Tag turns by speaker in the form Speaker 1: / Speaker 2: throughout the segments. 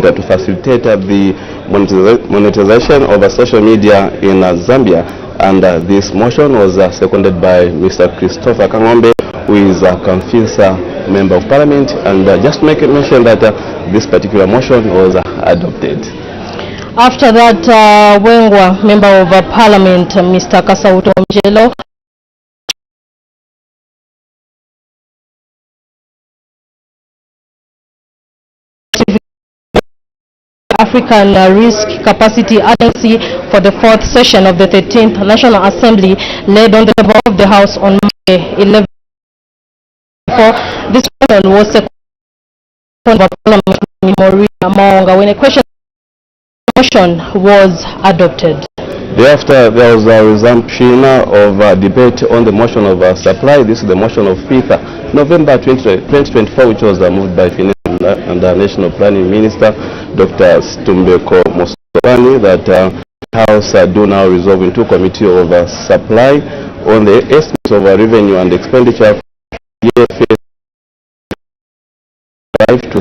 Speaker 1: to facilitate the monetization of social media in Zambia. And this motion was seconded by Mr. Christopher Kangombe, who is a Kamfisa Member of Parliament. And just to make it mention that this particular motion was adopted.
Speaker 2: After that, Wengwa, Member of Parliament, Mr. Kasauto Mjelo, African Risk Capacity Agency for the 4th session of the 13th National Assembly, led on the table of the House on Monday 11. This motion was seconded by Parliament when a question motion was adopted.
Speaker 1: Thereafter, there was a resumption of debate on the motion of supply. This is the motion of 5th November 2024, which was moved by Finance and the National Planning Minister, Dr. Stumbeko Mopani, that House do now resolve into Committee of Supply on the estimates of revenue and expenditure year 5 to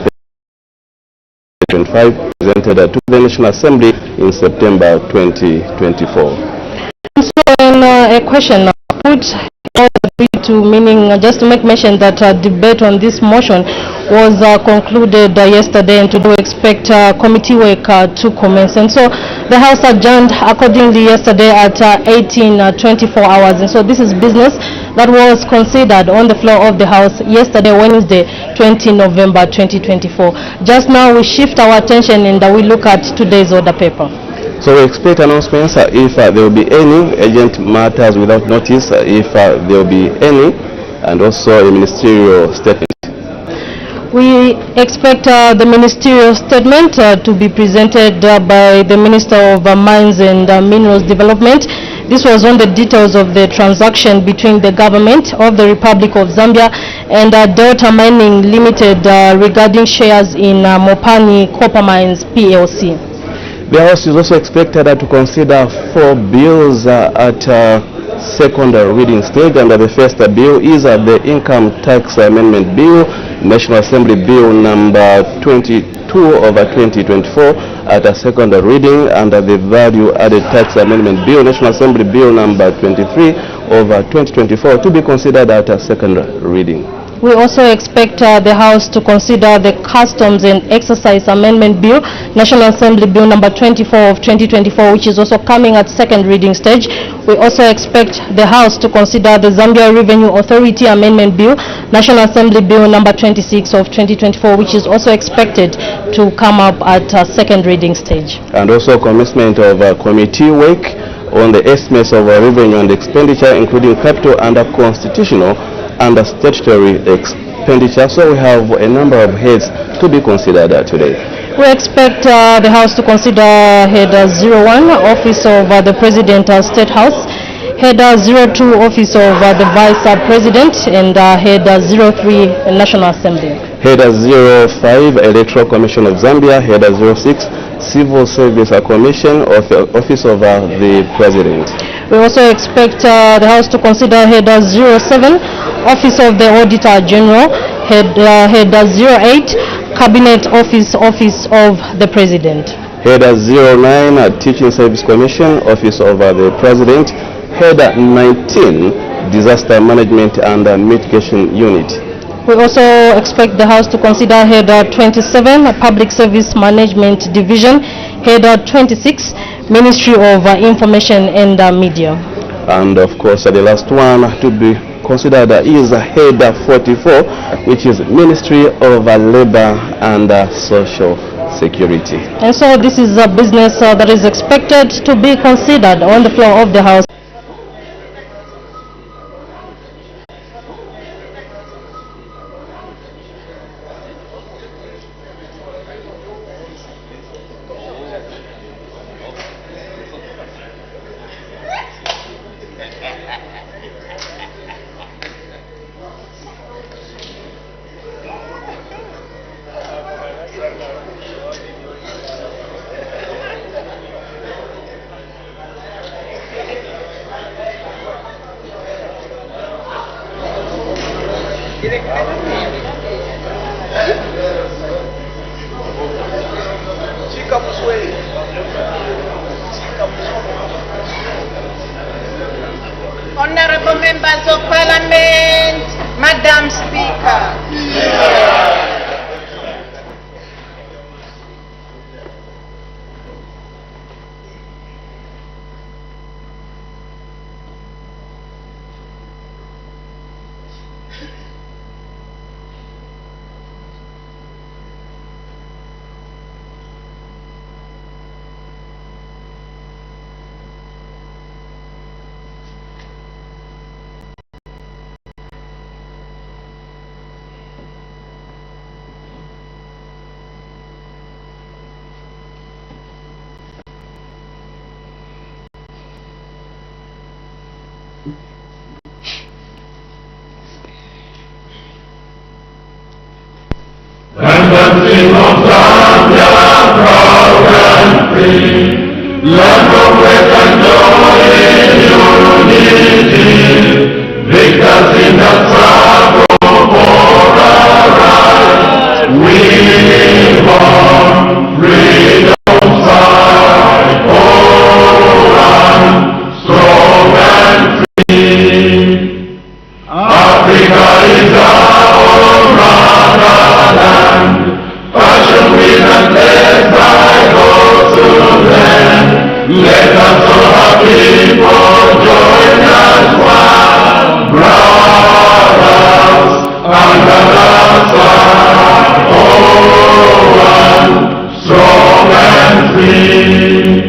Speaker 1: 2025, presented to the National Assembly in September 2024.
Speaker 2: So, a question put to meaning, just to make mention that debate on this motion was concluded yesterday, and today we expect committee work to commence. And so the House adjourned accordingly yesterday at 18:24 hours. And so this is business that was considered on the floor of the House yesterday, Wednesday, 20 November 2024. Just now we shift our attention and we look at today's order paper.
Speaker 1: So we expect announcements if there will be any urgent matters without notice, if there will be any, and also a ministerial statement.
Speaker 2: We expect the ministerial statement to be presented by the Minister of Mines and Minerals Development. This was on the details of the transaction between the government of the Republic of Zambia and Delta Mining Limited regarding shares in Mopani Copper Mines PLC.
Speaker 1: The House is also expected to consider 4 bills at second reading stage, and the first bill is the Income Tax Amendment Bill, National Assembly Bill number 22 of 2024 at a second reading, and the Value Added Tax Amendment Bill, National Assembly Bill number 23 of 2024 to be considered at a second reading.
Speaker 2: We also expect the House to consider the Customs and Excise Amendment Bill, National Assembly Bill number 24 of 2024, which is also coming at second reading stage. We also expect the House to consider the Zambia Revenue Authority Amendment Bill, National Assembly Bill number 26 of 2024, which is also expected to come up at second reading stage.
Speaker 1: And also commencement of committee work on the estimates of revenue and expenditure, including capital and constitutional and statutory expenditure. So we have a number of heads to be considered today.
Speaker 2: We expect the House to consider Head 01, Office of the President, State House, Head 02, Office of the Vice President, and Head 03, National Assembly.
Speaker 1: Head 05, Electoral Commission of Zambia. Head 06, Civil Service Commission, Office of the President.
Speaker 2: We also expect the House to consider Head 07, Office of the Auditor General, Head 08, Cabinet Office, Office of the President.
Speaker 1: Head 09, Teaching Service Commission, Office of the President. Head 19, Disaster Management and Mitigation Unit.
Speaker 2: We also expect the House to consider Head 27, Public Service Management Division, Head 26, Ministry of Information and Media.
Speaker 1: And of course, the last one to be considered is Head 44, which is Ministry of Labor and Social Security.
Speaker 2: And so this is a business that is expected to be considered on the floor of the House.
Speaker 3: Honorable members of Parliament, Madam Speaker.
Speaker 4: King of Zambia, proud and free, land of faith and joy in unity, victors in the struggle for our rights. We want freedom's side, oh, and strong and free. Africa is our motherland, passion with and blessed by God to them. Let us all have people join as one, brothers under the sun, oh, one, strong and free.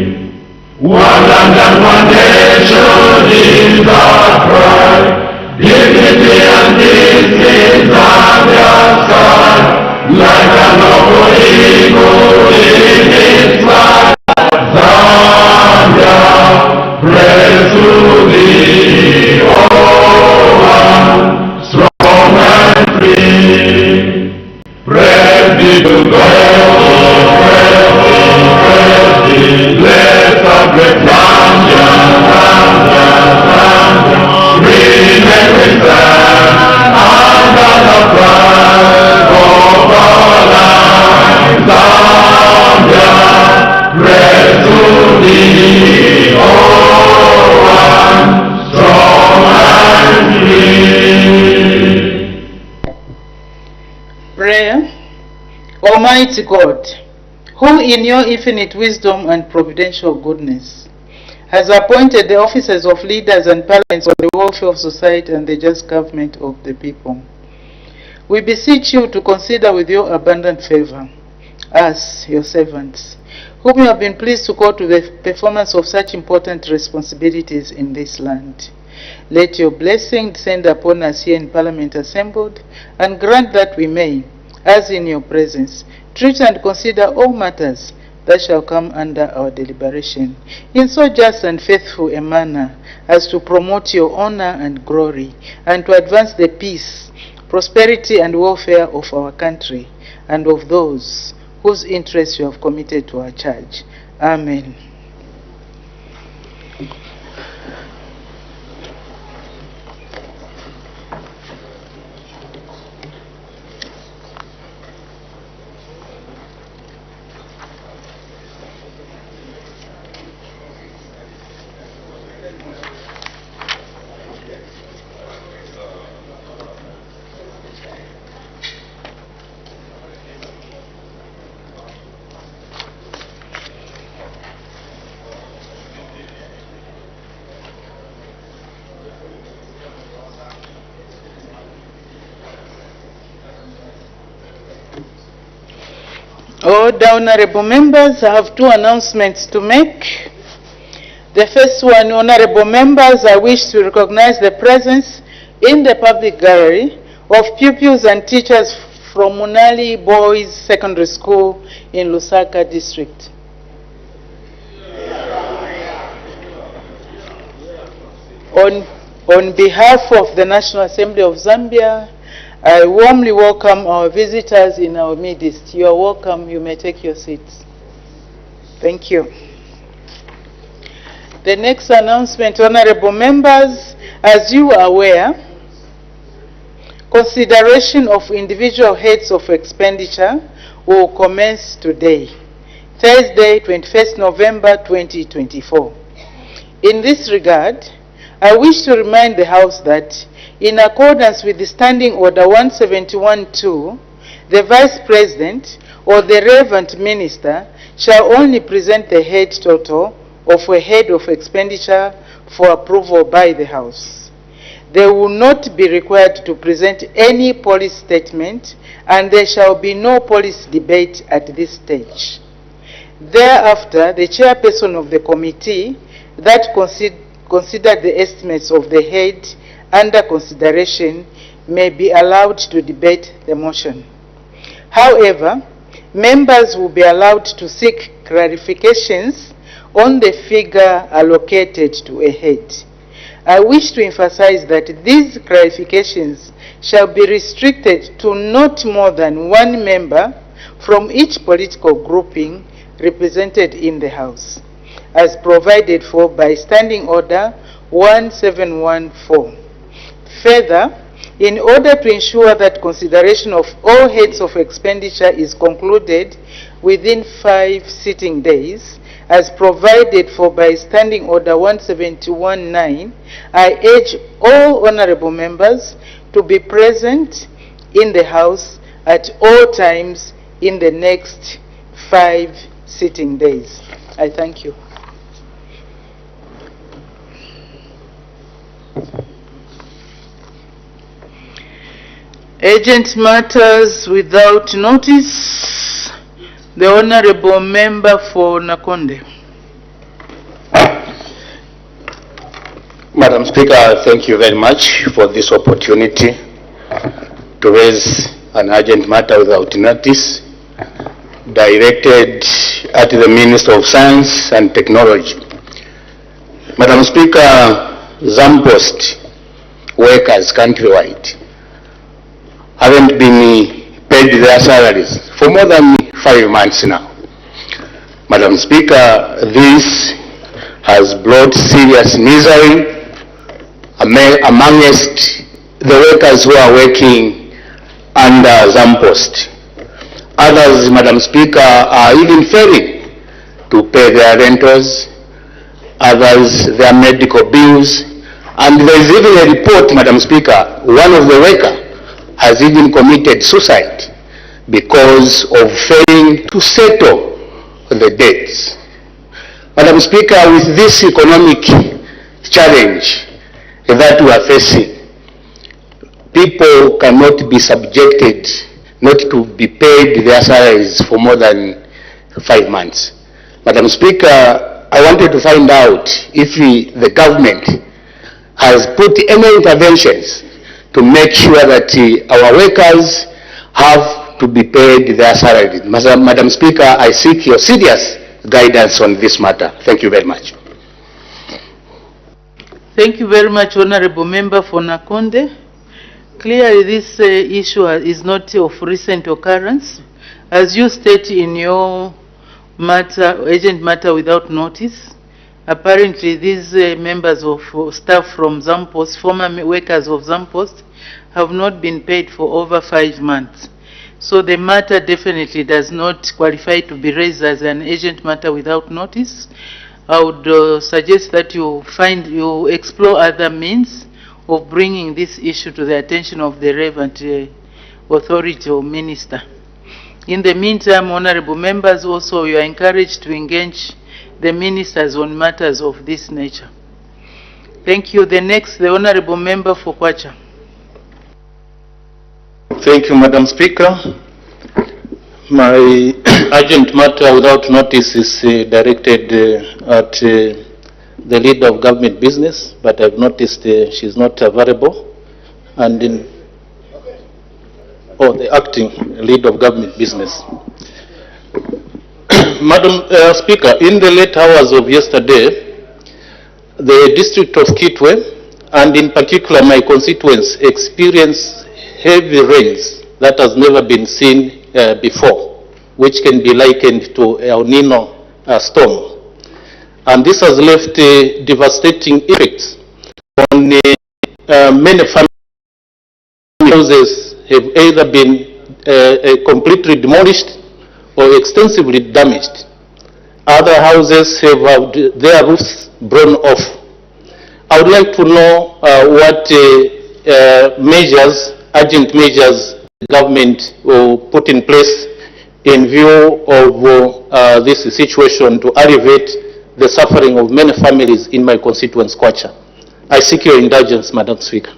Speaker 4: One land and one nation is our pride, dignity and peace in Zambia's sky, like a noble eagle in its flight. Zambia, praise to thee, oh, one, strong and free. Praise be to God, praise be, let's celebrate Zambia, Zambia, Zambia. Remain we stand under the flag of our land. Zambia, praise to thee, oh, one, strong and free.
Speaker 5: Prayer. Almighty God, who in your infinite wisdom and providential goodness has appointed the offices of leaders and parliaments for the welfare of society and the just government of the people, we beseech you to consider with your abundant favor us, your servants, whom you have been pleased to call to the performance of such important responsibilities in this land. Let your blessing descend upon us here in Parliament assembled, and grant that we may, as in your presence, treat and consider all matters that shall come under our deliberation, in so just and faithful a manner as to promote your honor and glory, and to advance the peace, prosperity, and welfare of our country, and of those whose interests you have committed to our charge. Amen. All the honorable members, I have two announcements to make. The first one, honorable members, I wish to recognize the presence in the public gallery of pupils and teachers from Munali Boys Secondary School in Lusaka District. On behalf of the National Assembly of Zambia, I warmly welcome our visitors in our midst. You are welcome. You may take your seats. Thank you. The next announcement, honorable members, as you are aware, consideration of individual heads of expenditure will commence today. Thursday, 21st November 2024. In this regard, I wish to remind the House that, in accordance with the Standing Order 171-2, the Vice President or the relevant minister shall only present the head total of a head of expenditure for approval by the House. They will not be required to present any policy statement, and there shall be no policy debate at this stage. Thereafter, the chairperson of the committee that considered the estimates of the head under consideration may be allowed to debate the motion. However, members will be allowed to seek clarifications on the figure allocated to a head. I wish to emphasize that these clarifications shall be restricted to not more than one member from each political grouping represented in the House, as provided for by Standing Order 1714. Further, in order to ensure that consideration of all heads of expenditure is concluded within 5 sitting days, as provided for by Standing Order 171-9, I urge all honorable members to be present in the House at all times in the next 5 sitting days. I thank you. Urgent matters without notice. The Honorable Member for Nakonde.
Speaker 6: Madam Speaker, thank you very much for this opportunity to raise an urgent matter without notice directed at the Minister of Science and Technology. Madam Speaker, Zampost workers countrywide haven't been paid their salaries for more than 5 months now. Madam Speaker, this has brought serious misery amongst the workers who are working under Zampost. Others, Madam Speaker, are even failing to pay their rentals, others their medical bills, and there is even a report, Madam Speaker, one of the workers has even committed suicide because of failing to settle the debts. Madam Speaker, with this economic challenge that we are facing, people cannot be subjected not to be paid their salaries for more than 5 months. Madam Speaker, I wanted to find out if the government has put any interventions to make sure that our workers have to be paid their salaries. Madam Speaker, I seek your serious guidance on this matter. Thank you very much.
Speaker 5: Thank you very much, Honorable Member for Nakonde. Clearly, this issue is not of recent occurrence. As you state in your matter, urgent matter without notice, apparently these members of staff from Zampost, former workers of Zampost, have not been paid for over 5 months. So the matter definitely does not qualify to be raised as an urgent matter without notice. I would suggest that you explore other means of bringing this issue to the attention of the relevant authority or minister. In the meantime, honorable members, also you are encouraged to engage the ministers on matters of this nature. Thank you. The next, the honorable member for Kwacha.
Speaker 6: Thank you, Madam Speaker. My urgent matter without notice is directed at the leader of government business, but I've noticed she's not available. And the acting leader of government business. Madam Speaker, in the late hours of yesterday, the district of Kitwe, and in particular my constituents, experienced heavy rains that has never been seen before, which can be likened to El Nino storm. And this has left devastating effects on many families. Houses have either been completely demolished or extensively damaged. Other houses have had their roofs blown off. I would like to know what measures, urgent measures, the government will put in place in view of this situation to alleviate the suffering of many families in my constituents, Kwacha. I seek your indulgence, Madam Speaker.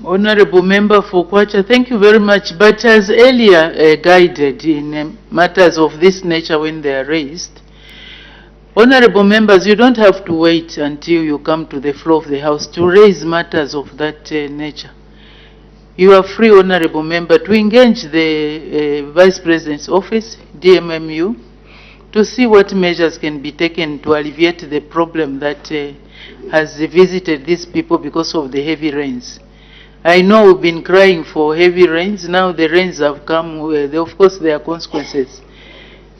Speaker 5: Honorable Member for Kwacha, thank you very much. But as earlier guided in matters of this nature when they are raised, honorable members, you don't have to wait until you come to the floor of the House to raise matters of that nature. You are free, honorable member, to engage the Vice President's office, DMMU, to see what measures can be taken to alleviate the problem that has visited these people because of the heavy rains. I know we've been crying for heavy rains. Now the rains have come. Of course, there are consequences.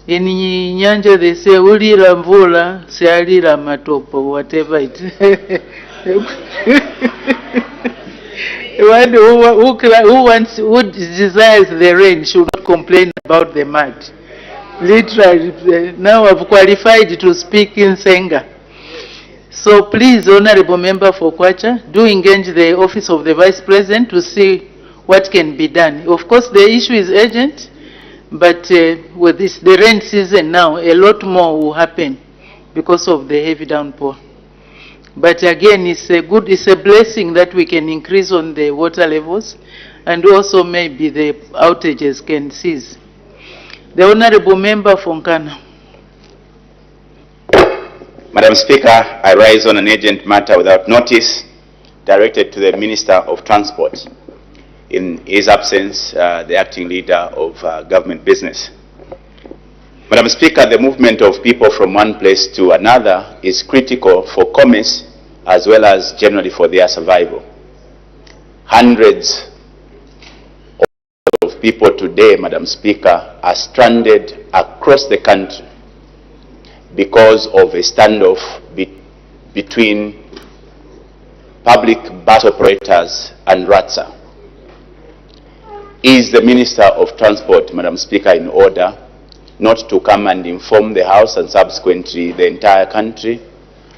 Speaker 5: In Nyanja, they say, "Ulira mvula, sialira matopo," whatever it. Who desires the rain should not complain about the mud. Literally, now I've qualified to speak in Senga. So please, honorable member for Kwacha, do engage the office of the Vice President to see what can be done. Of course, the issue is urgent, but with the rain season now, a lot more will happen because of the heavy downpour. But again, it's a blessing that we can increase on the water levels, and also maybe the outages can cease. The honorable member for Nkana.
Speaker 7: Madam Speaker, I rise on an urgent matter without notice directed to the Minister of Transport. In his absence, the acting leader of government business. Madam Speaker, the movement of people from one place to another is critical for commerce as well as generally for their survival. Hundreds of people today, Madam Speaker, are stranded across the country because of a standoff between public bus operators and RATSA. Is the Minister of Transport, Madam Speaker, in order not to come and inform the House and subsequently the entire country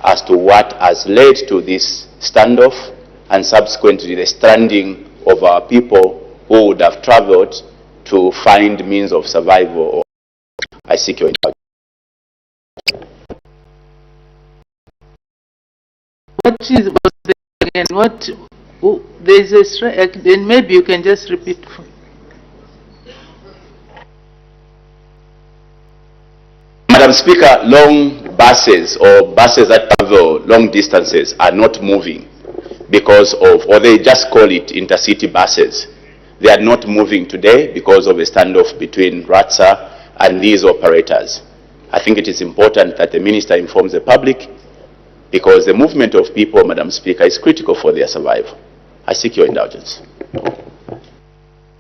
Speaker 7: as to what has led to this standoff and subsequently the stranding of our people who would have traveled to find means of survival? I seek your indulgence.
Speaker 5: There is a strike, then maybe you can just repeat.
Speaker 7: Madam Speaker, long buses or buses that travel long distances are not moving because of, or they just call it intercity buses. They are not moving today because of a standoff between RATSA and these operators. I think it is important that the Minister informs the public because the movement of people, Madam Speaker, is critical for their survival. I seek your indulgence.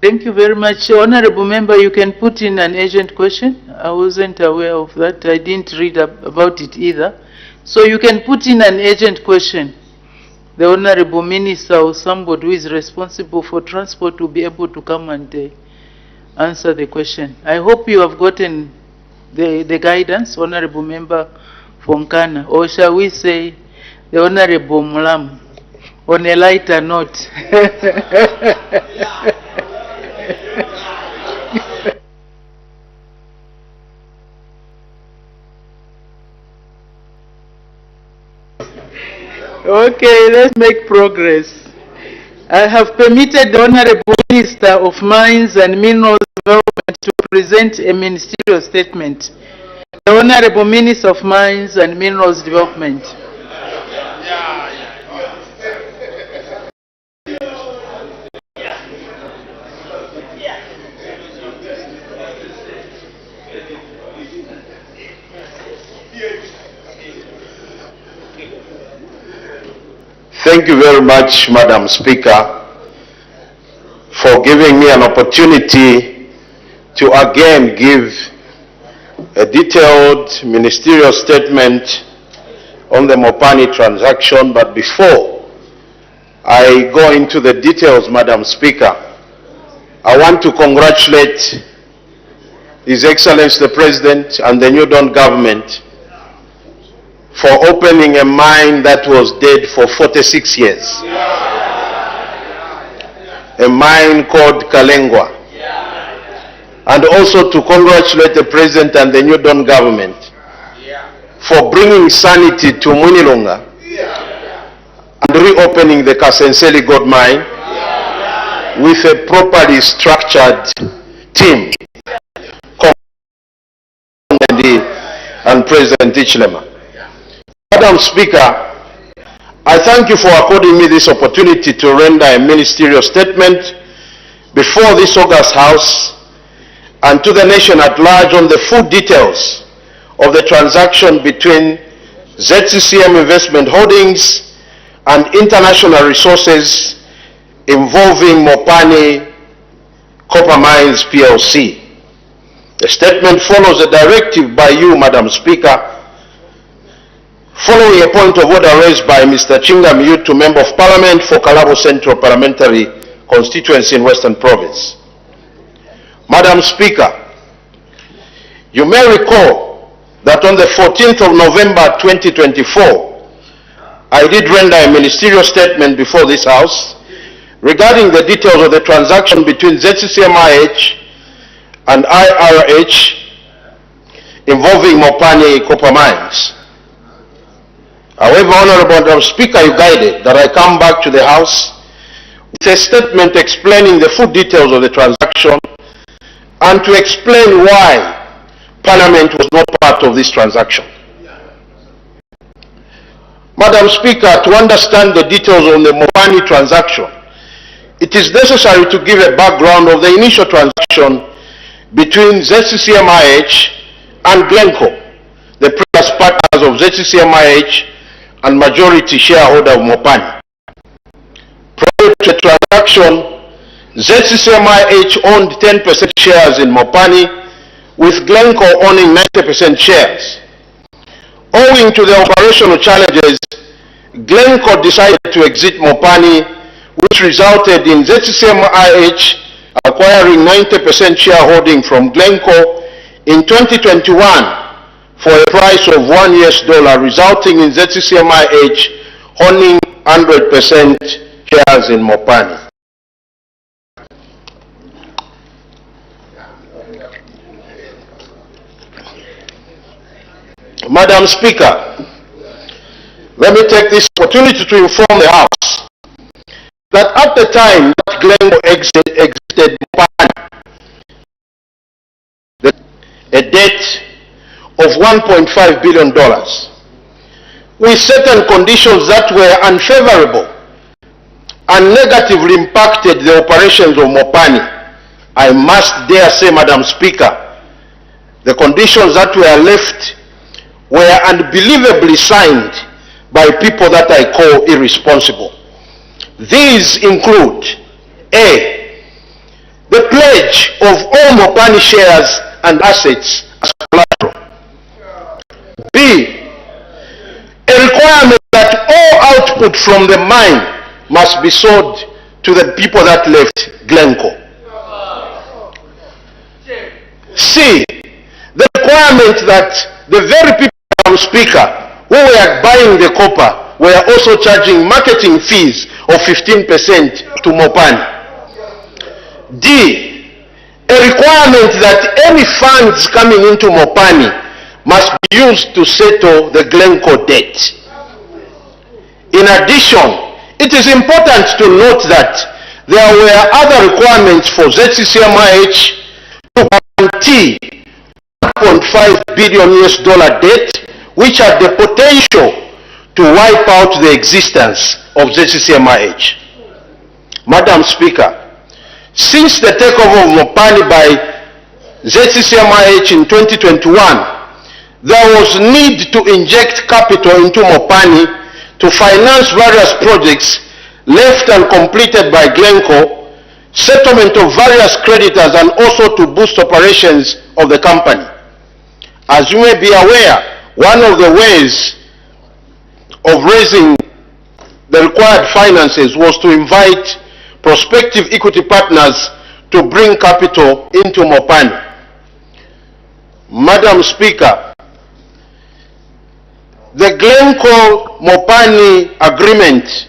Speaker 5: Thank you very much. Honorable member, you can put in an urgent question. I wasn't aware of that. I didn't read about it either. So you can put in an urgent question. The Honorable Minister or somebody who is responsible for transport will be able to come and answer the question. I hope you have gotten the guidance, Honorable Member from Nkana, or shall we say the Honorable Mulam, on a lighter note. Okay, let's make progress. I have permitted the Honorable Minister of Mines and Minerals Development to present a ministerial statement. The Honorable Minister of Mines and Minerals Development.
Speaker 8: Thank you very much, Madam Speaker, for giving me an opportunity to again give a detailed ministerial statement on the Mopani transaction. But before I go into the details, Madam Speaker, I want to congratulate His Excellency the President and the New Dawn government for opening a mine that was dead for 46 years. A mine called Kalengwa. And also to congratulate the President and the New Dawn government for bringing sanity to Munilonga and reopening the Kasenseli gold mine with a properly structured team and President Ichlema. Madam Speaker, I thank you for according me this opportunity to render a ministerial statement before this August House and to the nation at large on the full details of the transaction between ZCCM Investment Holdings and International Resources involving Mopani Copper Mines PLC. The statement follows a directive by you, Madam Speaker, following a point of order raised by Mr. Chinga Miyutu, Member of Parliament for Kalabo Central Parliamentary Constituency in Western Province. Madam Speaker, you may recall that on the 14th of November 2024, I did render a ministerial statement before this House regarding the details of the transaction between ZCCMIH and IRH involving Mopani Copper Mines. However, Honorable Madam Speaker, you guided that I come back to the House with a statement explaining the full details of the transaction and to explain why Parliament was not part of this transaction. Madam Speaker, to understand the details on the Mopani transaction, it is necessary to give a background of the initial transaction between ZCCMIH and Glencore, the previous partners of ZCCMIH and majority shareholder of Mopani. Prior to the transaction, ZCCMIH owned 10% shares in Mopani, with Glencore owning 90% shares. Owing to the operational challenges, Glencore decided to exit Mopani, which resulted in ZCCMIH acquiring 90% shareholding from Glencore in 2021 for a price of $1, resulting in ZCCMIH owning 100% shares in Mopani. Madam Speaker, let me take this opportunity to inform the House that at the time that Glencore exited Mopani, a debt of $1.5 billion, with certain conditions that were unfavorable and negatively impacted the operations of Mopani. I must dare say, Madam Speaker, the conditions that were left were unbelievably signed by people that I call irresponsible. These include: A, the pledge of all Mopani shares and assets as collateral. B, a requirement that all output from the mine must be sold to the people that left Glencore. C, the requirement that the very people, Madam Speaker, who were buying the copper were also charging marketing fees of 15% to Mopani. D, a requirement that any funds coming into Mopani must be used to settle the Glencore debt. In addition, it is important to note that there were other requirements for ZCCMIH to guarantee $1.5 billion debt, which had the potential to wipe out the existence of ZCCMIH. Madam Speaker, since the takeover of Mopani by ZCCMIH in 2021, there was need to inject capital into Mopani to finance various projects left uncompleted by Glencore, settlement of various creditors, and also to boost operations of the company. As you may be aware, one of the ways of raising the required finances was to invite prospective equity partners to bring capital into Mopani. Madam Speaker, the Glencore-Mopani agreement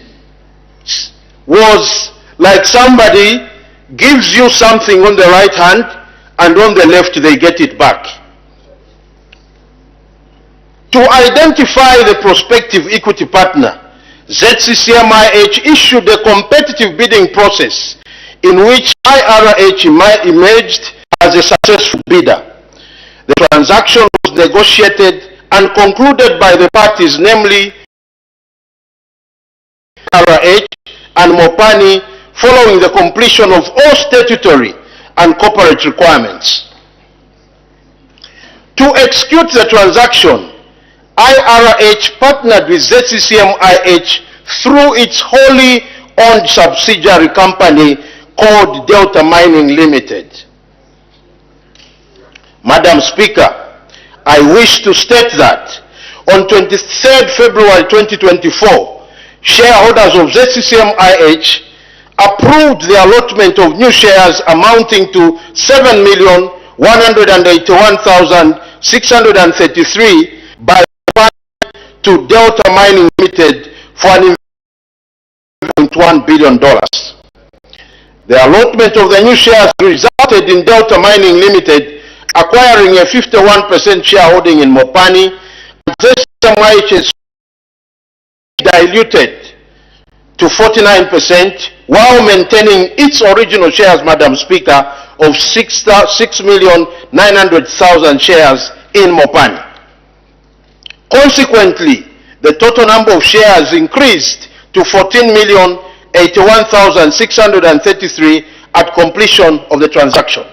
Speaker 8: was like somebody gives you something on the right hand and on the left they get it back. To identify the prospective equity partner, ZCCMIH issued a competitive bidding process in which IRH emerged as a successful bidder. The transaction was negotiated and concluded by the parties, namely IRH and Mopani, following the completion of all statutory and corporate requirements. To execute the transaction, IRH partnered with ZCCMIH through its wholly owned subsidiary company called Delta Mining Limited. Madam Speaker, I wish to state that on 23rd February 2024, shareholders of ZCCMIH approved the allotment of new shares amounting to 7,181,633 by to Delta Mining Limited for an investment of $1 billion. The allotment of the new shares resulted in Delta Mining Limited acquiring a 51% shareholding in Mopani, and ZCCMIH diluted to 49% while maintaining its original shares, Madam Speaker, of 6,900,000 shares in Mopani. Consequently, the total number of shares increased to 14,081,633 at completion of the transaction.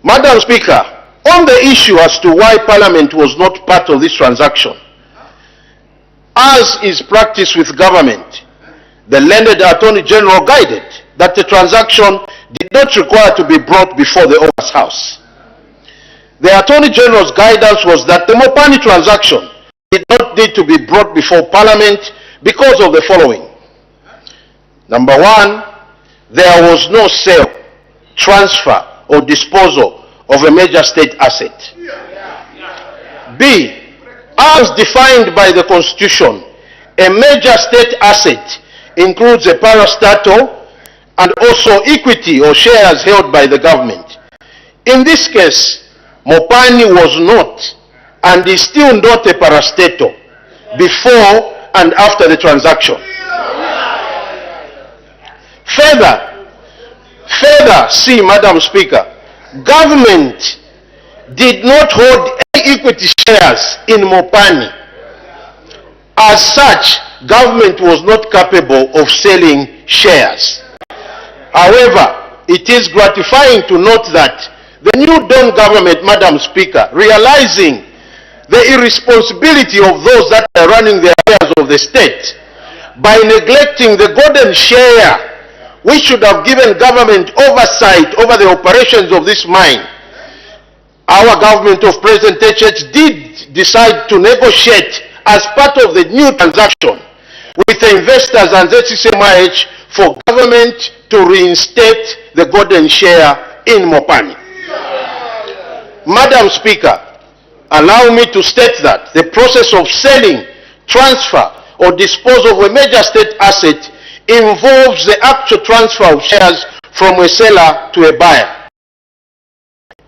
Speaker 8: Madam Speaker, on the issue as to why Parliament was not part of this transaction, as is practice with government, the learned Attorney General guided that the transaction did not require to be brought before the Owners' House. The Attorney General's guidance was that the Mopani transaction did not need to be brought before Parliament because of the following. Number one, there was no sale, transfer, or disposal of a major state asset. B, as defined by the Constitution, a major state asset includes a parastatal and also equity or shares held by the government. In this case, Mopani was not and is still not a parastatal before and after the transaction. Further, see, Madam Speaker, government did not hold any equity shares in Mopani. As such, government was not capable of selling shares. However, it is gratifying to note that the new Dawn government, Madam Speaker, realizing the irresponsibility of those that are running the affairs of the state by neglecting the golden share which should have given government oversight over the operations of this mine, our government of President HH did decide to negotiate as part of the new transaction with the investors and ZCCMIH for government to reinstate the golden share in Mopani. Madam Speaker, allow me to state that the process of selling, transfer, or disposal of a major state asset involves the actual transfer of shares from a seller to a buyer.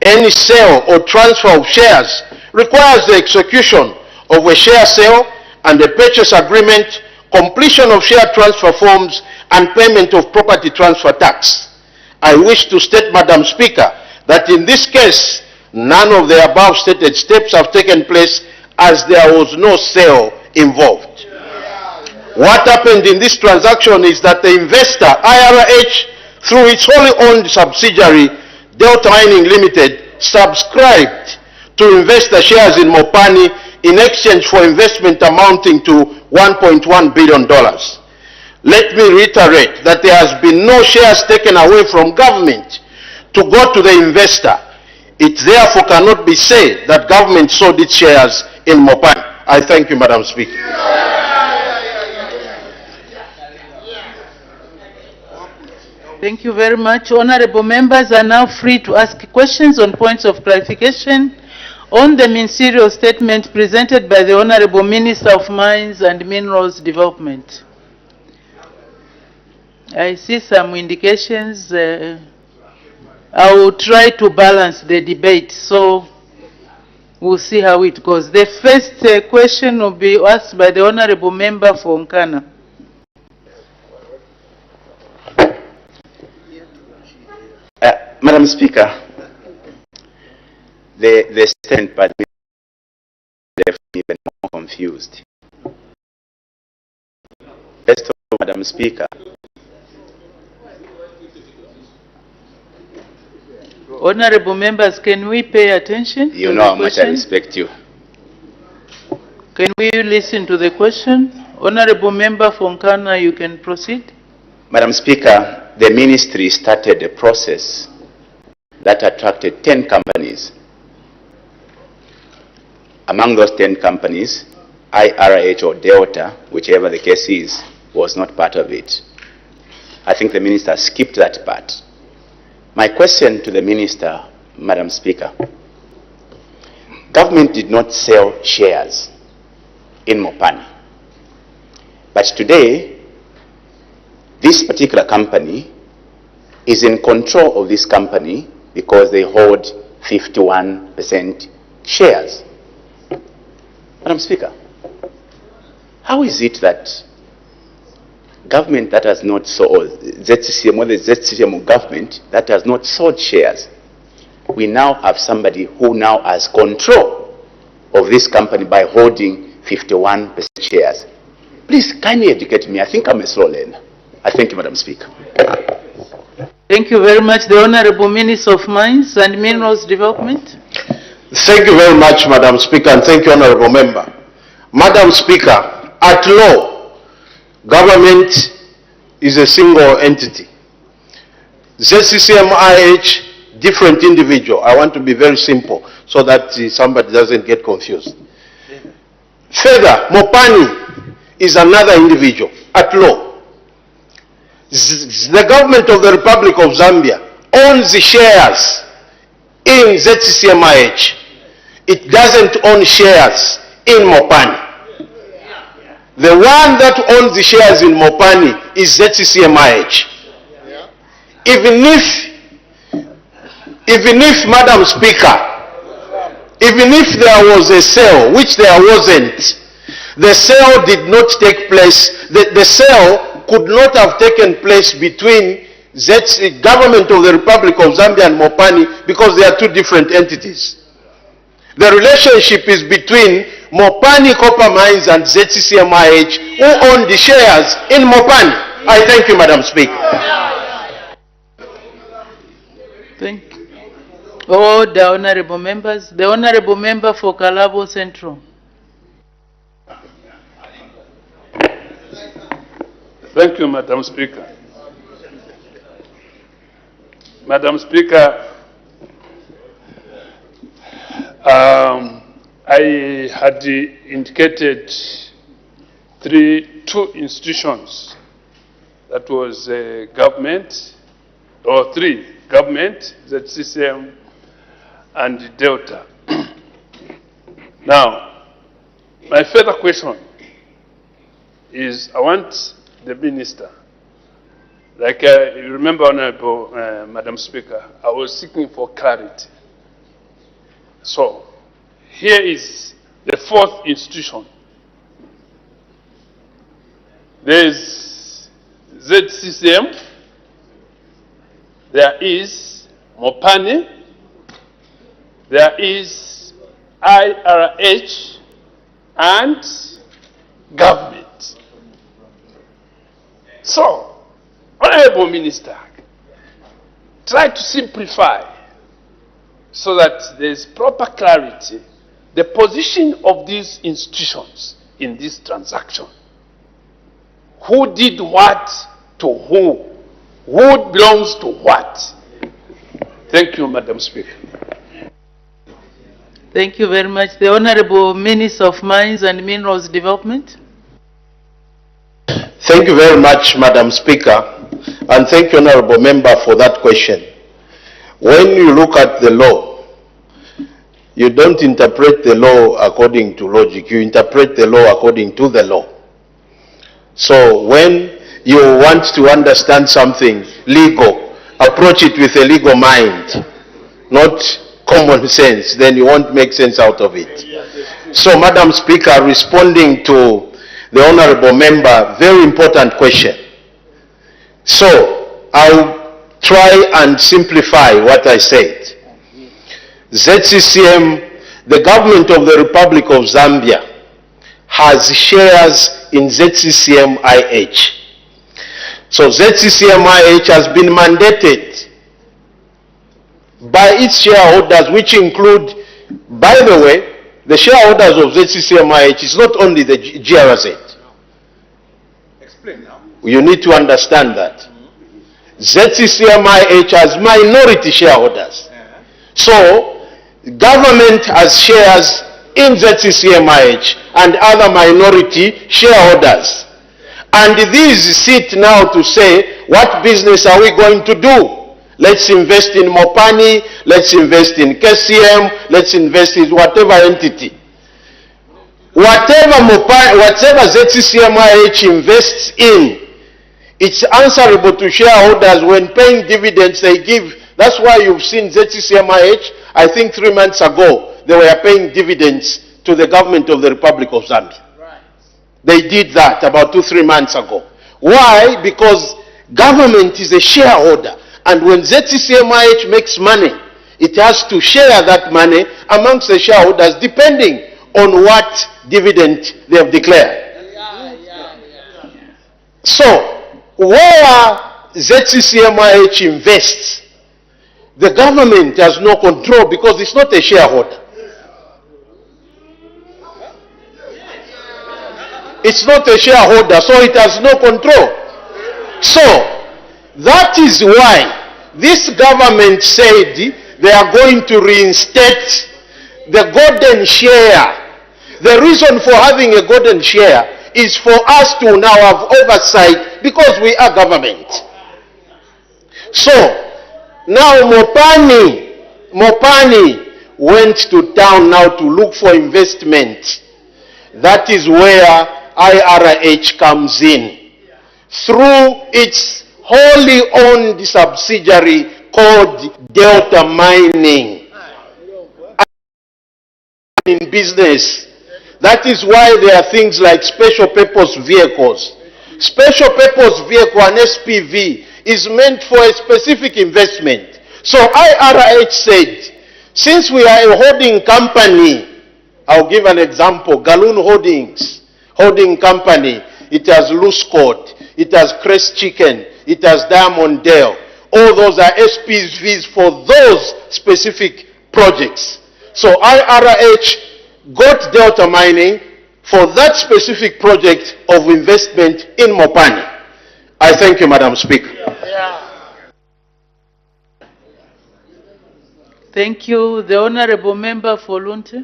Speaker 8: Any sale or transfer of shares requires the execution of a share sale and a purchase agreement, completion of share transfer forms, and payment of property transfer tax. I wish to state, Madam Speaker, that in this case, none of the above stated steps have taken place as there was no sale involved. What happened in this transaction is that the investor, IRH, through its wholly owned subsidiary, Delta Mining Limited, subscribed to investor shares in Mopani in exchange for investment amounting to $1.1 billion. Let me reiterate that there has been no shares taken away from government to go to the investor. It therefore cannot be said that government sold its shares in Mopani. I thank you, Madam Speaker.
Speaker 5: Thank you very much. Honorable members are now free to ask questions on points of clarification on the ministerial statement presented by the Honorable Minister of Mines and Minerals Development. I see some indications. I will try to balance the debate, so we'll see how it goes. The first question will be asked by the Honorable Member for Nkana.
Speaker 7: Madam Speaker, the statement by the minister left me even more confused. First of all, Madam Speaker,
Speaker 5: honorable members, can we pay attention?
Speaker 7: You know how much I respect you.
Speaker 5: Can we listen to the question? Honorable member from Nkana, you can proceed.
Speaker 7: Madam Speaker, the ministry started a process that attracted 10 companies. Among those 10 companies, IRH or Delta, whichever the case is, was not part of it. I think the minister skipped that part. My question to the minister, Madam Speaker, government did not sell shares in Mopani. But today, this particular company is in control of this company because they hold 51% shares. Madam Speaker, how is it that government that has not sold, ZCCM, or the ZCCM government that has not sold shares, we now have somebody who now has control of this company by holding 51% shares? Please kindly educate me. I think I'm a slow learner. I thank you, Madam Speaker.
Speaker 5: Thank you very much. The Honorable Minister of Mines and Minerals Development.
Speaker 8: Thank you very much, Madam Speaker, and thank you, Honorable Member. Madam Speaker, at law, government is a single entity. ZCCM-IH, different individual. I want to be very simple so that somebody doesn't get confused. Further, Mopani is another individual at law. The government of the Republic of Zambia owns the shares in ZCCM-IH. It doesn't own shares in Mopani. The one that owns the shares in Mopani is ZCCM-IH. Even if, Madam Speaker, even if there was a sale, which there wasn't, the sale did not take place. The sale could not have taken place between the government of the Republic of Zambia and Mopani because they are two different entities. The relationship is between Mopani Copper Mines and ZCCM-IH, who own the shares in Mopani. I thank you, Madam Speaker.
Speaker 5: Thank you. Oh, the honorable members. The honorable member for Kalabo Central.
Speaker 9: Thank you, Madam Speaker. Madam Speaker, I had indicated two institutions. That was government, or three, government, ZCCM, and Delta. Now, my further question is, I want the minister, like you remember, Honorable Madam Speaker, I was seeking for clarity. So, here is the fourth institution. There is ZCCM, there is Mopani, there is IRH, and government. So, Honorable Minister, try to simplify so that there is proper clarity, the position of these institutions in this transaction. Who did what to who? Who belongs to what? Thank you, Madam Speaker.
Speaker 5: Thank you very much. The Honorable Minister of Mines and Minerals Development.
Speaker 8: Thank you very much, Madam Speaker. And thank you, Honorable Member, for that question. When you look at the law, you don't interpret the law according to logic. You interpret the law according to the law. So when you want to understand something legal, approach it with a legal mind, not common sense, then you won't make sense out of it. So, Madam Speaker, responding to the Honorable Member, very important question. So, I'll try and simplify what I said. ZCCM, the government of the Republic of Zambia, has shares in ZCCM IH. So ZCCM IH has been mandated by its shareholders, which include, by the way, the shareholders of ZCCM IH is not only the GRZ.
Speaker 9: Explain now.
Speaker 8: You need to understand that. ZCCM IH has minority shareholders. So, government has shares in ZCCM IH and other minority shareholders. And these sit now to say, what business are we going to do? Let's invest in Mopani, let's invest in KCM, let's invest in whatever entity. Whatever ZCCM-IH invests in, it's answerable to shareholders when paying dividends they give. That's why you've seen ZCCM-IH, I think 3 months ago, they were paying dividends to the government of the Republic of Zambia. Right. They did that about 2-3 months ago. Why? Because government is a shareholder. And when ZCCM-IH makes money, it has to share that money amongst the shareholders depending on what dividend they have declared. So, where ZCCM-IH invests, the government has no control because it's not a shareholder. It's not a shareholder, so it has no control. So, that is why this government said they are going to reinstate the golden share. The reason for having a golden share is for us to now have oversight because we are government. So, now Mopani went to town now to look for investment. That is where IRH comes in. Through its wholly owned subsidiary called Delta Mining. In business. That is why there are things like special purpose vehicles. Special purpose vehicle, an SPV, is meant for a specific investment. So IRH said, since we are a holding company, I'll give an example, Galoon Holdings, holding company, it has Loose Court, it has Crest Chicken, it has Diamond Dale. All those are SPVs for those specific projects. So IRH got Delta Mining for that specific project of investment in Mopani. I thank you, Madam Speaker.
Speaker 5: Thank you. The Honorable Member for Lunte.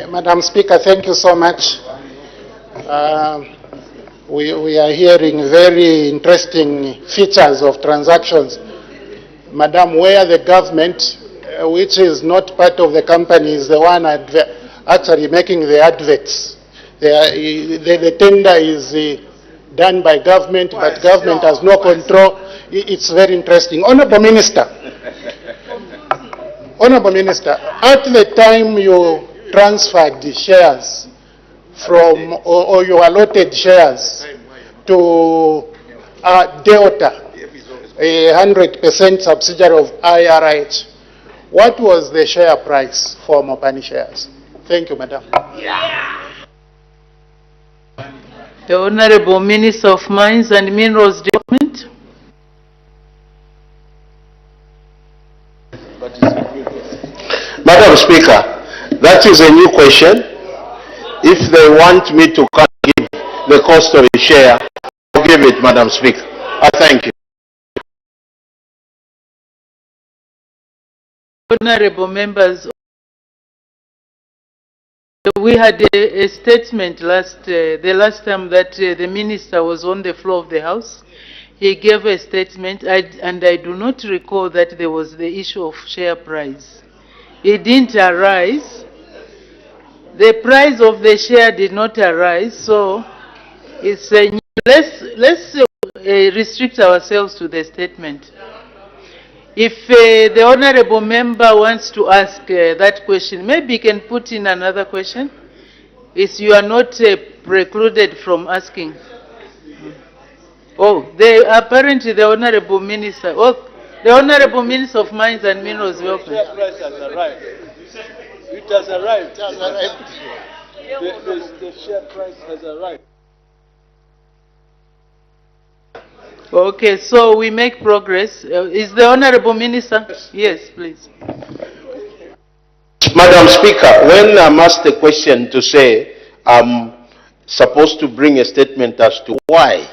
Speaker 10: Madam Speaker, thank you so much. We are hearing very interesting features of transactions. Madam, where the government, which is not part of the company, is the one actually making the adverts. The tender is done by government, but government has no control. It's very interesting. Honorable Minister, at the time you transferred the shares from, or you allotted shares to Delta, a 100% subsidiary of IRH, what was the share price for Mopani shares? Thank you, Madam.
Speaker 5: The Honorable Minister of Mines and Minerals Development.
Speaker 8: Madam Speaker, that is a new question. If they want me to give the cost of a share, I'll give it, Madam Speaker. I thank you.
Speaker 5: Honorable members We had a statement the last time that the minister was on the floor of the House. He gave a statement, and I do not recall that there was the issue of share price. It didn't arise. The price of the share did not arise, so it's let's restrict ourselves to the statement. If the honorable member wants to ask that question, maybe he can put in another question. You are not precluded from asking. Oh, apparently the honorable minister. Oh, the honorable minister of Mines and Minerals, welcome.
Speaker 9: The share price has arrived. It has arrived. The share price has arrived.
Speaker 5: Okay, so we make progress. Is the honorable minister? Yes, please.
Speaker 8: Madam Speaker, when I'm asked a question to say I'm supposed to bring a statement as to why,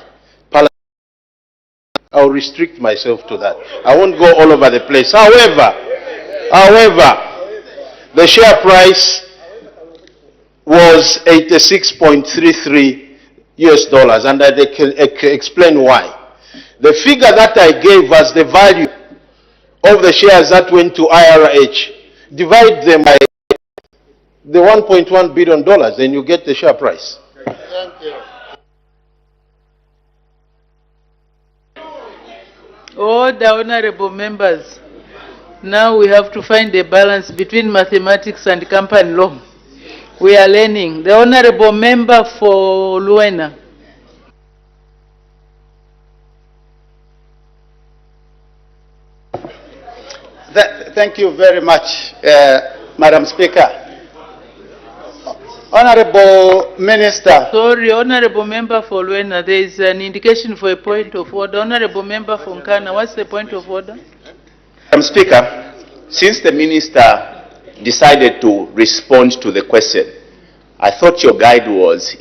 Speaker 8: I'll restrict myself to that. I won't go all over the place. However, the share price was 86.33 US dollars, and I can explain why. The figure that I gave as the value of the shares that went to IRH, divide them by the $1.1 billion, then you get the share price.
Speaker 10: Thank you.
Speaker 5: All the honorable members, now we have to find a balance between mathematics and company law. We are learning. The honorable member for Luena.
Speaker 11: Thank you very much, Madam Speaker. Honorable Minister.
Speaker 5: Sorry, honorable member for Luena, there is an indication for a point of order. Honorable member for Nkana, what's the point of order?
Speaker 7: Madam Speaker, since the minister decided to respond to the question, I thought your guide was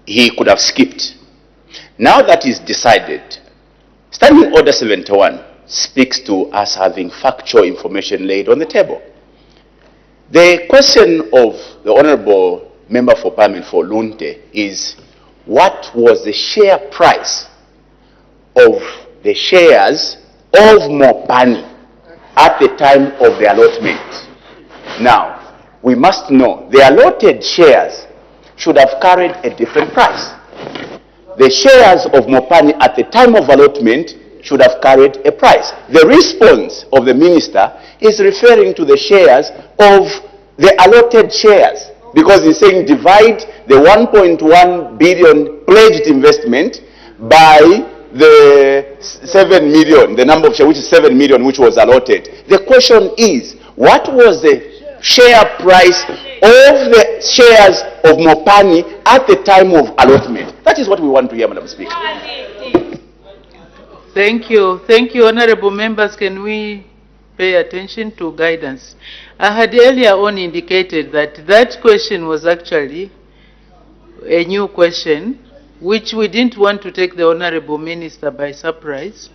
Speaker 7: he could have skipped. Now that is decided, Standing Order 71 speaks to us having factual information laid on the table. The question of the Honorable Member for Parliament for Lunte is, what was the share price of the shares of Mopani at the time of the allotment? Now, we must know the allotted shares should have carried a different price. The shares of Mopani at the time of allotment should have carried a price. The response of the minister is referring to the shares of the allotted shares, because he's saying divide the 1.1 billion pledged investment by the 7 million, the number of shares, which is 7 million, which was allotted. The question is, what was the share price of the shares of Mopani at the time of allotment? That is what we want to hear, Madam Speaker.
Speaker 5: Thank you. Thank you, honorable members. Can we pay attention to guidance? I had earlier on indicated that that question was actually a new question, which we didn't want to take the honorable minister by surprise.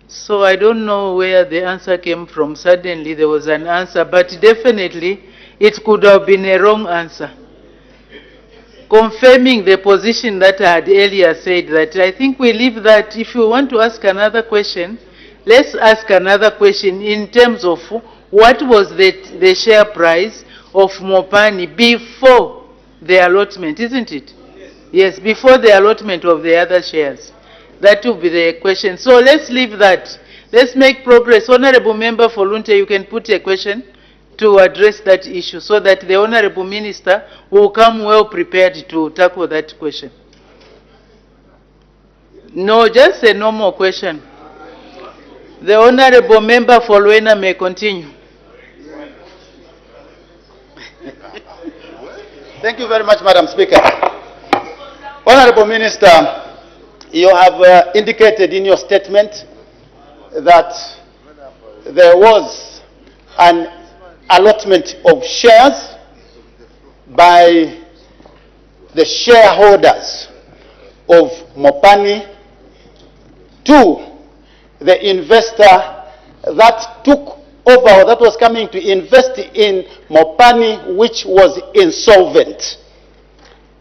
Speaker 5: So I don't know where the answer came from. Suddenly there was an answer, but definitely it could have been a wrong answer. Confirming the position that I had earlier said, that I think we leave that. If you want to ask another question, let's ask another question in terms of what was the share price of Mopani before the allotment, isn't it? Yes, before the allotment of the other shares. That will be the question. So let's leave that. Let's make progress. Honorable Member for Lunte, you can put a question to address that issue so that the Honorable Minister will come well prepared to tackle that question. No, just a normal question. The Honorable Member for Luena may continue.
Speaker 11: Thank you very much, Madam Speaker. Honorable Minister, you have indicated in your statement that there was an allotment of shares by the shareholders of Mopani to the investor that took overall that was coming to invest in Mopani, which was insolvent.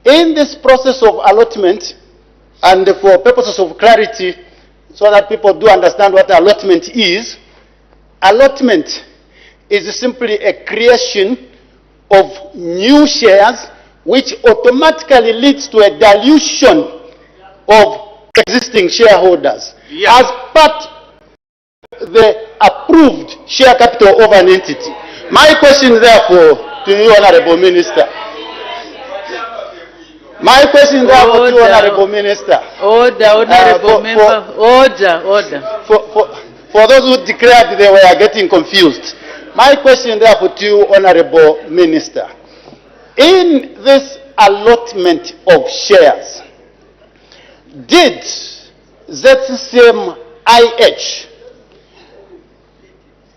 Speaker 11: In this process of allotment, and for purposes of clarity, so that people do understand what allotment is simply a creation of new shares which automatically leads to a dilution of existing shareholders as part of the approved share capital of an entity. My question, therefore, to you, Honorable Minister. My question, therefore, to you, Honorable Minister.
Speaker 5: Order, Honorable Member. Order.
Speaker 11: For those who declared they were getting confused, my question, therefore, to you, Honorable Minister. In this allotment of shares, did ZCCM IH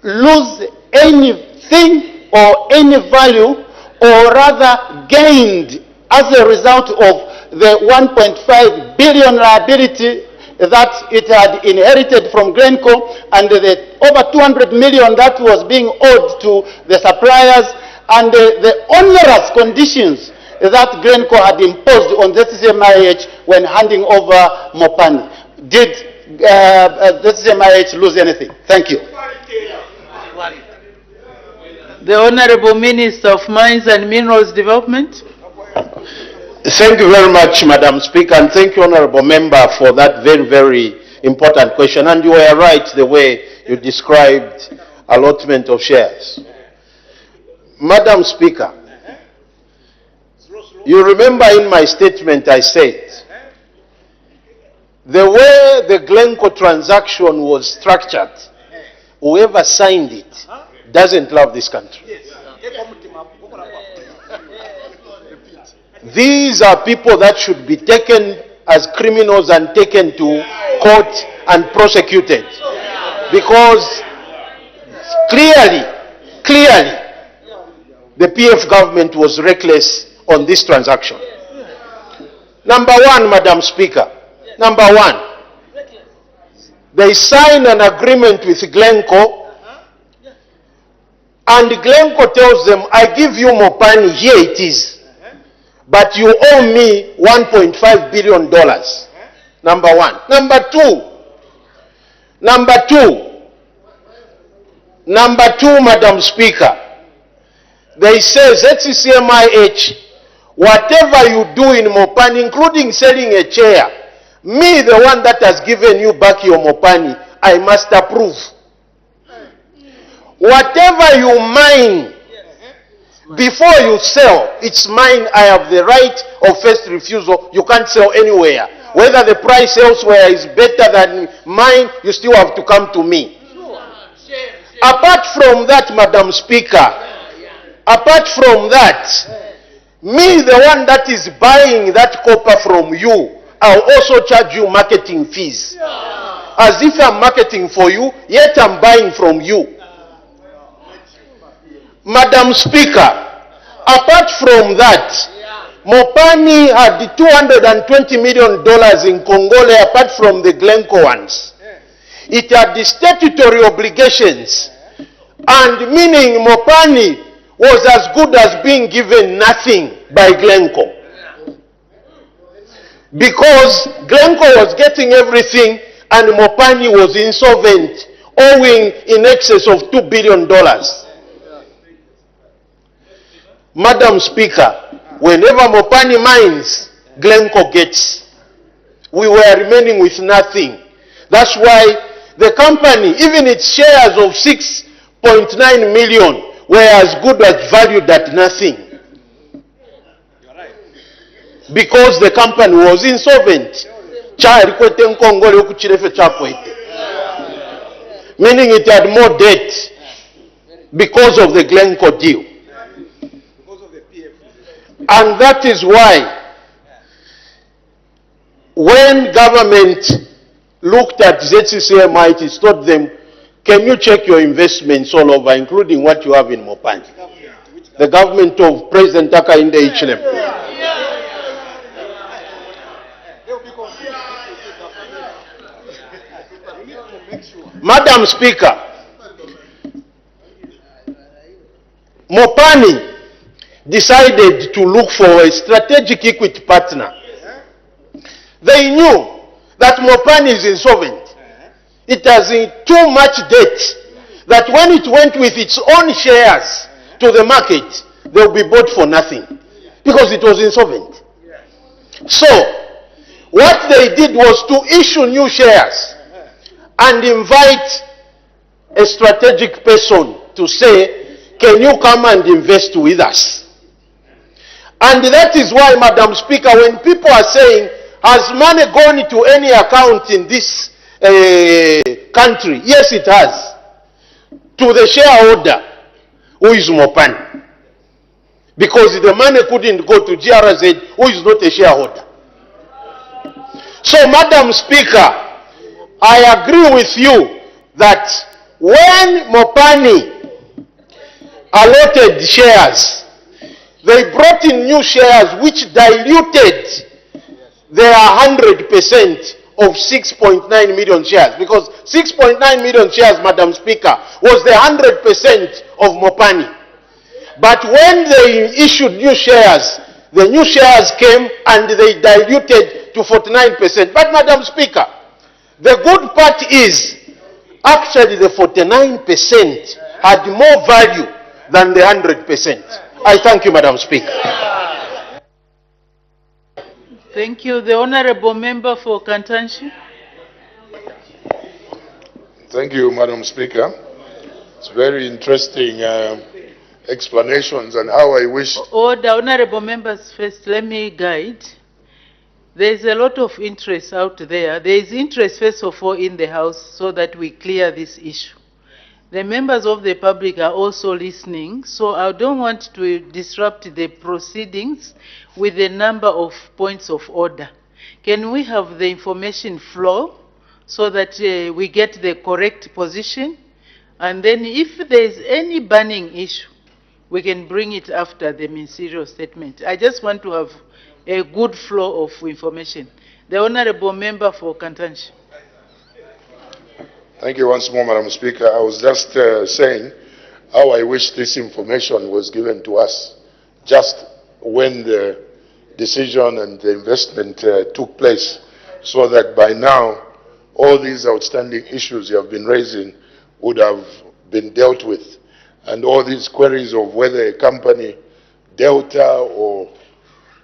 Speaker 11: lose anything or any value, or rather gained as a result of the 1.5 billion liability that it had inherited from Glencore, and the over 200 million that was being owed to the suppliers, and the onerous conditions that Glencore had imposed on ZCCM-IH when handing over Mopani? Did ZCCM-IH lose anything? Thank you.
Speaker 5: The Honorable Minister of Mines and Minerals Development.
Speaker 8: Thank you very much, Madam Speaker, and thank you, Honorable Member, for that very, very important question. And you were right the way you described allotment of shares. Madam Speaker, you remember in my statement I said, the way the Glencore transaction was structured, whoever signed it doesn't love this country. These are people that should be taken as criminals and taken to court and prosecuted. Because clearly, the PF government was reckless on this transaction. Number one, Madam Speaker, number one, they signed an agreement with Glencore, and Glencore tells them, I give you Mopani, here it is, but you owe me $1.5 billion. Number one. Number two, Madam Speaker, they say ZCCM-IH, whatever you do in Mopani, including selling a chair, me, the one that has given you back your Mopani, I must approve. Whatever you mine, before you sell, it's mine, I have the right of first refusal. You can't sell anywhere. Whether the price elsewhere is better than mine, you still have to come to me. Apart from that, Madam Speaker, apart from that, me, the one that is buying that copper from you, I'll also charge you marketing fees. As if I'm marketing for you, yet I'm buying from you. Madam Speaker, apart from that, Mopani had $220 million in Congole apart from the Glencore ones. It had the statutory obligations, and meaning Mopani was as good as being given nothing by Glencore. Because Glencore was getting everything and Mopani was insolvent, owing in excess of $2 billion. Madam Speaker, whenever Mopani mines, Glencore gets. We were remaining with nothing. That's why the company, even its shares of 6.9 million, were as good as valued at nothing. Because the company was insolvent. Meaning it had more debt because of the Glencore deal. And that is why when government looked at ZCCM, it told them, can you check your investments all over, including what you have in Mopani? The government of President Hakainde Hichilema. Madam Speaker, Mopani decided to look for a strategic equity partner. They knew that Mopani is insolvent. It has too much debt that when it went with its own shares to the market, they will be bought for nothing because it was insolvent. So, what they did was to issue new shares and invite a strategic person to say, can you come and invest with us? And that is why, Madam Speaker, when people are saying, has money gone to any account in this country? Yes, it has. To the shareholder, who is Mopani. Because the money couldn't go to GRZ, who is not a shareholder. So, Madam Speaker, I agree with you that when Mopani allotted shares, they brought in new shares which diluted their 100% of 6.9 million shares. Because 6.9 million shares, Madam Speaker, was the 100% of Mopani. But when they issued new shares, the new shares came and they diluted to 49%. But, Madam Speaker, the good part is, actually the 49% had more value than the 100%. I thank you, Madam Speaker.
Speaker 5: Thank you. The Honourable Member for Kantanshi.
Speaker 12: Thank you, Madam Speaker. It's very interesting explanations and how I wish...
Speaker 5: Order, Honourable Members first, let me guide. There is a lot of interest out there. There is interest, first of all, in the House so that we clear this issue. The members of the public are also listening, so I don't want to disrupt the proceedings with a number of points of order. Can we have the information flow so that we get the correct position? And then if there is any burning issue, we can bring it after the ministerial statement. I just want to have a good flow of information. The Honourable Member for Kantanshi.
Speaker 12: Thank you once more, Madam Speaker. I was just saying how I wish this information was given to us just when the decision and the investment took place, so that by now all these outstanding issues you have been raising would have been dealt with. And all these queries of whether a company, Delta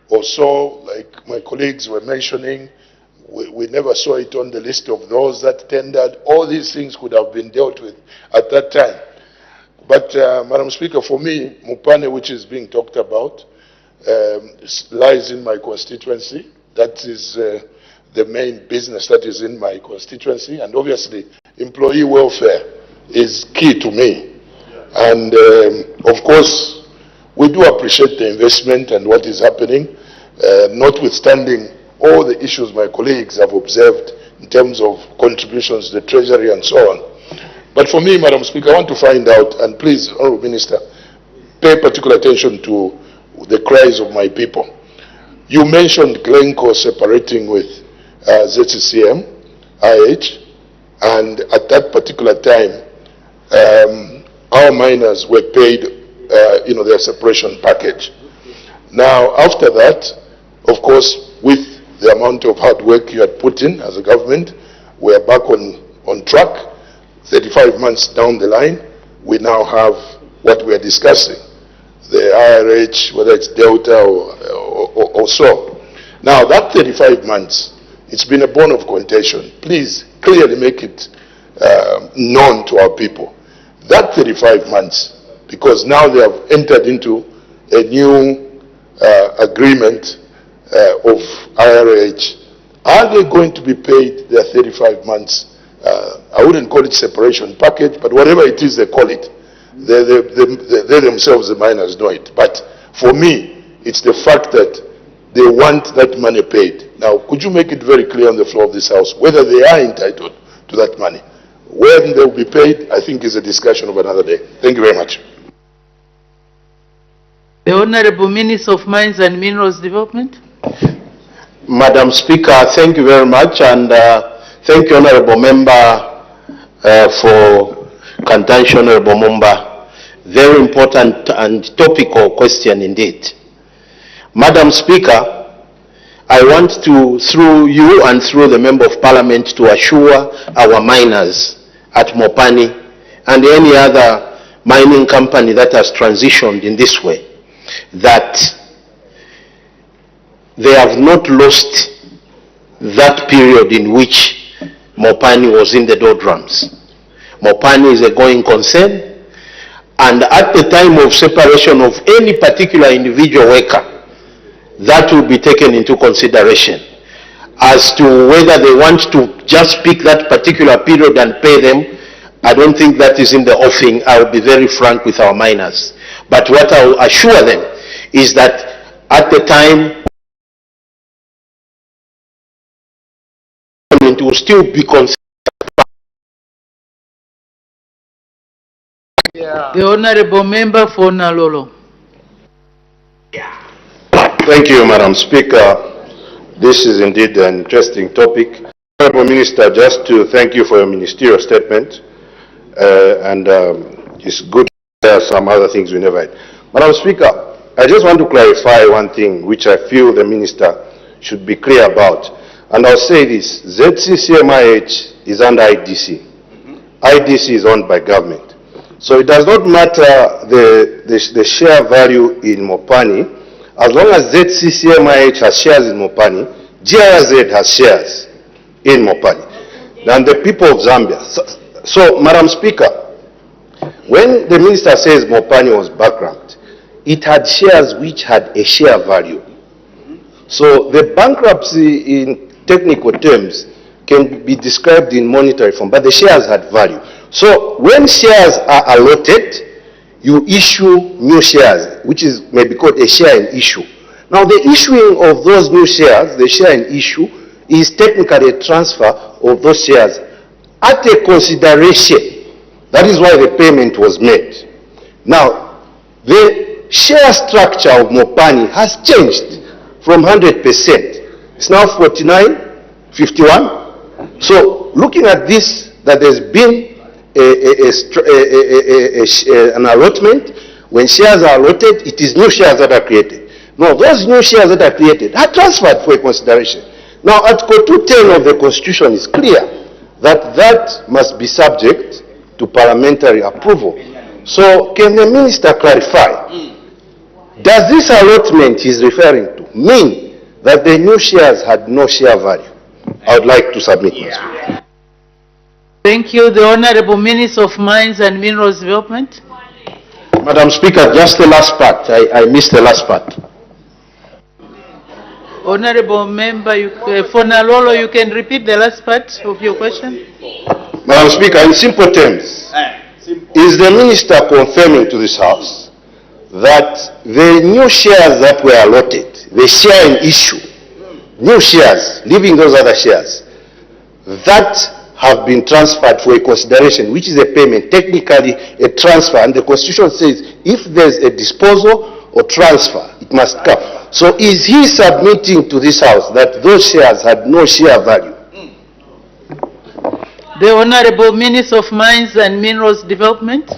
Speaker 12: or so, like my colleagues were mentioning, we never saw it on the list of those that tendered. All these things could have been dealt with at that time. But, Madam Speaker, for me, Mopani, which is being talked about, lies in my constituency. That is the main business that is in my constituency. And obviously, employee welfare is key to me. And, of course, we do appreciate the investment and what is happening, notwithstanding all the issues my colleagues have observed in terms of contributions to the Treasury and so on. But for me, Madam Speaker, I want to find out, and please, Honourable Minister, pay particular attention to the cries of my people. You mentioned Glencore separating with ZCCM, IH, and at that particular time, our miners were paid, their separation package. Now, after that, of course, with the amount of hard work you had put in as a government, we are back on track. 35 months down the line, we now have what we are discussing, the IRH, whether it's Delta or so. Now, that 35 months, it's been a bone of contention. Please clearly make it known to our people. That 35 months, because now they have entered into a new agreement of IRH, are they going to be paid their 35 months? I wouldn't call it separation package, but whatever it is they call it. They themselves, the miners, know it. But for me, it's the fact that they want that money paid. Now, could you make it very clear on the floor of this House whether they are entitled to that money? When they will be paid, I think, is a discussion of another day. Thank you very much.
Speaker 5: The Honourable Minister of Mines and Minerals Development.
Speaker 8: Madam Speaker, thank you very much, and thank you, Honourable Member for Kantanshi, Honourable Mumba. Very important and topical question indeed. Madam Speaker, I want to, through you and through the Member of Parliament, to assure our miners at Mopani and any other mining company that has transitioned in this way that they have not lost that period in which Mopani was in the doldrums. Mopani is a going concern, and at the time of separation of any particular individual worker, that will be taken into consideration as to whether they want to just pick that particular period and pay them. I don't think that is in the offing. I will be very frank with our miners. But what I will assure them is that at the time, it will still be considered.
Speaker 5: The Honorable Member for Nalolo.
Speaker 8: Thank you, Madam Speaker. This is indeed an interesting topic. Honorable Minister, just to thank you for your ministerial statement, it's good to hear some other things we never had. Madam Speaker, I just want to clarify one thing which I feel the Minister should be clear about. And I'll say this, ZCCMIH is under IDC. IDC is owned by government. So it does not matter the share value in Mopani, as long as ZCCMIH has shares in Mopani, GRZ has shares in Mopani, and the people of Zambia. So, Madam Speaker, when the Minister says Mopani was bankrupt, it had shares which had a share value. So the bankruptcy in technical terms can be described in monetary form, but the shares had value. So when shares are allotted, you issue new shares, which is maybe called a share in issue. Now the issuing of those new shares, the share in issue, is technically a transfer of those shares at a consideration. That is why the payment was made. Now, the share structure of Mopani has changed from 100%. It's now 49, 51. So looking at this, that there's been an allotment. When shares are allotted, it is new shares that are created. Now, those new shares that are created are transferred for a consideration. Now, Article 210 of the Constitution is clear that that must be subject to parliamentary approval. So, can the Minister clarify, does this allotment he's referring to mean that the new shares had no share value? I would like to submit this.
Speaker 5: Thank you. The Honorable Minister of Mines and Minerals Development.
Speaker 8: Madam Speaker, just the last part. I missed the last part.
Speaker 5: Honorable Member, for Nalolo, you can repeat the last part of your question.
Speaker 8: Madam Speaker, in simple terms, is the Minister confirming to this House that the new shares that were allotted, the share in issue, new shares, leaving those other shares, that have been transferred for a consideration, which is a payment, technically a transfer, and the Constitution says if there's a disposal or transfer, it must come. So is he submitting to this House that those shares had no share value?
Speaker 5: The Honorable Minister of Mines and Minerals Development.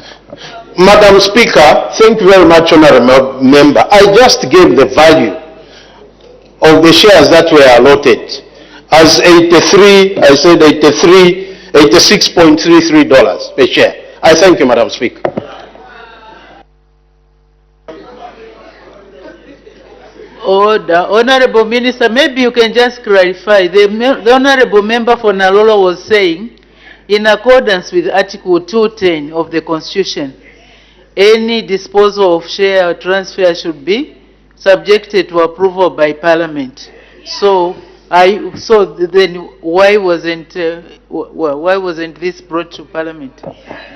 Speaker 8: Madam Speaker, thank you very much, Honorable Member. I just gave the value of the shares that were allotted as 83, I said 86.33 per share. I thank you, Madam Speaker.
Speaker 5: Order. Honorable Minister, maybe you can just clarify. The Honorable Member for Nalolo was saying, in accordance with Article 210 of the Constitution, any disposal of share or transfer should be subjected to approval by Parliament. So then why wasn't this brought to Parliament?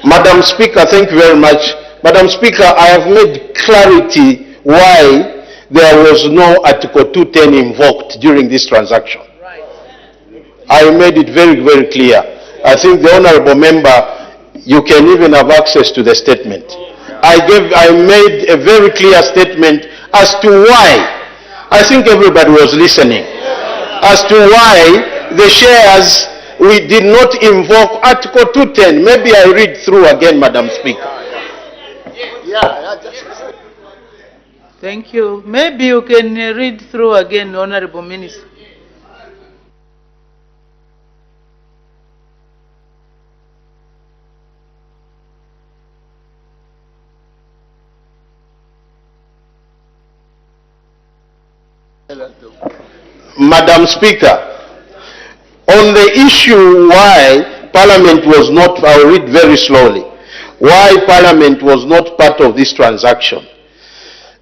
Speaker 8: Madam Speaker, thank you very much. Madam Speaker, I have made clarity why there was no Article 210 invoked during this transaction. Right. I made it very, very clear. I think the Honorable Member, you can even have access to the statement. I made a very clear statement as to why. I think everybody was listening. As to why the shares, we did not invoke Article 210. Maybe I read through again, Madam Speaker.
Speaker 5: Thank you. Maybe you can read through again, Honorable Minister.
Speaker 8: Madam Speaker, on the issue why Parliament was not, I'll read very slowly, why Parliament was not part of this transaction.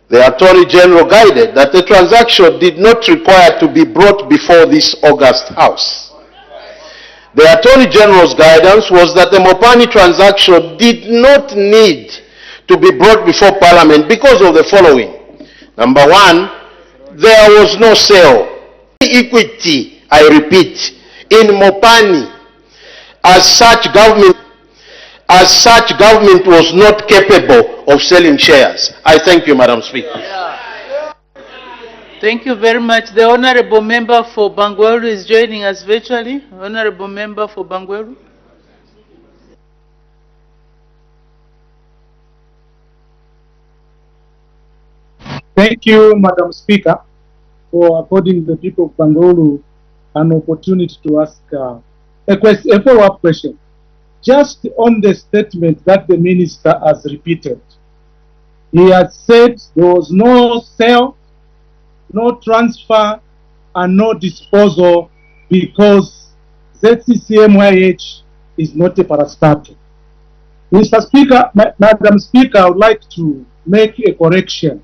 Speaker 8: The Attorney General guided that the transaction did not require to be brought before this August House. The Attorney General's guidance was that the Mopani transaction did not need to be brought before Parliament because of the following. Number one, there was no sale. Equity, I repeat, in Mopani. As such, government was not capable of selling shares. I thank you, Madam Speaker.
Speaker 5: Thank you very much. The Honorable Member for Bangweru is joining us virtually. Honorable Member for Bangweru.
Speaker 13: Thank you, Madam Speaker, for according the people of Bangweru an opportunity to ask a follow-up question. Just on the statement that the Minister has repeated. He has said there was no sale, no transfer, and no disposal because ZCCMYH is not a parastatal. Mr. Speaker, Madam Speaker, I would like to make a correction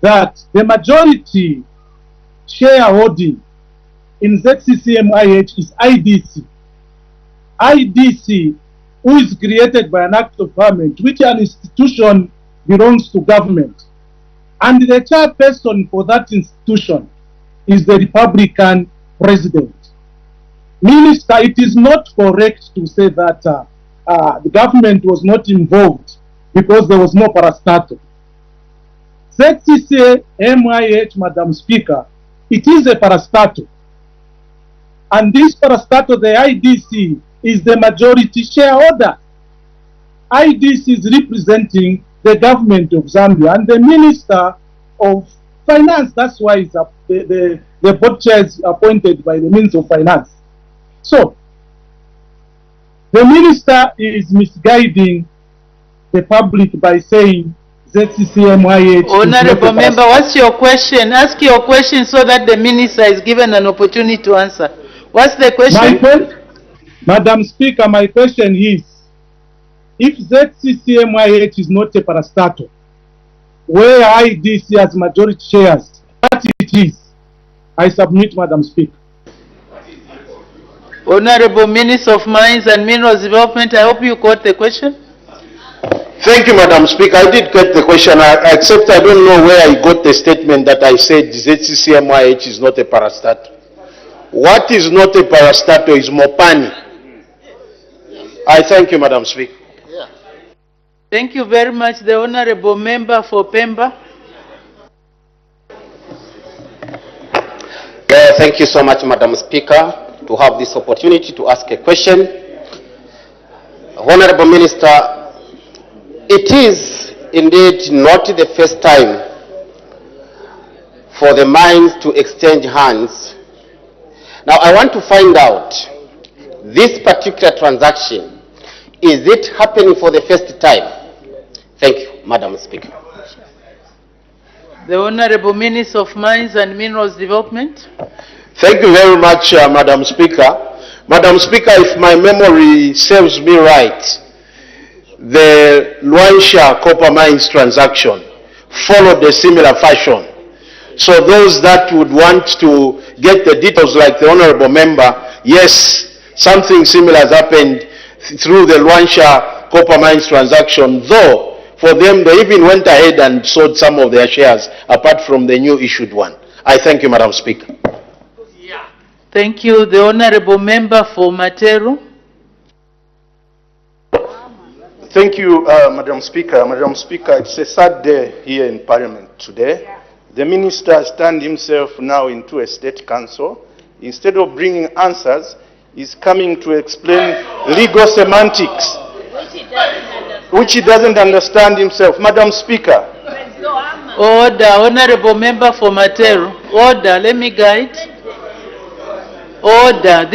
Speaker 13: that the majority shareholding in ZCCMYH is IDC. IDC, who is created by an act of parliament, which an institution belongs to government. And the chairperson for that institution is the Republican president. Minister, it is not correct to say that the government was not involved because there was no parastatal. ZCCMYH, Madam Speaker, it is a parastatal. And this parastatal, the IDC, is the majority shareholder. IDC is representing the government of Zambia and the Minister of Finance. That's why it's the board chair is appointed by the Minister of Finance. So, the Minister is misguiding the public by saying ZCCMYH.
Speaker 5: Honorable Member, what's your question? Ask your question so that the Minister is given an opportunity to answer. What's the question?
Speaker 13: Madam Speaker, my question is, if ZCCMYH is not a parastatal, where IDC has majority shares, what it is, I submit, Madam Speaker.
Speaker 5: Honorable Minister of Mines and Minerals Development, I hope you caught the question.
Speaker 8: Thank you, Madam Speaker. I did get the question, except I don't know where I got the statement that I said ZCCMYH is not a parastatal. What is not a parastatal is Mopani. I thank you, Madam Speaker.
Speaker 5: Thank you very much. The Honorable Member for Pemba.
Speaker 14: Thank you so much, Madam Speaker, to have this opportunity to ask a question. Honorable Minister, it is indeed not the first time for the mines to exchange hands. Now, I want to find out, this particular transaction, is it happening for the first time? Thank you, Madam Speaker.
Speaker 5: The Honorable Minister of Mines and Minerals Development.
Speaker 8: Thank you very much, Madam Speaker. Madam Speaker, if my memory serves me right, the Luansha copper mines transaction followed a similar fashion. So those that would want to get the details, like the Honorable Member, yes, something similar has happened through the Luansha copper mines transaction, though for them they even went ahead and sold some of their shares apart from the new issued one. I thank you, Madam Speaker.
Speaker 5: Thank you. The Honorable Member for Materu.
Speaker 15: Thank you, Madam Speaker. Madam Speaker, it's a sad day here in Parliament today. The Minister has turned himself now into a state council. Instead of bringing answers, he's coming to explain legal semantics. Which he doesn't understand. which he doesn't understand himself. Madam Speaker.
Speaker 5: Order, Honorable Member for Matero. Order, let me guide. Order.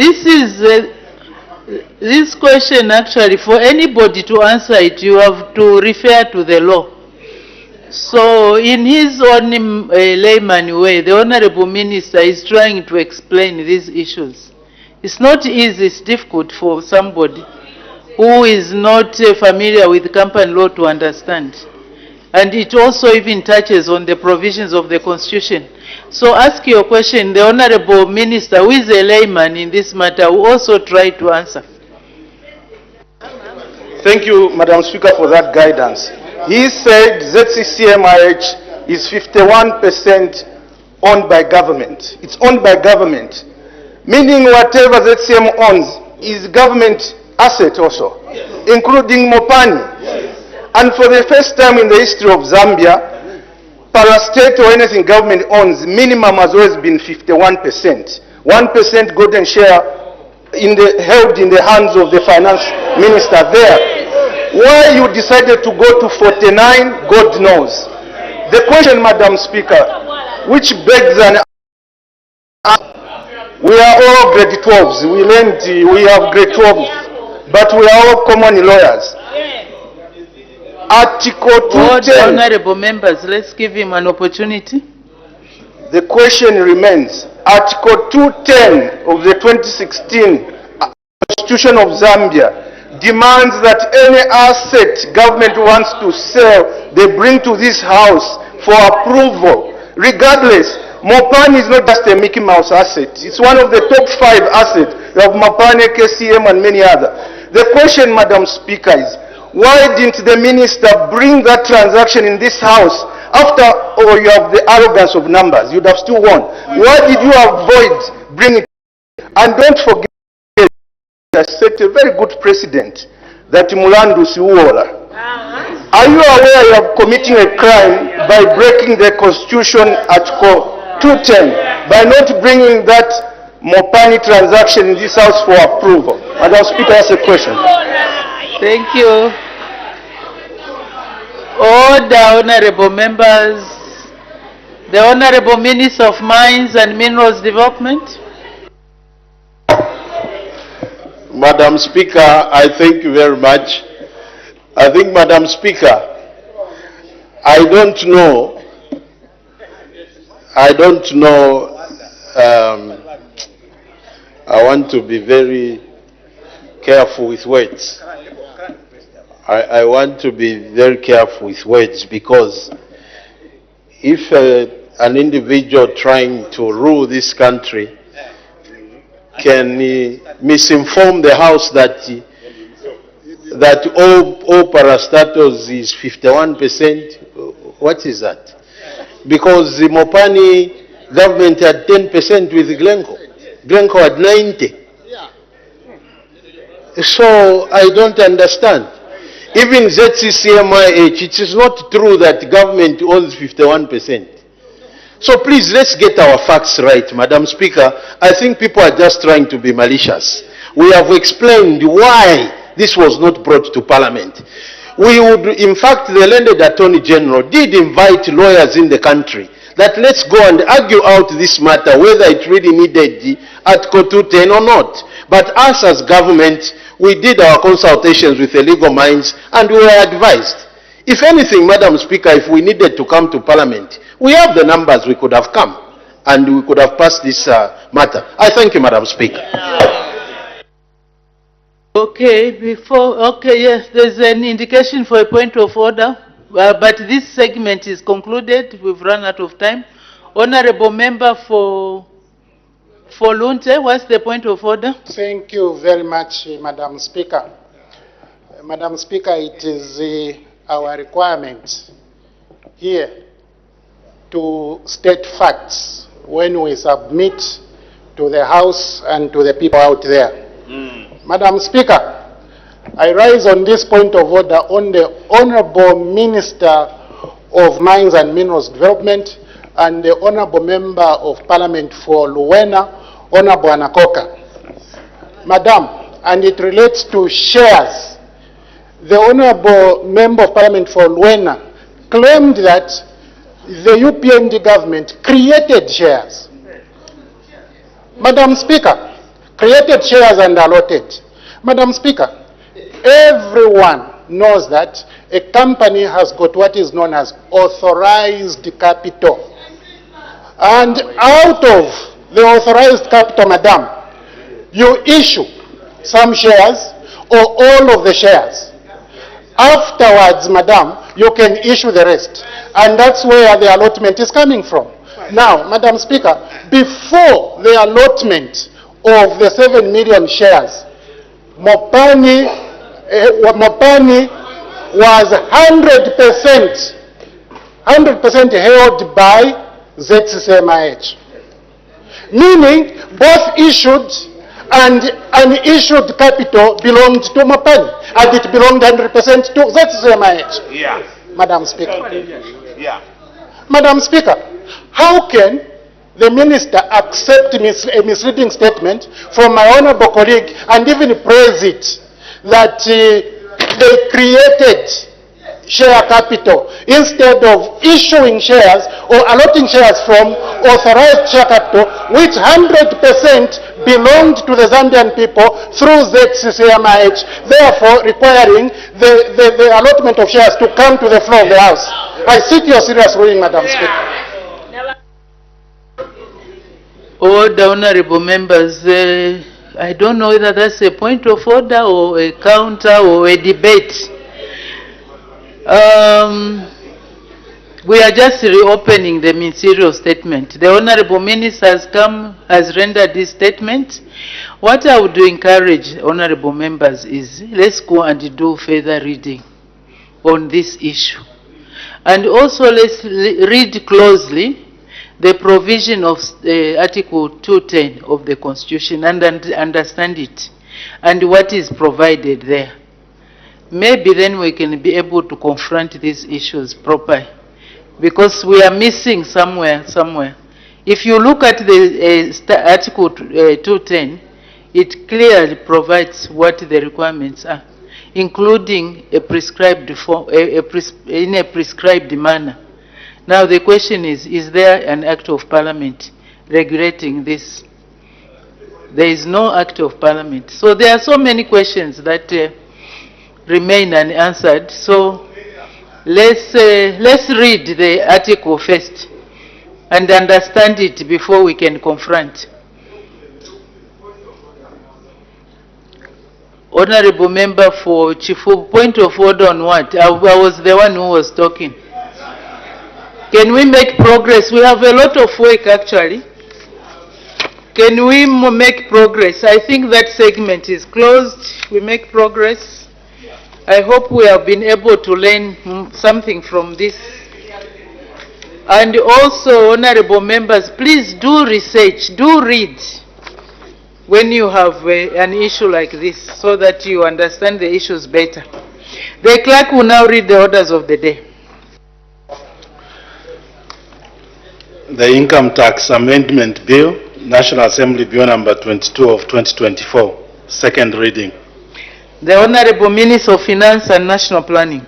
Speaker 5: This question actually, for anybody to answer it, you have to refer to the law. So in his own layman way, the Honorable Minister is trying to explain these issues. It's not easy, it's difficult for somebody who is not familiar with company law to understand. And it also even touches on the provisions of the Constitution. So ask your question. The Honorable Minister, who is a layman in this matter, will also try to answer.
Speaker 15: Thank you, Madam Speaker, for that guidance. He said ZCCMIH is 51% owned by government. It's owned by government, meaning whatever ZCM owns is government asset also, including Mopani. And for the first time in the history of Zambia, parastate or anything government owns, minimum has always been 51%. 1% golden share held in the hands of the finance minister there. Why you decided to go to 49, God knows. The question, Madam Speaker, which begs an answer. We are all grade 12s. We have grade 12s, but we are all common lawyers. Article 210.
Speaker 5: Honorable members, let's give him an opportunity.
Speaker 15: The question remains. Article 210 of the 2016 Constitution of Zambia demands that any asset government wants to sell, they bring to this house for approval. Regardless, Mopani is not just a Mickey Mouse asset. It's one of the top 5 assets. You have Mopani, KCM, and many others. The question, Madam Speaker, is why didn't the minister bring that transaction in this house after you have the arrogance of numbers? You'd have still won. Why did you avoid bringing it? And don't forget, I set a very good precedent that Mulandu Siuola. Are you aware you are committing a crime by breaking the Constitution Article 210 by not bringing that Mopani transaction in this house for approval? Madam Speaker, that's a question.
Speaker 5: Thank you. Order, honorable members. The Honorable Minister of Mines and Minerals Development.
Speaker 8: Madam Speaker, I thank you very much. I think, Madam Speaker, I don't know, I want to be very careful with words. I want to be very careful with words because if an individual trying to rule this country can misinform the House that all parastatals is 51%, what is that? Because the Mopani government had 10% with Glencoe. Glencoe had 90%. So I don't understand. Even ZCCMIH, it is not true that government owns 51%. So please, let's get our facts right, Madam Speaker. I think people are just trying to be malicious. We have explained why this was not brought to Parliament. We would, in fact, the learned Attorney General did invite lawyers in the country that let's go and argue out this matter, whether it really needed Article 210 or not. But us as government, we did our consultations with the legal minds and we were advised. If anything, Madam Speaker, if we needed to come to Parliament, we have the numbers, we could have come and we could have passed this matter. I thank you, Madam Speaker.
Speaker 5: Okay, yes, there's an indication for a point of order, but this segment is concluded. We've run out of time. Honorable Member for Lunte, what's the point of order?
Speaker 10: Thank you very much, Madam Speaker. Madam Speaker, it is our requirement here to state facts when we submit to the House and to the people out there. Madam Speaker, I rise on this point of order on the Honorable Minister of Mines and Minerals Development and the Honorable Member of Parliament for Luwena, Honorable Anakoka. Madam, and it relates to shares the Honourable Member of Parliament for Luena claimed that the UPND government created shares. Madam Speaker, created shares and allotted. Madam Speaker, everyone knows that a company has got what is known as authorized capital. And out of the authorized capital, madam, you issue some shares or all of the shares. Afterwards, madam, you can issue the rest. And that's where the allotment is coming from. Now, Madam Speaker, before the allotment of the 7 million shares, Mopani was 100% held by ZCCMIH. Meaning, both issued and unissued capital belonged to Mopani, and it belonged 100% to ZCCMIH.
Speaker 8: Yeah.
Speaker 10: Madam Speaker.
Speaker 8: Yeah.
Speaker 10: Madam Speaker, how can the minister accept a misleading statement from my honorable colleague and even praise it that they created share capital instead of issuing shares or allotting shares from authorized share capital, which 100% belonged to the Zambian people through ZCCMIH, therefore requiring the allotment of shares to come to the floor of the House. I seek your serious ruling, Madam Speaker.
Speaker 5: All the honorable members, I don't know whether that's a point of order or a counter or a debate. We are just reopening the ministerial statement. The honorable minister has rendered this statement. What I would encourage honorable members is let's go and do further reading on this issue. And also let's read closely the provision of Article 210 of the Constitution and understand it and what is provided there. Maybe then we can be able to confront these issues properly, because we are missing somewhere. If you look at the Article 210, it clearly provides what the requirements are, including a prescribed form, in a prescribed manner. Now the question is there an act of parliament regulating this? There is no act of parliament. So there are so many questions that remain unanswered. So let's read the article first and understand it before we can confront. Honorable Member for Chifu, point of order on what? I was the one who was talking. Can we make progress? We have a lot of work actually. Can we make progress? I think that segment is closed. We make progress. I hope we have been able to learn something from this. And also, honorable members, please do research, do read when you have an issue like this so that you understand the issues better. The clerk will now read the orders of the day.
Speaker 16: The Income Tax Amendment Bill, National Assembly Bill number 22 of 2024, second reading.
Speaker 5: The Honorable Minister of Finance and National Planning.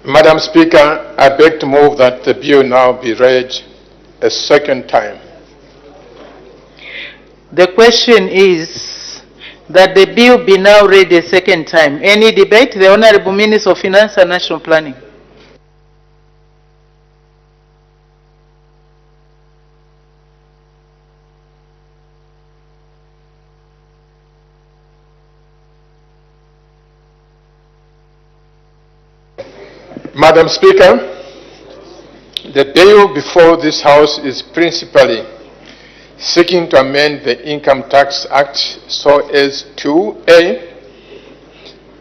Speaker 12: Madam Speaker, I beg to move that the bill now be read a second time.
Speaker 5: The question is that the bill be now read a second time. Any debate? The Honorable Minister of Finance and National Planning.
Speaker 12: Madam Speaker, the bill before this House is principally seeking to amend the Income Tax Act so as to A,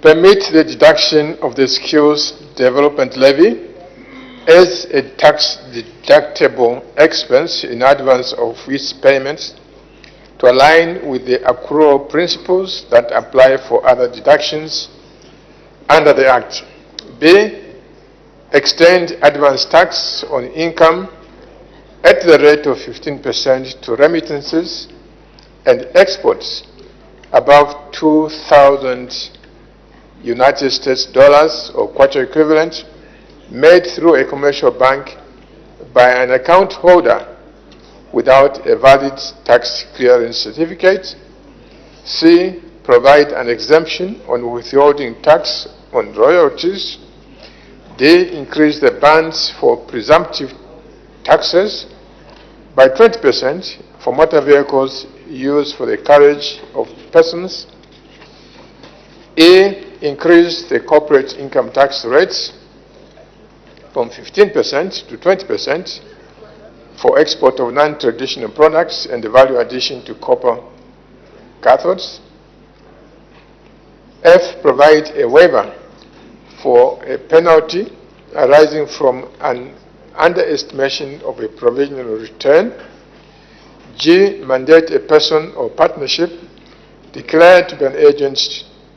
Speaker 12: permit the deduction of the Skills Development Levy as a tax-deductible expense in advance of its payments to align with the accrual principles that apply for other deductions under the Act. B,
Speaker 17: extend advance tax on income at the rate of 15% to remittances and exports above 2,000 United States dollars or quarter equivalent made through a commercial bank by an account holder without a valid tax clearance certificate. C, provide an exemption on withholding tax on royalties. D, increase the bands for presumptive taxes by 20% for motor vehicles used for the carriage of persons. E, increase the corporate income tax rates from 15% to 20% for export of non-traditional products and the value addition to copper cathodes. F, provide a waiver for a penalty arising from an underestimation of a provisional return. G, mandate a person or partnership declared to be an agent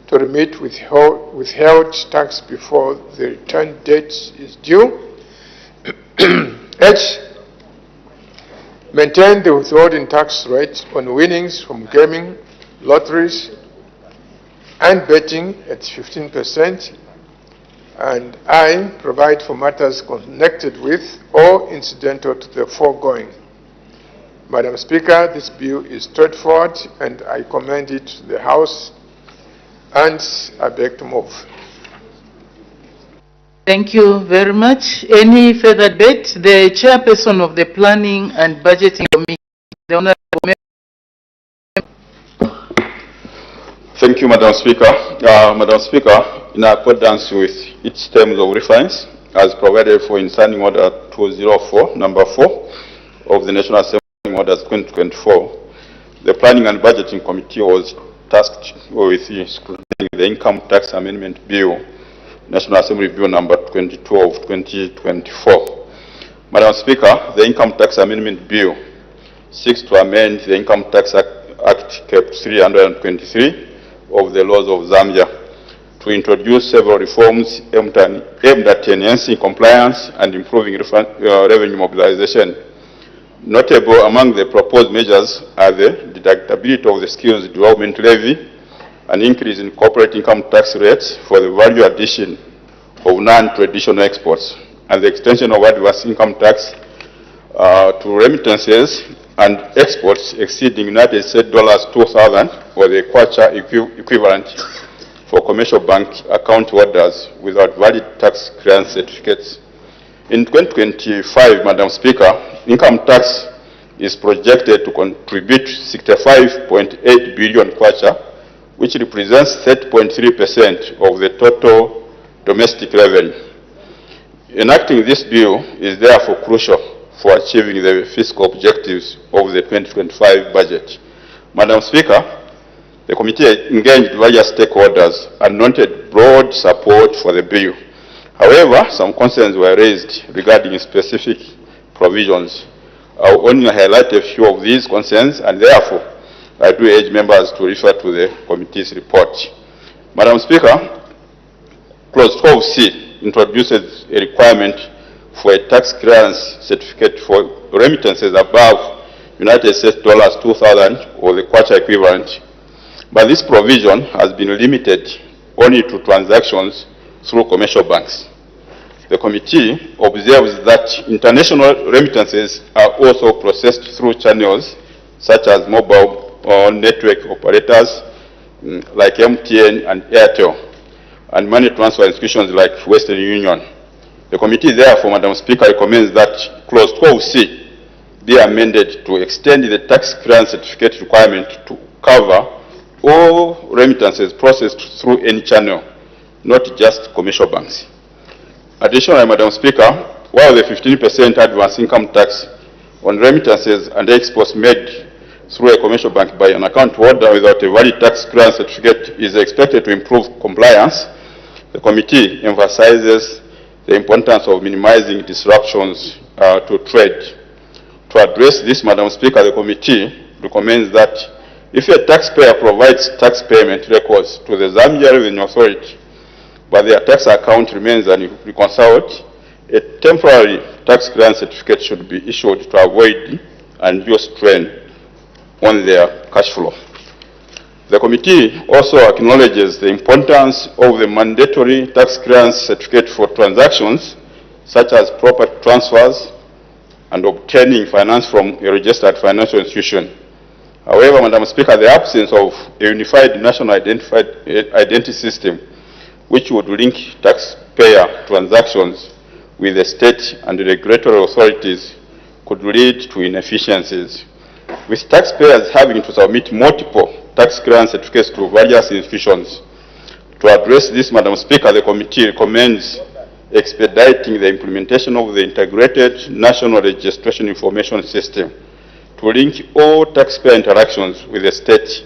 Speaker 17: to remit withheld tax before the return date is due. H, maintain the withholding tax rate on winnings from gaming, lotteries, and betting at 15%. And I, provide for matters connected with or incidental to the foregoing. Madam Speaker, this bill is straightforward and I commend it to the House and I beg to move.
Speaker 5: Thank you very much. Any further debate? The chairperson of the Planning and Budgeting Committee, the Honorable Member.
Speaker 18: Thank you, Madam Speaker. Madam Speaker, in accordance with its terms of reference, as provided for in Standing Order 204, number 4 of the National Assembly Orders 2024, the Planning and Budgeting Committee was tasked with scrutinizing the Income Tax Amendment Bill, National Assembly Bill number 22 of 2024. Madam Speaker, the Income Tax Amendment Bill seeks to amend the Income Tax Act Cap 323 of the laws of Zambia to introduce several reforms aimed at enhancing compliance and improving revenue mobilization. Notable among the proposed measures are the deductibility of the skills development levy, an increase in corporate income tax rates for the value addition of non-traditional exports, and the extension of adverse income tax to remittances and exports exceeding United States dollars 2,000 or the kwacha equivalent for commercial bank account holders without valid tax clearance certificates. In 2025, Madam Speaker, income tax is projected to contribute 65.8 billion kwacha, which represents 30.3% of the total domestic revenue. Enacting this bill is therefore crucial for achieving the fiscal objectives of the 2025 budget. Madam Speaker, the committee engaged various stakeholders and noted broad support for the bill. However, some concerns were raised regarding specific provisions. I will only highlight a few of these concerns, and therefore I do urge members to refer to the committee's report. Madam Speaker, Clause 12C introduces a requirement for a tax clearance certificate for remittances above United States dollars 2,000 or the kwacha equivalent. But this provision has been limited only to transactions through commercial banks. The committee observes that international remittances are also processed through channels such as mobile network operators like MTN and Airtel, and money transfer institutions like Western Union. The committee therefore, Madam Speaker, recommends that Clause 12C be amended to extend the tax clearance certificate requirement to cover all remittances processed through any channel, not just commercial banks. Additionally, Madam Speaker, while the 15% advance income tax on remittances and exports made through a commercial bank by an account holder without a valid tax clearance certificate is expected to improve compliance, the committee emphasizes the importance of minimizing disruptions to trade. To address this, Madam Speaker, the committee recommends that if a taxpayer provides tax payment records to the Zambia Revenue Authority, but their tax account remains unreconciled, A temporary tax clearance certificate should be issued to avoid undue strain on their cash flow. The committee also acknowledges the importance of the mandatory tax clearance certificate for transactions such as property transfers and obtaining finance from a registered financial institution. However, Madam Speaker, the absence of a unified national identity system which would link taxpayer transactions with the state and regulatory authorities could lead to inefficiencies, with taxpayers having to submit multiple tax clearance certificates to various institutions. To address this, Madam Speaker, the committee recommends expediting the implementation of the Integrated National Registration Information System to link all taxpayer interactions with the state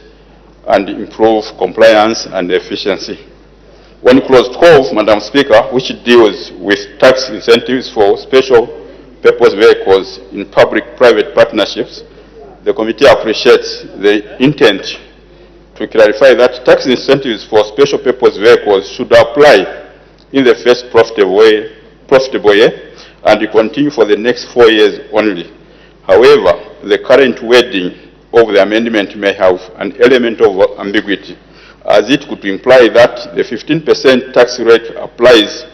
Speaker 18: and improve compliance and efficiency. One closed call, Madam Speaker, which deals with tax incentives for special purpose vehicles in public-private partnerships, the committee appreciates the intent to clarify that tax incentives for special purpose vehicles should apply in the first profitable year and continue for the next 4 years only. However, the current wording of the amendment may have an element of ambiguity, as it could imply that the 15% tax rate applies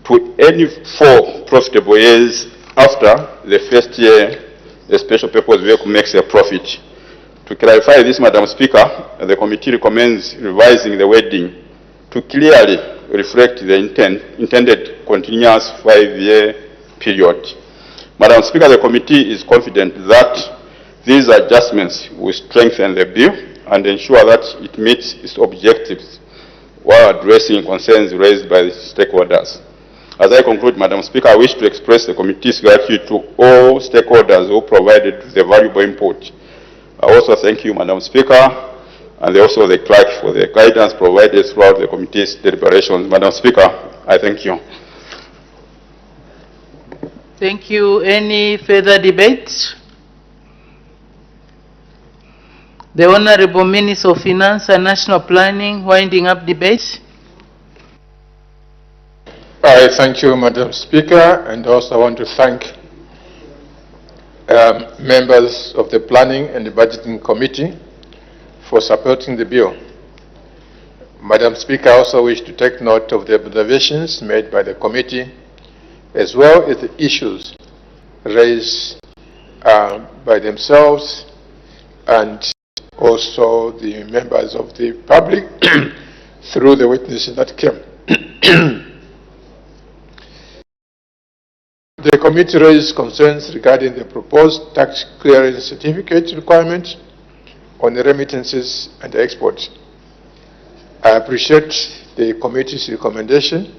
Speaker 18: to any 4 profitable years after the first year the special purpose vehicle makes a profit. To clarify this, Madam Speaker, the committee recommends revising the wording to clearly reflect the intended continuous 5-year period. Madam Speaker, the committee is confident that these adjustments will strengthen the bill and ensure that it meets its objectives while addressing concerns raised by the stakeholders. As I conclude, Madam Speaker, I wish to express the committee's gratitude to all stakeholders who provided the valuable input. I also thank you, Madam Speaker, and also the clerk for the guidance provided throughout the committee's deliberations. Madam Speaker, I thank you.
Speaker 5: Thank you. Any further debate? The Honorable Minister of Finance and National Planning, winding up debate.
Speaker 17: I thank you, Madam Speaker, and also I want to thank members of the Planning and the Budgeting Committee for supporting the bill. Madam Speaker, I also wish to take note of the observations made by the committee, as well as the issues raised by themselves and also the members of the public through the witnesses that came. The committee raised concerns regarding the proposed tax clearance certificate requirement on the remittances and exports. I appreciate the committee's recommendation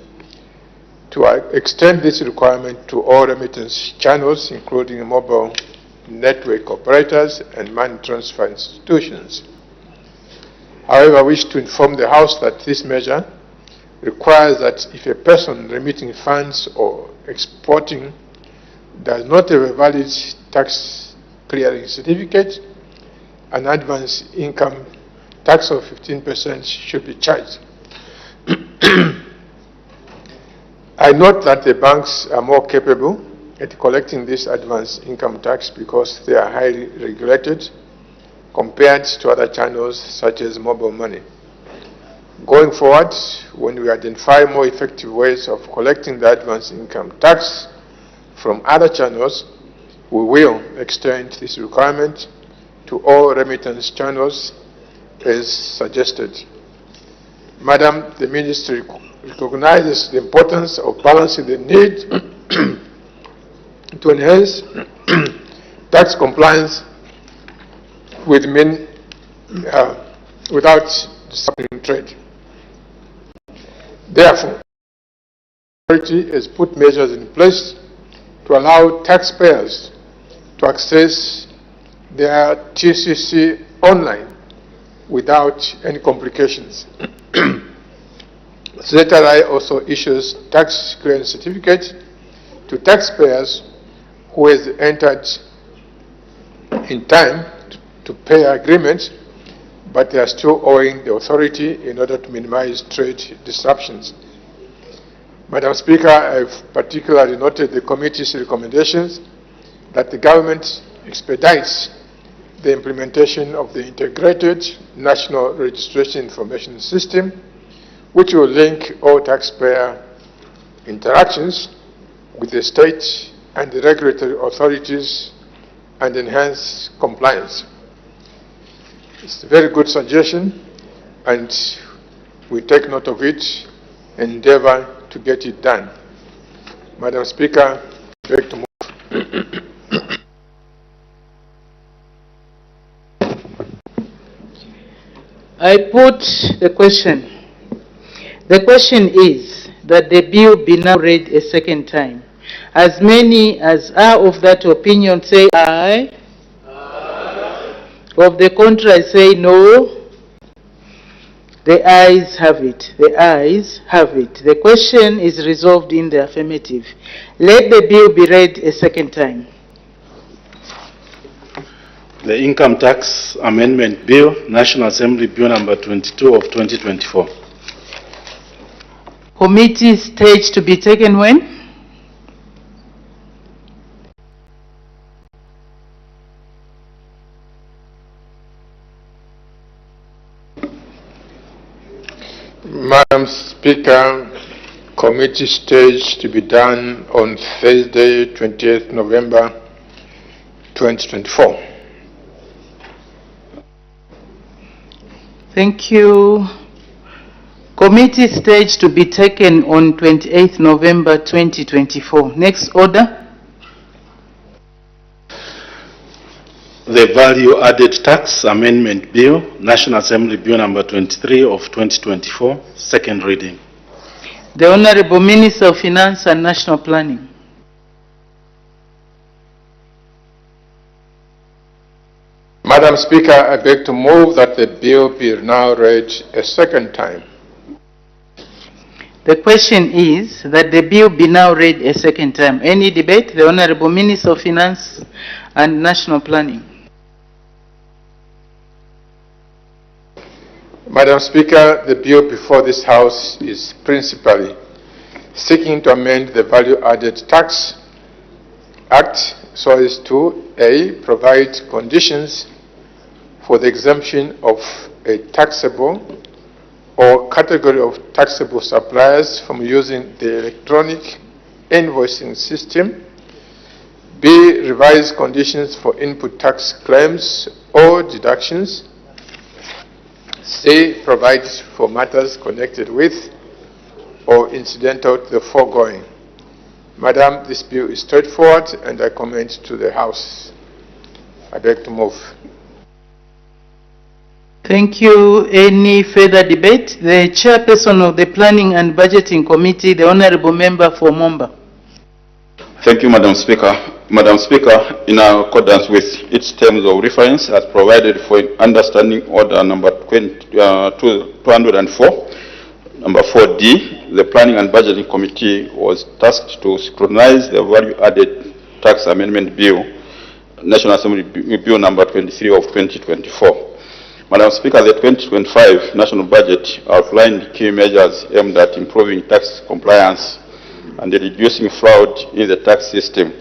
Speaker 17: to extend this requirement to all remittance channels, including mobile network operators and money transfer institutions. However, I wish to inform the House that this measure requires that if a person remitting funds or exporting does not have a valid tax clearing certificate, an advance income tax of 15% should be charged. I note that the banks are more capable at collecting this advance income tax because they are highly regulated compared to other channels such as mobile money. Going forward, when we identify more effective ways of collecting the advance income tax from other channels, we will extend this requirement to all remittance channels as suggested. Madam, the Ministry recognizes the importance of balancing the need to enhance tax compliance without disrupting trade. Therefore, the authority has put measures in place to allow taxpayers to access their TCC online without any complications. ZRI also issues tax clearance certificates to taxpayers who has entered in time to pay agreements, but they are still owing the authority in order to minimize trade disruptions. Madam Speaker, I've particularly noted the committee's recommendations that the government expedites the implementation of the integrated national registration information system, which will link all taxpayer interactions with the state and the regulatory authorities and enhance compliance. It's a very good suggestion, and we take note of it and endeavor to get it done. Madam Speaker, I beg to move.
Speaker 5: I put the question. The question is that the bill be now read a second time. As many as are of that opinion say aye. Aye. Of the contrary say no. The ayes have it. The ayes have it. The question is resolved in the affirmative. Let the bill be read a second time.
Speaker 16: The Income Tax Amendment Bill, National Assembly Bill number 22 of 2024.
Speaker 5: Committee stage to be taken when?
Speaker 17: Madam Speaker, committee stage to be done on Thursday, 28th November 2024.
Speaker 5: Thank you. Committee stage to be taken on 28th November 2024. Next order.
Speaker 16: The Value Added Tax Amendment Bill, National Assembly Bill number 23 of 2024, second reading.
Speaker 5: The Honorable Minister of Finance and National Planning.
Speaker 17: Madam Speaker, I beg to move that the bill be now read a second time.
Speaker 5: The question is that the bill be now read a second time. Any debate? The Honorable Minister of Finance and National Planning.
Speaker 17: Madam Speaker, the bill before this House is principally seeking to amend the Value Added Tax Act so as to A, provide conditions for the exemption of a taxable or category of taxable suppliers from using the electronic invoicing system, B, revise conditions for input tax claims or deductions, C, provide for matters connected with or incidental to the foregoing. Madam, this bill is straightforward and I commend to the House. I beg to move.
Speaker 5: Thank you. Any further debate? The chairperson of the Planning and Budgeting Committee, the Honorable Member for Momba.
Speaker 18: Thank you, Madam Speaker. Madam Speaker, in accordance with its terms of reference as provided for in Understanding Order number 204, number 4D, the Planning and Budgeting Committee was tasked to scrutinize the Value-Added Tax Amendment Bill, National Assembly Bill number 23 of 2024. Madam Speaker, the 2025 national budget outlined key measures aimed at improving tax compliance and reducing fraud in the tax system.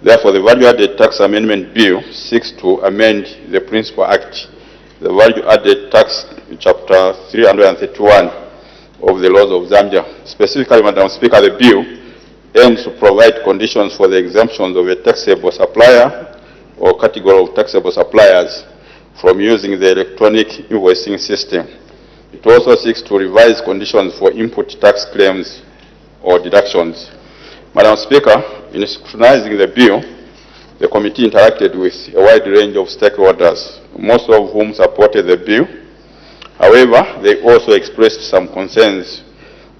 Speaker 18: Therefore, the Value-Added Tax Amendment Bill seeks to amend the Principal Act, the Value-Added Tax Chapter 331 of the laws of Zambia. Specifically, Madam Speaker, the bill aims to provide conditions for the exemptions of a taxable supplier or category of taxable suppliers from using the electronic invoicing system. It also seeks to revise conditions for input tax claims or deductions. Madam Speaker, in scrutinizing the bill, the committee interacted with a wide range of stakeholders, most of whom supported the bill. However, they also expressed some concerns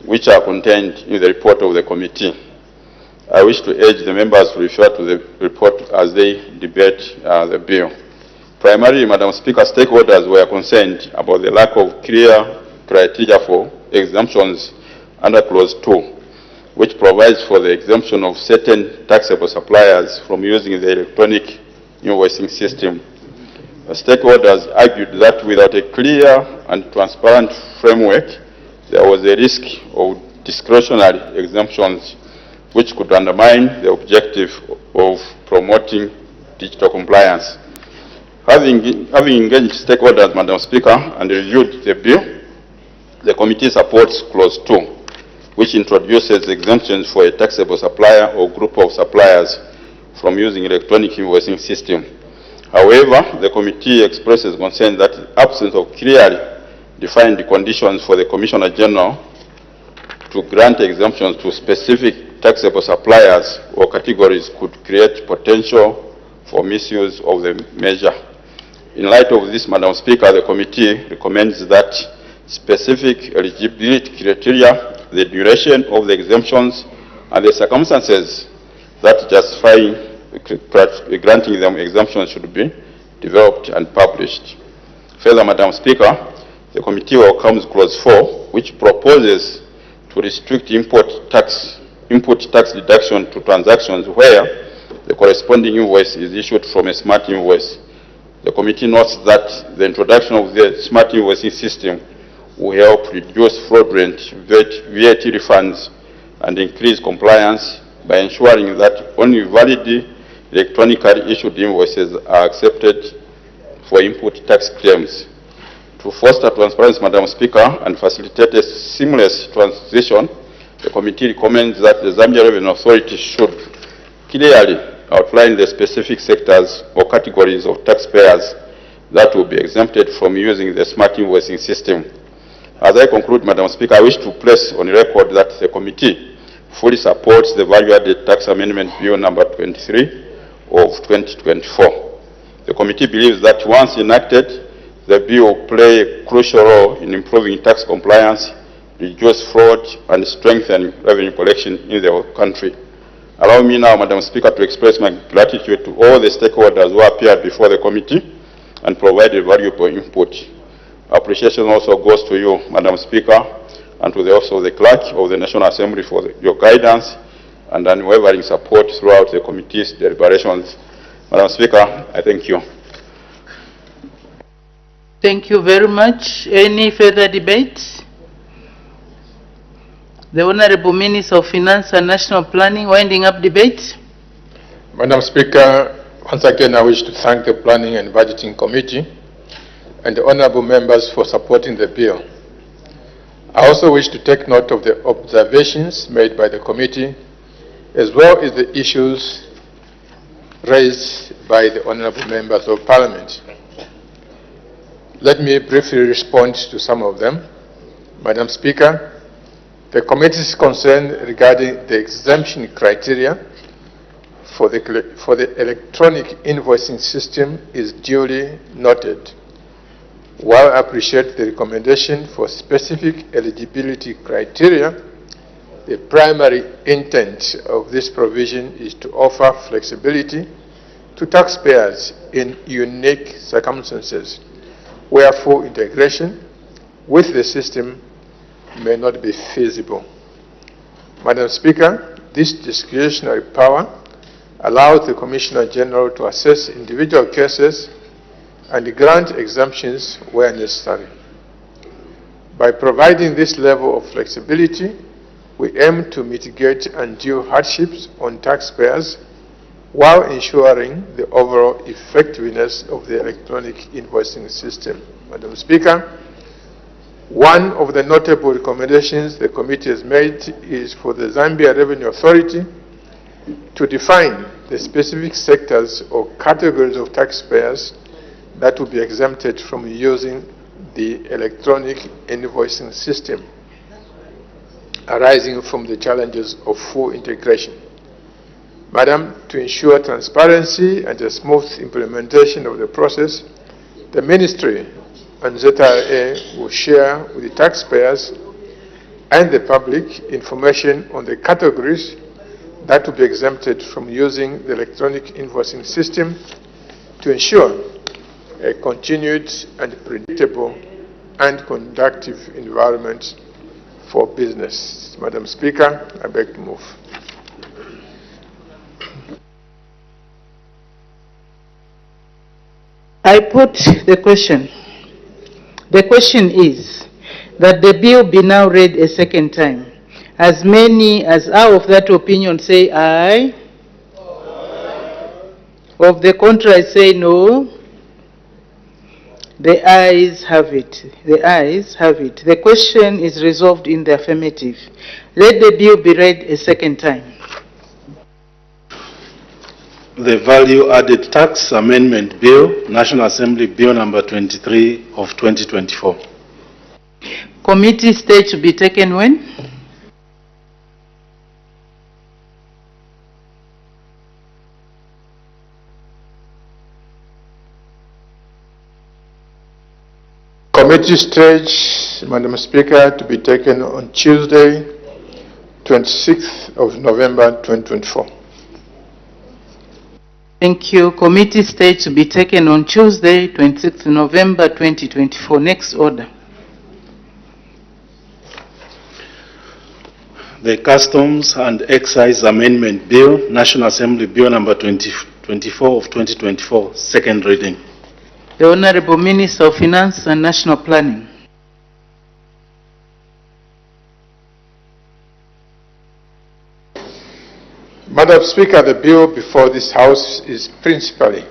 Speaker 18: which are contained in the report of the committee. I wish to urge the members to refer to the report as they debate the bill. Primarily, Madam Speaker, stakeholders were concerned about the lack of clear criteria for exemptions under Clause 2, which provides for the exemption of certain taxable suppliers from using the electronic invoicing system. The stakeholders argued that without a clear and transparent framework, there was a risk of discretionary exemptions which could undermine the objective of promoting digital compliance. Having engaged stakeholders, Madam Speaker, and reviewed the bill, the committee supports Clause 2, which introduces exemptions for a taxable supplier or group of suppliers from using electronic invoicing system. However, the committee expresses concern that the absence of clearly defined conditions for the Commissioner General to grant exemptions to specific taxable suppliers or categories could create potential for misuse of the measure. In light of this, Madam Speaker, the committee recommends that specific eligibility criteria, the duration of the exemptions, and the circumstances that justify granting them exemptions should be developed and published. Further, Madam Speaker, the committee welcomes Clause 4, which proposes to restrict input tax deduction to transactions where the corresponding invoice is issued from a smart invoice. The committee notes that the introduction of the smart invoicing system will help reduce fraudulent VAT refunds and increase compliance by ensuring that only valid electronically issued invoices are accepted for input tax claims. To foster transparency, Madam Speaker, and facilitate a seamless transition, the committee recommends that the Zambia Revenue Authority should clearly outline the specific sectors or categories of taxpayers that will be exempted from using the smart invoicing system. As I conclude, Madam Speaker, I wish to place on record that the committee fully supports the Value-Added Tax Amendment Bill number 23 of 2024. The committee believes that once enacted, the bill will play a crucial role in improving tax compliance, reduce fraud, and strengthen revenue collection in the country. Allow me now, Madam Speaker, to express my gratitude to all the stakeholders who appeared before the committee and provided valuable input. Appreciation also goes to you, Madam Speaker, and to the Office of the Clerk of the National Assembly for your guidance and unwavering support throughout the committee's deliberations. Madam Speaker, I thank you.
Speaker 5: Thank you very much. Any further debate? The Honorable Minister of Finance and National Planning, winding up debate.
Speaker 17: Madam Speaker, once again I wish to thank the Planning and Budgeting Committee and the honorable members for supporting the bill. I also wish to take note of the observations made by the committee as well as the issues raised by the honorable members of Parliament. Let me briefly respond to some of them. Madam Speaker, the committee's concern regarding the exemption criteria for the electronic invoicing system is duly noted. While I appreciate the recommendation for specific eligibility criteria, the primary intent of this provision is to offer flexibility to taxpayers in unique circumstances where full integration with the system may not be feasible. Madam Speaker, this discretionary power allows the Commissioner General to assess individual cases and grant exemptions where necessary. By providing this level of flexibility, we aim to mitigate undue hardships on taxpayers while ensuring the overall effectiveness of the electronic invoicing system. Madam Speaker, one of the notable recommendations the committee has made is for the Zambia Revenue Authority to define the specific sectors or categories of taxpayers that will be exempted from using the electronic invoicing system arising from the challenges of full integration. Madam, to ensure transparency and a smooth implementation of the process, the Ministry and ZRA will share with the taxpayers and the public information on the categories that will be exempted from using the electronic invoicing system to ensure a continued and predictable and conducive environment for business. Madam Speaker, I beg to move.
Speaker 5: I put the question. The question is that the bill be now read a second time As many as are of that opinion say aye. Of the contrary say no. The ayes have it. The ayes have it. The question is resolved in the affirmative. Let the bill be read a second time.
Speaker 16: The Value Added Tax Amendment Bill, National Assembly Bill number 23 of 2024.
Speaker 5: Committee stage to be taken when?
Speaker 17: Committee stage, Madam Speaker, to be taken on Tuesday, 26th of November 2024.
Speaker 5: Thank you. Committee stage to be taken on Tuesday, 26th November 2024. Next order.
Speaker 16: The Customs and Excise Amendment Bill, National Assembly Bill number 24 of 2024, second reading.
Speaker 5: The Honorable Minister of Finance and National Planning.
Speaker 17: Madam Speaker, the bill before this House is principally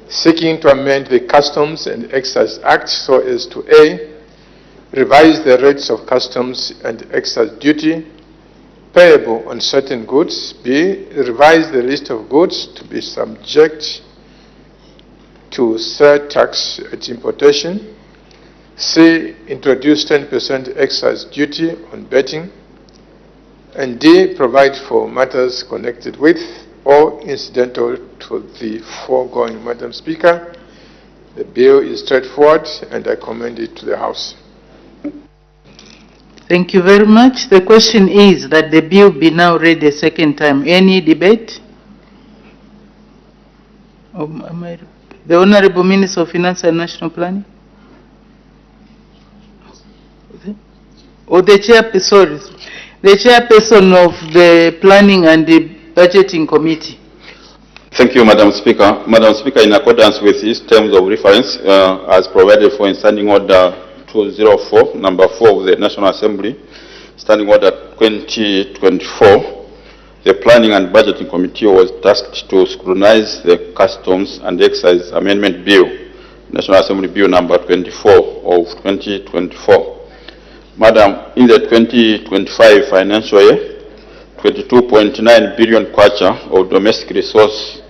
Speaker 17: seeking to amend the Customs and Excise Act so as to A, revise the rates of customs and excise duty payable on certain goods, B, revise the list of goods to be subject to surtax at importation, C, introduce 10% excise duty on betting, and D, provide for matters connected with or incidental to the foregoing. Madam Speaker, the bill is straightforward and I commend it to the House.
Speaker 5: Thank you very much. The question is that the bill be now read a second time. Any debate? The Honorable Minister of Finance and National Planning? Or the chairperson, sorry, the chairperson of the Planning and the Budgeting Committee.
Speaker 18: Thank you, Madam Speaker. Madam Speaker, in accordance with its terms of reference, as provided for in Standing Order 204, number 4 of the National Assembly, Standing Order 2024, the Planning and Budgeting Committee was tasked to scrutinize the Customs and Excise Amendment Bill, National Assembly Bill number 24 of 2024. Madam, in the 2025 financial year, 22.9 billion kwacha of domestic resource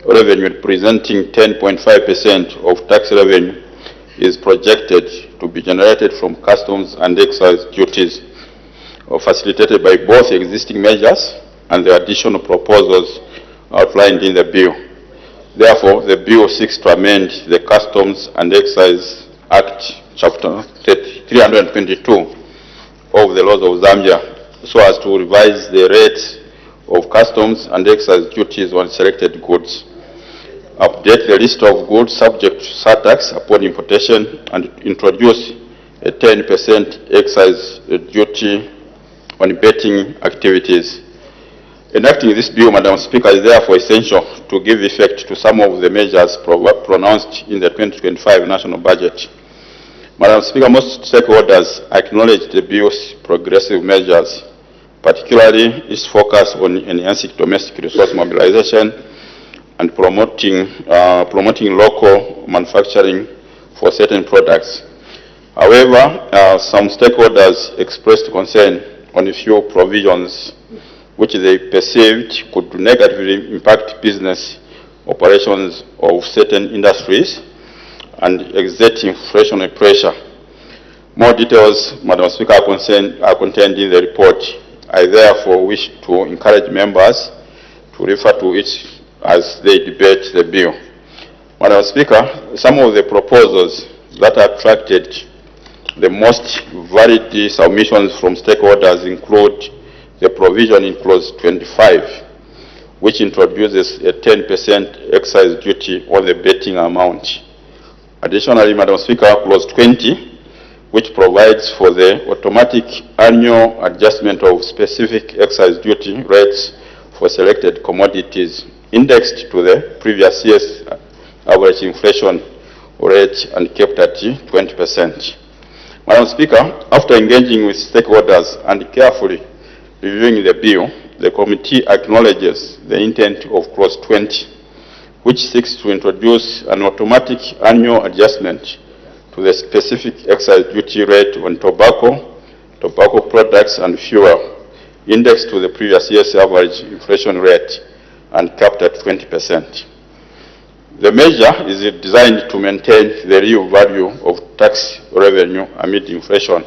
Speaker 18: revenue, representing 10.5% of tax revenue, is projected to be generated from customs and excise duties, facilitated by both existing measures and the additional proposals outlined in the bill. Therefore, the bill seeks to amend the Customs and Excise Act, Chapter 322 of the laws of Zambia, so as to revise the rates of customs and excise duties on selected goods, update the list of goods subject to surtax upon importation, and introduce a 10% excise duty on betting activities. Enacting this bill, Madam Speaker, is therefore essential to give effect to some of the measures pronounced in the 2025 national budget. Madam Speaker, most stakeholders acknowledge the bill's progressive measures, particularly its focus on enhancing domestic resource mobilization and promoting local manufacturing for certain products. However, some stakeholders expressed concern on a few provisions which they perceived could negatively impact business operations of certain industries and exert inflationary pressure. More details, Madam Speaker, are contained in the report. I therefore wish to encourage members to refer to it as they debate the bill. Madam Speaker, some of the proposals that attracted the most varied submissions from stakeholders include the provision in Clause 25, which introduces a 10% excise duty on the betting amount. Additionally, Madam Speaker, Clause 20, which provides for the automatic annual adjustment of specific excise duty rates for selected commodities indexed to the previous year's average inflation rate and kept at 20%. Madam Speaker, after engaging with stakeholders and carefully reviewing the bill, the committee acknowledges the intent of Clause 20, which seeks to introduce an automatic annual adjustment to the specific excise duty rate on tobacco, tobacco products and fuel, indexed to the previous year's average inflation rate and capped at 20%. The measure is designed to maintain the real value of tax revenue amid inflation.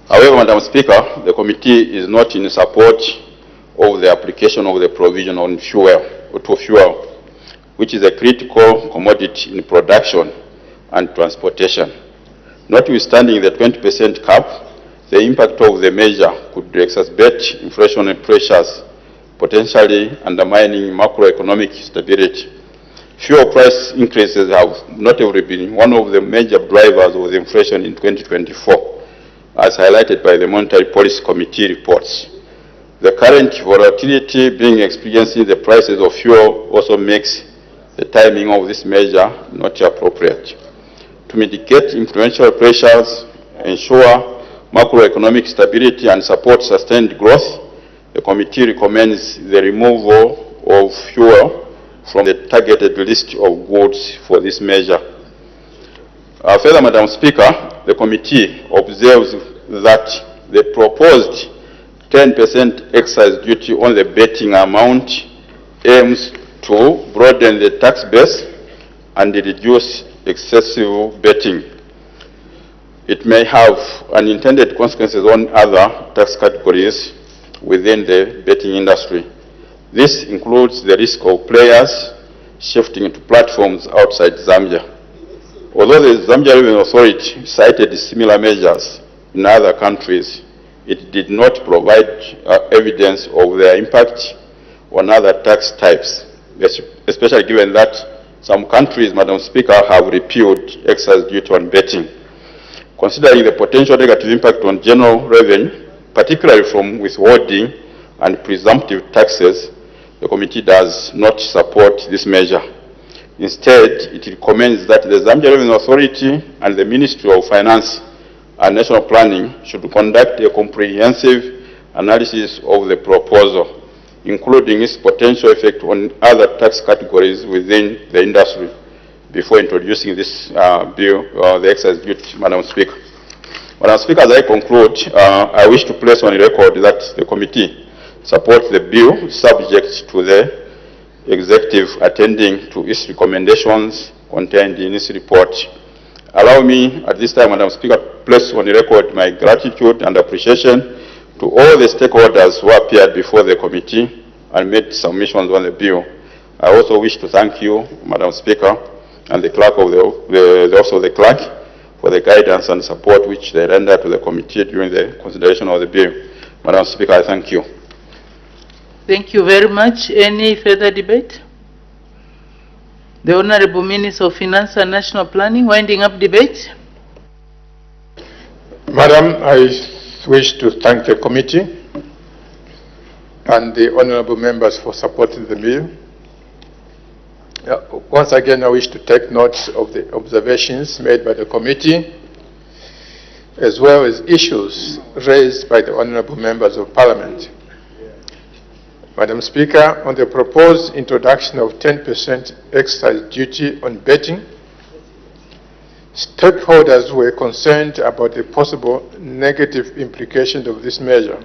Speaker 18: However, Madam Speaker, the committee is not in support of the application of the provision on fuel, which is a critical commodity in production and transportation. Notwithstanding the 20% cap, the impact of the measure could exacerbate inflationary pressures, potentially undermining macroeconomic stability. Fuel price increases have notably been one of the major drivers of the inflation in 2024, as highlighted by the Monetary Policy Committee reports. The current volatility being experienced in the prices of fuel also makes the timing of this measure not appropriate. To mitigate influential pressures, ensure macroeconomic stability and support sustained growth, the committee recommends the removal of fuel from the targeted list of goods for this measure. Further, Madam Speaker, the committee observes that the proposed 10% excise duty on the betting amount aims to broaden the tax base and reduce excessive betting. It may have unintended consequences on other tax categories within the betting industry. This includes the risk of players shifting to platforms outside Zambia. Although the Zambia Revenue Authority cited similar measures in other countries, it did not provide evidence of their impact on other tax types, especially given that some countries, Madam Speaker, have repealed excise duty on betting. Considering the potential negative impact on general revenue, particularly from withholding and presumptive taxes, the committee does not support this measure. Instead, it recommends that the Zambia Revenue Authority and the Ministry of Finance and National Planning should conduct a comprehensive analysis of the proposal, including its potential effect on other tax categories within the industry, before introducing this bill, the excise duty, Madam Speaker. Madam Speaker, as I conclude, I wish to place on record that the committee supports the bill subject to the executive attending to its recommendations contained in its report. Allow me at this time, Madam Speaker, to place on record my gratitude and appreciation to all the stakeholders who appeared before the committee and made submissions on the bill. I also wish to thank you, Madam Speaker, and the clerk of also the clerk for the guidance and support which they rendered to the committee during the consideration of the bill. Madam Speaker, I thank you.
Speaker 5: Thank you very much. Any further debate? The Honorable Minister of Finance and National Planning, winding up debate.
Speaker 17: Madam, I wish to thank the committee and the honorable members for supporting the bill. Once again, I wish to take note of the observations made by the committee, as well as issues raised by the honorable members of Parliament. Madam Speaker, on the proposed introduction of 10% excise duty on betting, stakeholders were concerned about the possible negative implications of this measure.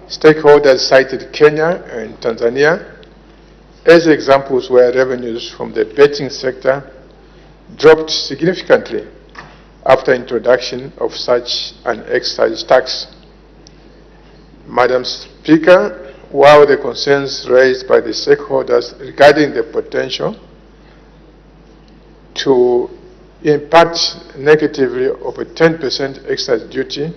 Speaker 17: Stakeholders cited Kenya and Tanzania as examples where revenues from the betting sector dropped significantly after introduction of such an excise tax. Madam Speaker, while the concerns raised by the stakeholders regarding the potential to impact negatively of a 10% excise duty,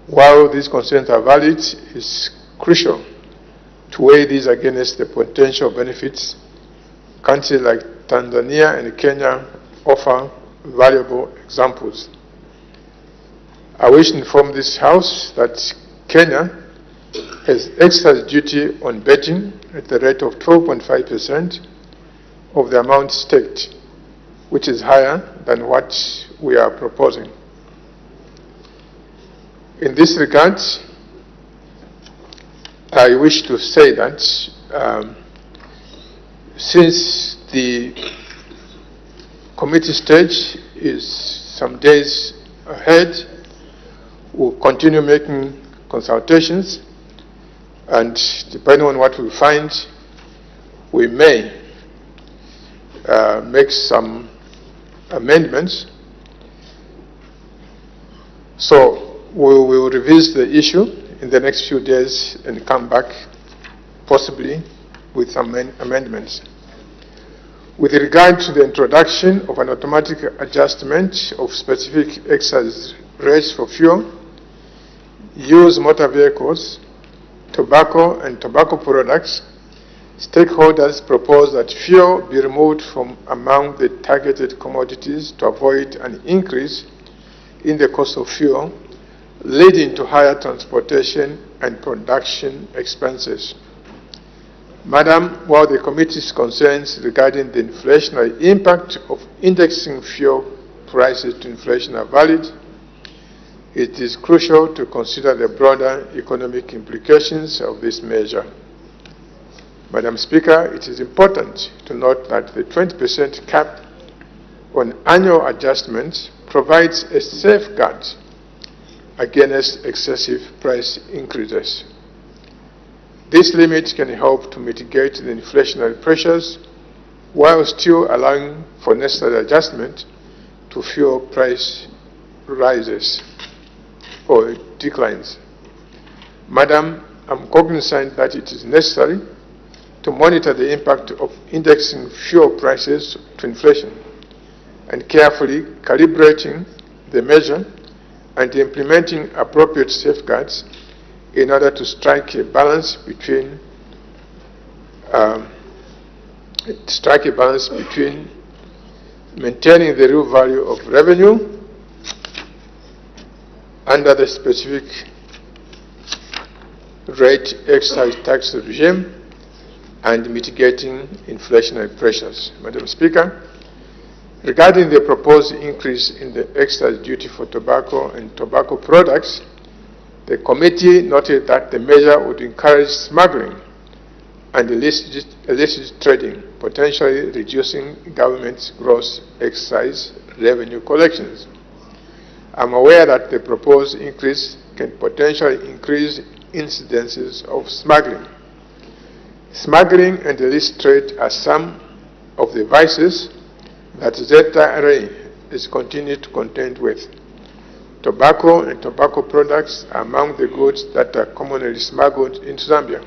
Speaker 17: while these concerns are valid, it's crucial to weigh these against the potential benefits. Countries like Tanzania and Kenya offer valuable examples. I wish to inform this House that Kenya has excise duty on betting at the rate of 12.5% of the amount staked, which is higher than what we are proposing. In this regard, I wish to say that since the committee stage is some days ahead, we'll continue making consultations, and depending on what we find, we may make some amendments. So we will revisit the issue in the next few days and come back possibly with some amendments. With regard to the introduction of an automatic adjustment of specific excise rates for fuel, used motor vehicles, tobacco and tobacco products, stakeholders propose that fuel be removed from among the targeted commodities to avoid an increase in the cost of fuel, leading to higher transportation and production expenses. Madam, while the committee's concerns regarding the inflationary impact of indexing fuel prices to inflation are valid, it is crucial to consider the broader economic implications of this measure. Madam Speaker, it is important to note that the 20% cap on annual adjustments provides a safeguard against excessive price increases. This limit can help to mitigate the inflationary pressures while still allowing for necessary adjustment to fuel price rises or declines. Madam, I'm cognizant that it is necessary to monitor the impact of indexing fuel prices to inflation and carefully calibrating the measure and implementing appropriate safeguards in order to strike a balance between maintaining the real value of revenue under the specific rate excise tax regime and mitigating inflationary pressures. Madam Speaker, regarding the proposed increase in the excise duty for tobacco and tobacco products, the committee noted that the measure would encourage smuggling and illicit trading, potentially reducing government's gross excise revenue collections. I'm aware that the proposed increase can potentially increase incidences of smuggling. Smuggling and illicit trade are some of the vices that ZRA is continued to contend with. Tobacco and tobacco products are among the goods that are commonly smuggled into Zambia.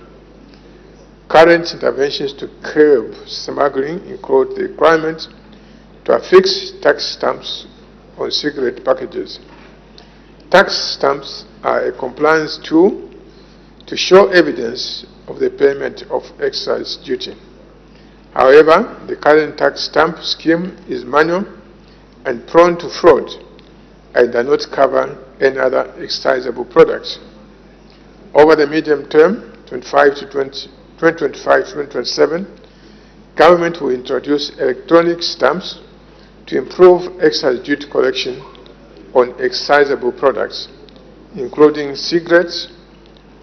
Speaker 17: Current interventions to curb smuggling include the requirement to affix tax stamps on cigarette packages. Tax stamps are a compliance tool to show evidence of the payment of excise duty. However, the current tax stamp scheme is manual and prone to fraud and does not cover any other excisable products. Over the medium term, 2025-2027, government will introduce electronic stamps to improve excise duty collection on excisable products, including cigarettes,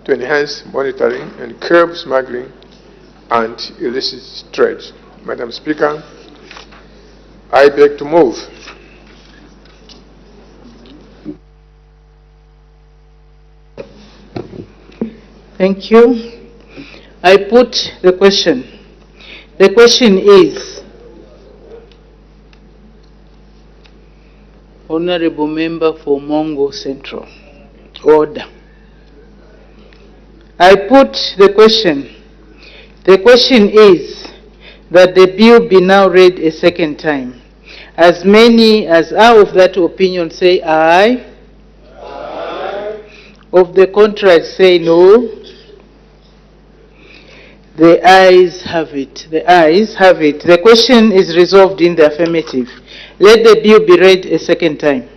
Speaker 17: to enhance monitoring and curb smuggling and illicit trade. Madam Speaker, I beg to move.
Speaker 5: Thank you. I put the question. The question is, Honorable Member for Mongo Central, order. I put the question. The question is that the bill be now read a second time. As many as are of that opinion say aye. Aye. Of the contrary say no. The ayes have it. The ayes have it. The question is resolved in the affirmative. Let the bill be read a second time.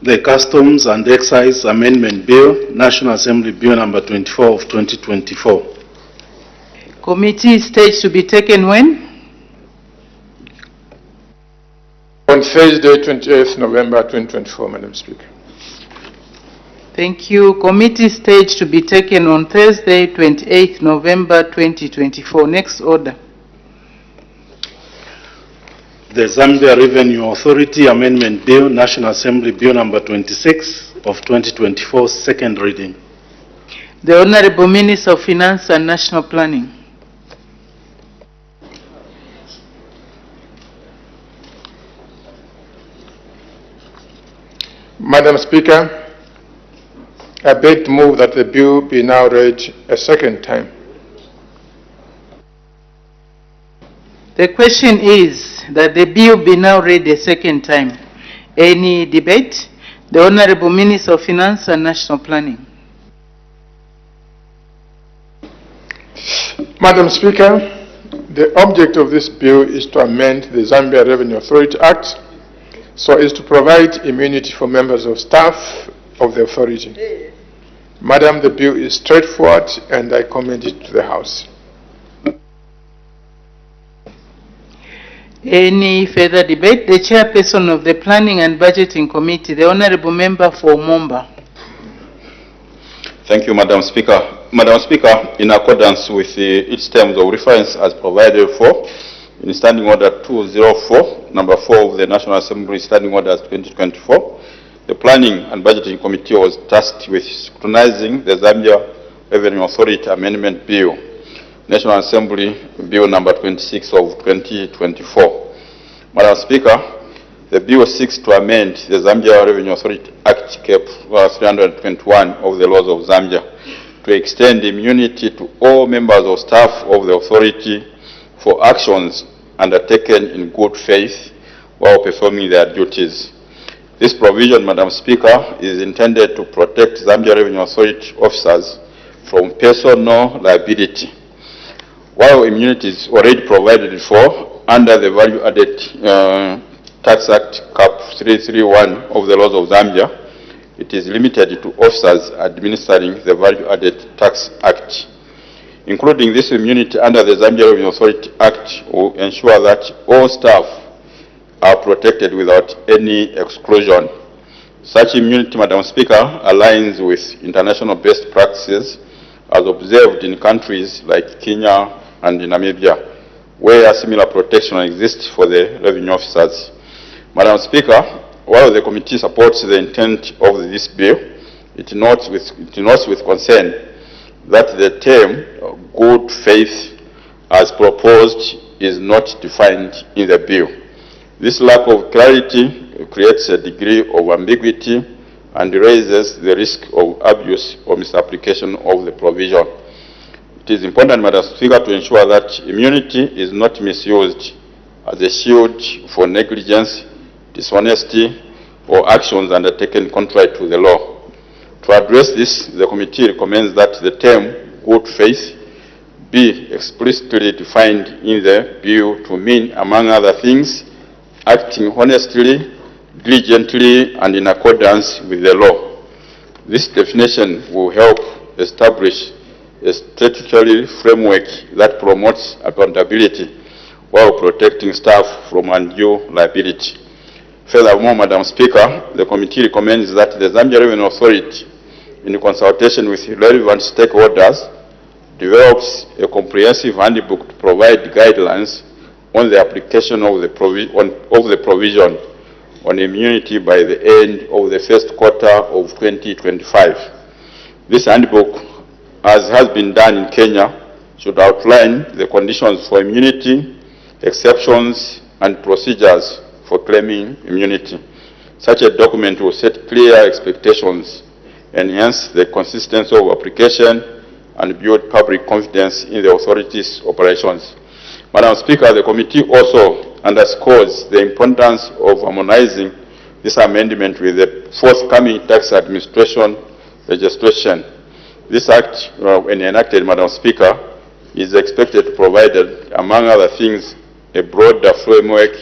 Speaker 16: The Customs and Excise Amendment Bill, National Assembly Bill number 24 of 2024.
Speaker 5: Committee stage to be taken when?
Speaker 17: On Thursday, 28th November 2024, Madam Speaker.
Speaker 5: Thank you. Committee stage to be taken on Thursday, 28th November 2024. Next order.
Speaker 16: The Zambia Revenue Authority Amendment Bill, National Assembly Bill number 26 of 2024, second reading.
Speaker 5: The Honorable Minister of Finance and National Planning.
Speaker 17: Madam Speaker, I beg to move that the bill be now read a second time.
Speaker 5: The question is that the bill be now read a second time. Any debate? The Honorable Minister of Finance and National Planning.
Speaker 17: Madam Speaker, the object of this bill is to amend the Zambia Revenue Authority Act so as to provide immunity for members of staff of the authority. Madam, the bill is straightforward and I commend it to the House.
Speaker 5: Any further debate? The chairperson of the Planning and Budgeting Committee, the Honorable Member for Momba.
Speaker 18: Thank you, Madam Speaker. Madam Speaker, in accordance with its terms of reference as provided for in Standing Order 204, number 4 of the National Assembly Standing Orders 2024, the Planning and Budgeting Committee was tasked with scrutinizing the Zambia Revenue Authority Amendment Bill, National Assembly Bill number 26 of 2024. Madam Speaker, the bill seeks to amend the Zambia Revenue Authority Act Cap 321 of the laws of Zambia to extend immunity to all members of staff of the authority for actions undertaken in good faith while performing their duties. This provision, Madam Speaker, is intended to protect Zambia Revenue Authority officers from personal liability. While immunity is already provided for under the Value Added Tax Act Cap 331 of the laws of Zambia, it is limited to officers administering the Value Added Tax Act. Including this immunity under the Zambia Revenue Authority Act will ensure that all staff are protected without any exclusion. Such immunity, Madam Speaker, aligns with international best practices as observed in countries like Kenya and Namibia, where similar protection exists for the revenue officers. Madam Speaker, while the committee supports the intent of this bill, it notes with concern that the term good faith as proposed is not defined in the bill. This lack of clarity creates a degree of ambiguity and raises the risk of abuse or misapplication of the provision. It is important, Madam Speaker, to ensure that immunity is not misused as a shield for negligence, dishonesty, or actions undertaken contrary to the law. To address this, the committee recommends that the term good faith be explicitly defined in the bill to mean, among other things, acting honestly, diligently, and in accordance with the law. This definition will help establish a statutory framework that promotes accountability while protecting staff from undue liability. Furthermore, Madam Speaker, the committee recommends that the Zambia Revenue Authority, in consultation with relevant stakeholders, develops a comprehensive handbook to provide guidelines on the application of the provision on immunity by the end of the first quarter of 2025. This handbook, as has been done in Kenya, should outline the conditions for immunity, exceptions, and procedures for claiming immunity. Such a document will set clear expectations, enhance the consistency of application, and build public confidence in the authority's operations. Madam Speaker, the committee also underscores the importance of harmonizing this amendment with the forthcoming tax administration legislation. This act, when enacted, Madam Speaker, is expected to provide, among other things, a broader framework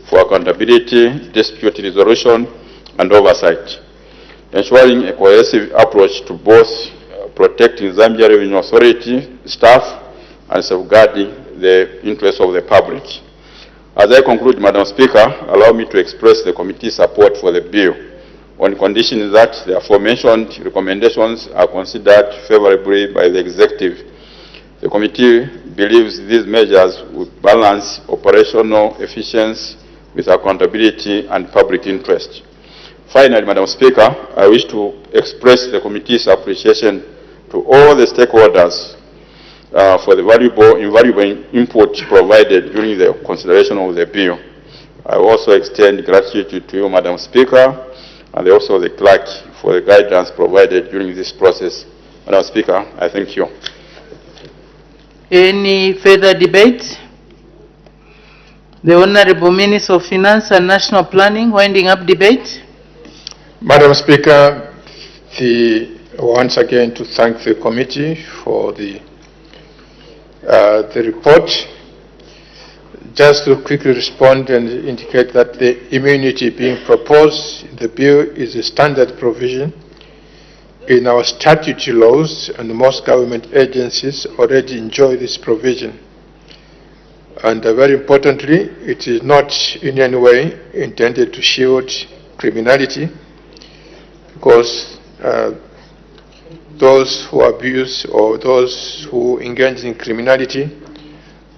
Speaker 18: for accountability, dispute resolution, and oversight, ensuring a cohesive approach to both protecting Zambia Revenue Authority staff and safeguarding the interests of the public. As I conclude, Madam Speaker, allow me to express the committee's support for the bill. on condition that the aforementioned recommendations are considered favorably by the executive. The committee believes these measures will balance operational efficiency with accountability and public interest. Finally, Madam Speaker, I wish to express the committee's appreciation to all the stakeholders for the invaluable input provided during the consideration of the bill. I also extend gratitude to you, Madam Speaker, and also the clerk for the guidance provided during this process. Madam Speaker, I thank you.
Speaker 5: Any further debate? The Honorable Minister of Finance and National Planning, winding up debate.
Speaker 17: Madam Speaker, once again to thank the committee for the report. Just to quickly respond and indicate that the immunity being proposed in the bill is a standard provision in our statutory laws, and most government agencies already enjoy this provision. And very importantly, it is not in any way intended to shield criminality, because those who abuse or those who engage in criminality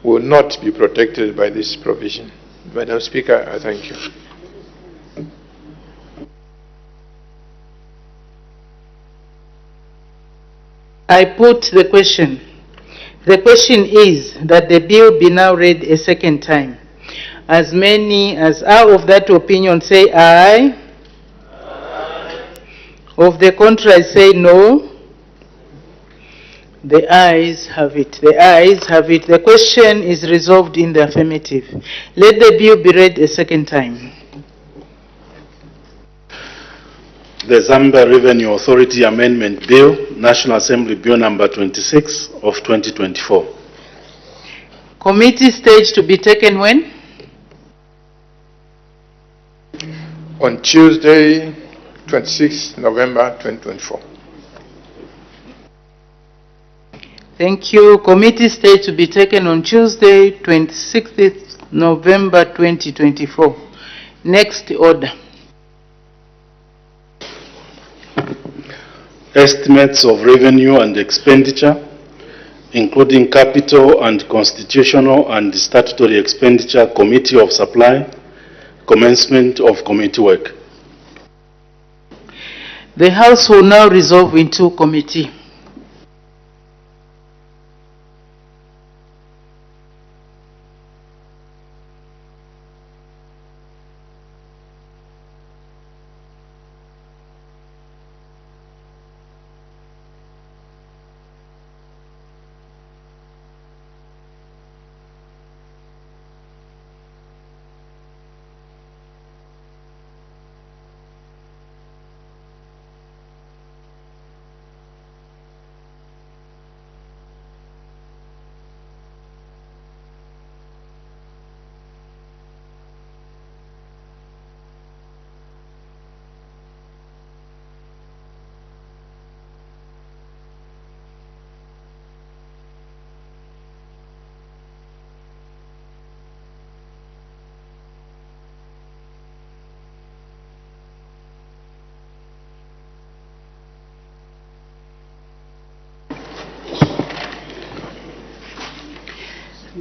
Speaker 17: will not be protected by this provision. Madam Speaker, I thank you.
Speaker 5: I put the question. The question is that the bill be now read a second time. As many as are of that opinion say aye. Of the contrary say no. The ayes have it. The ayes have it. The question is resolved in the affirmative. Let the bill be read a second time.
Speaker 16: The Zambia Revenue Authority Amendment Bill, National Assembly Bill number 26 of 2024.
Speaker 5: Committee stage to be taken when?
Speaker 17: On Tuesday, 26 November 2024.
Speaker 5: Thank you. Committee stage to be taken on Tuesday, 26th November 2024. Next order.
Speaker 16: Estimates of revenue and expenditure, including capital and constitutional and statutory expenditure, Committee of Supply, commencement of committee work.
Speaker 5: The House will now resolve into committee.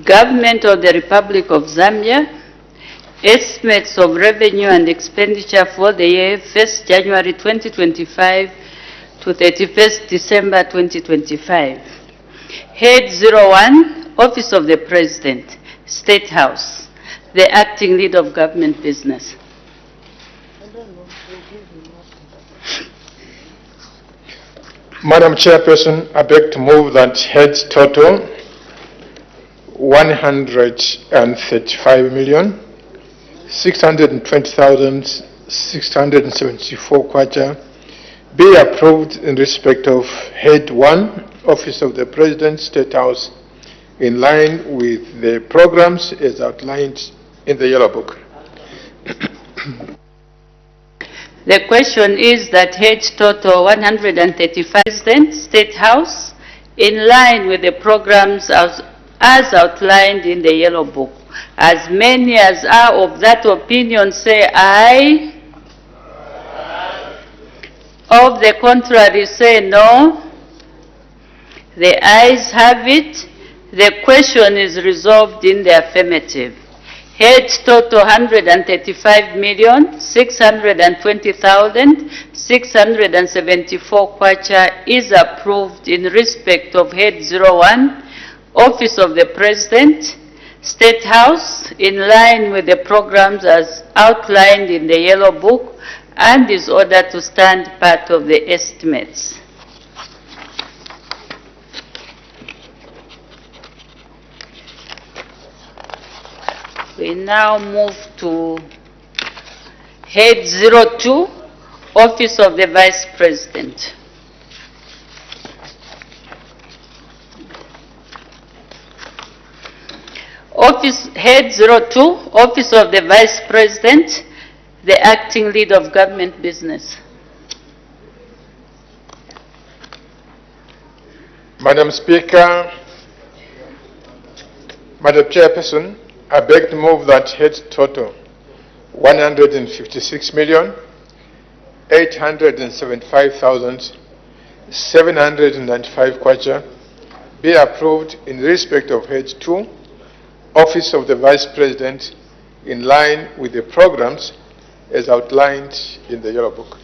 Speaker 19: Government of the Republic of Zambia, estimates of revenue and expenditure for the year 1st January 2025 to 31st December 2025. Head 01, Office of the President, State House, the acting lead of government business.
Speaker 17: Madam Chairperson, I beg to move that heads total 135,620,674 kwacha be approved in respect of Head 1, Office of the President, State House, in line with the programs as outlined in the Yellow Book.
Speaker 19: The question is that heads total 135 President, State House, in line with the programs as outlined in the Yellow Book. As many as are of that opinion say aye. Of the contrary, say no. The ayes have it. The question is resolved in the affirmative. Head total 135,620,674 kwacha is approved in respect of head 01, Office of the President, State House, in line with the programs as outlined in the Yellow Book, and is ordered to stand part of the estimates. We now move to head 02, Office of the Vice President. Head 02, Office of the Vice President, the acting lead of government business.
Speaker 17: Madam Speaker, Madam Chairperson, I beg to move that head total 156,875,795 kwacha be approved in respect of head 2, Office of the Vice President, in line with the programs as outlined in the Yellow Book.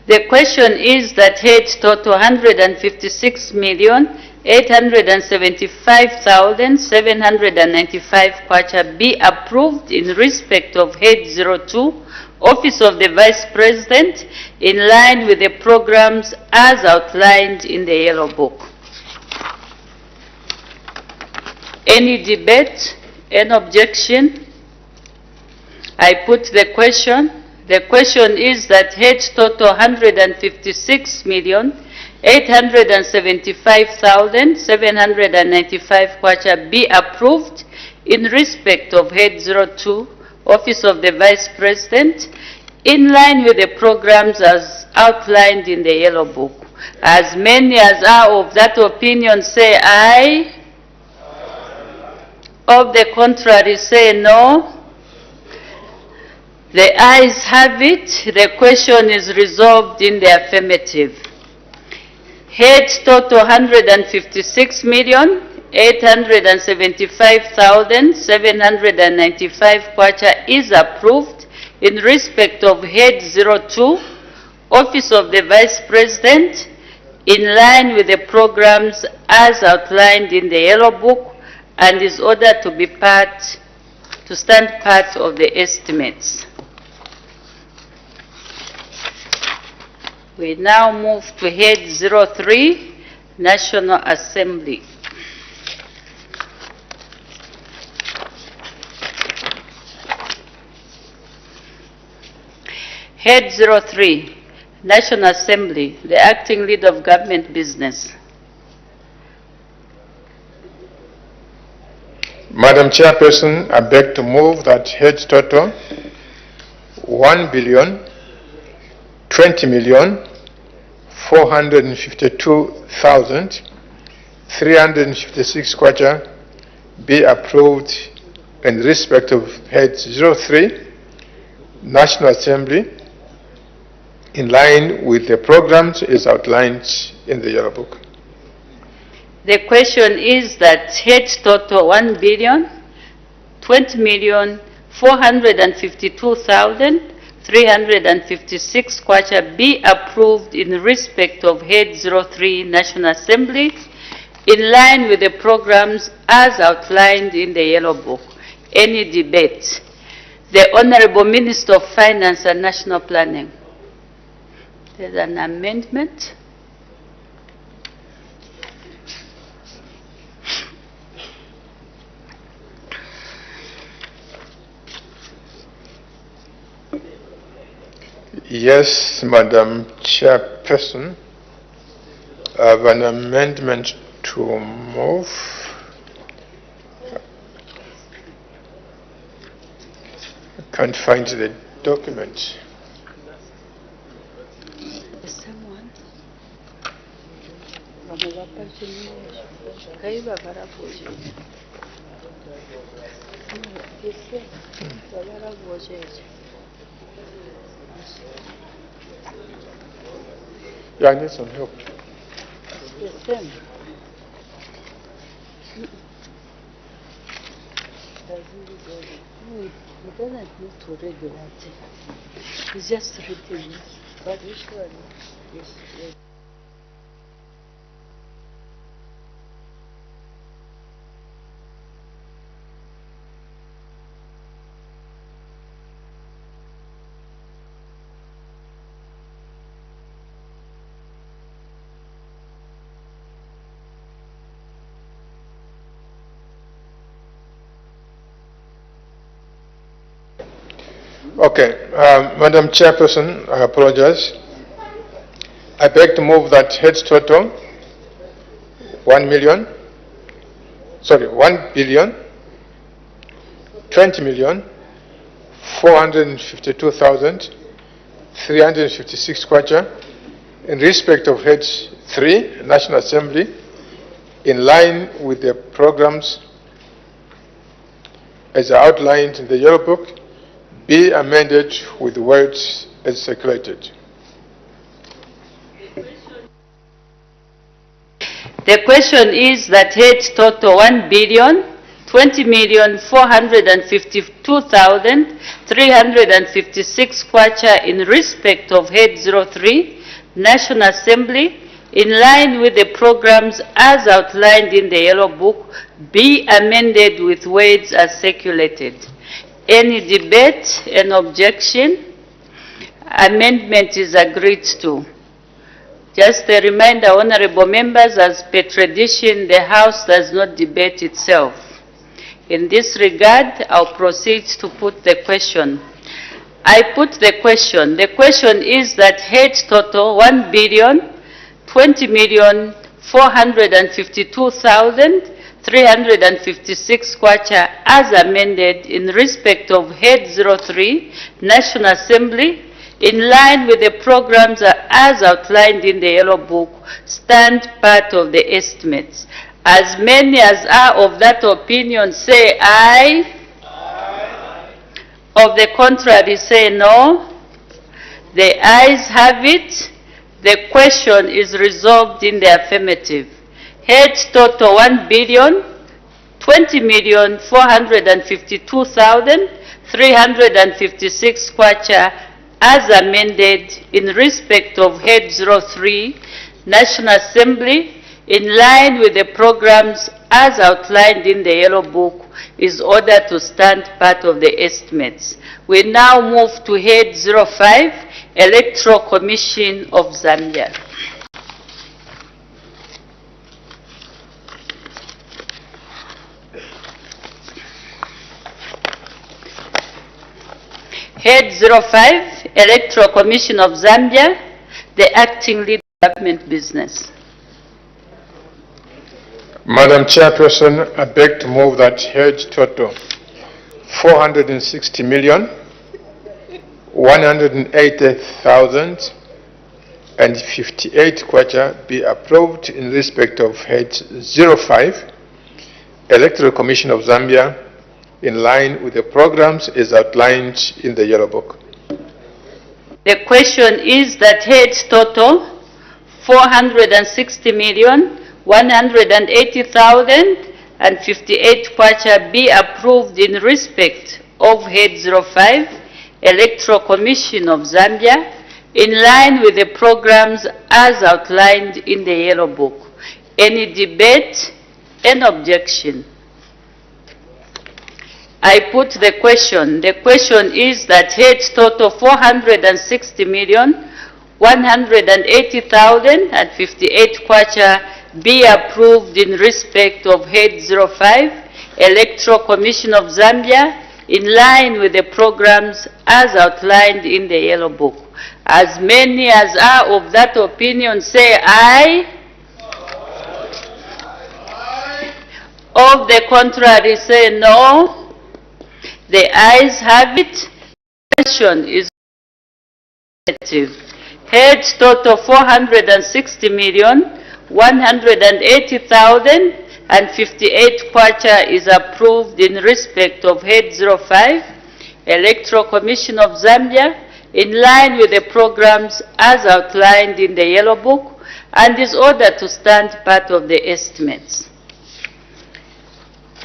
Speaker 19: The question is that head total 156,875,795 kwacha be approved in respect of head 02, Office of the Vice President, in line with the programs as outlined in the Yellow Book. Any debate? Any objection? I put the question. The question is that head total 156,875,795 kwacha be approved in respect of head 02, Office of the Vice President, in line with the programs as outlined in the Yellow Book. As many as are of that opinion say aye. Of the contrary, say no. The ayes have it. The question is resolved in the affirmative. Head total 156,875,795 kwacha is approved in respect of head 02, Office of the Vice President, in line with the programs as outlined in the Yellow Book, and is ordered to stand part of the estimates. We now move to head 03, National Assembly. Head 03, National Assembly, the acting lead of government business.
Speaker 17: Madam Chairperson, I beg to move that head total 1,20,452,356 kwacha be approved in respect of head 03, National Assembly, in line with the programs as outlined in the Yellow Book.
Speaker 19: The question is that head total 1,20,452,356 kwacha be approved in respect of head 03, National Assembly, in line with the programs as outlined in the Yellow Book. Any debate? The Honorable Minister of Finance and National Planning. There's an amendment.
Speaker 17: Yes, Madam Chairperson, I have an amendment to move. I can't find the document. Yeah, I need some help.
Speaker 19: It's the same. No, it doesn't need to regulate. It's just written. But usually, yes.
Speaker 17: Okay, Madam Chairperson, I apologize. I beg to move that heads total 1 billion, 20,452,356 kwacha in respect of heads 3, National Assembly, in line with the programs as outlined in the Yellow Book, be amended with words as circulated.
Speaker 19: The question is that heads total 1,20,452,356 kwacha in respect of head 03, National Assembly, in line with the programs as outlined in the Yellow Book, be amended with words as circulated. Any debate and objection? Amendment is agreed to. Just a reminder, honorable members, as per tradition, the House does not debate itself. In this regard, I'll proceed to put the question. I put the question. The question is that head total 1,20,452,356 kwacha as amended in respect of head 03, National Assembly, in line with the programs as outlined in the Yellow Book, stand part of the estimates. As many as are of that opinion say aye. Aye. Of the contrary say no. The ayes have it. The question is resolved in the affirmative. Head total 1,20,452,356 kwacha as amended in respect of head 03, National Assembly, in line with the programs as outlined in the Yellow Book, is ordered to stand part of the estimates. We now move to head 05, Electoral Commission of Zambia. Head 05, Electoral Commission of Zambia, the acting lead government business.
Speaker 17: Madam Chairperson, I beg to move that head total 460,180,058 kwacha be approved in respect of head 05, Electoral Commission of Zambia, in line with the programs as outlined in the Yellow Book.
Speaker 19: The question is that head total 460,180,058 kwacha be approved in respect of head 05, Electoral Commission of Zambia, in line with the programs as outlined in the Yellow Book. Any debate and objection? I put the question. The question is that head total 460,180,058 kwacha be approved in respect of head 05, Electoral Commission of Zambia, in line with the programs as outlined in the Yellow Book. As many as are of that opinion say aye. Of the contrary say no. The ayes have it. The question is affirmative. Head total 460,180,058 kwacha is approved in respect of head 05, Electoral Commission of Zambia, in line with the programs as outlined in the Yellow Book and is ordered to stand part of the estimates.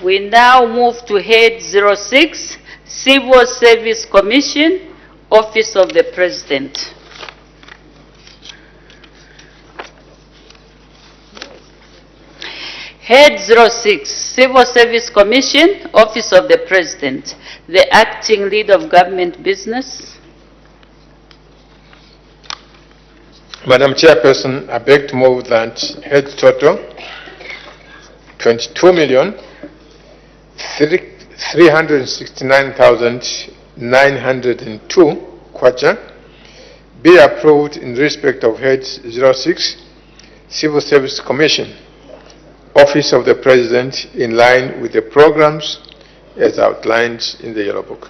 Speaker 19: We now move to Head 06, Civil Service Commission, Office of the President. Head 06, Civil Service Commission, Office of the President, the Acting Lead of Government Business.
Speaker 17: Madam Chairperson, I beg to move that head total 22,369,902 kwacha be approved in respect of Head 06, Civil Service Commission, Office of the President, in line with the programs as outlined in the Yellow Book.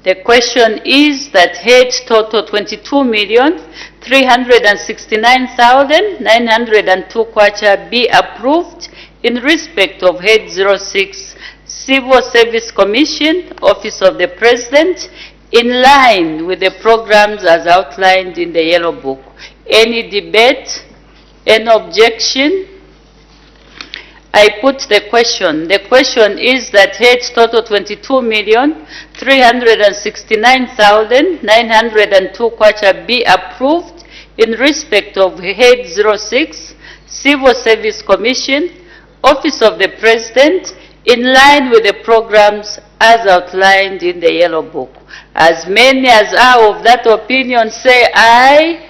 Speaker 19: The question is that head total 22,369,902 kwacha be approved in respect of Head 06, Civil Service Commission, Office of the President, in line with the programs as outlined in the Yellow Book. Any debate? Any objection? I put the question. The question is that head total 22,369,902 kwacha be approved in respect of Head 06, Civil Service Commission, Office of the President, in line with the programs as outlined in the Yellow Book. As many as are of that opinion say aye.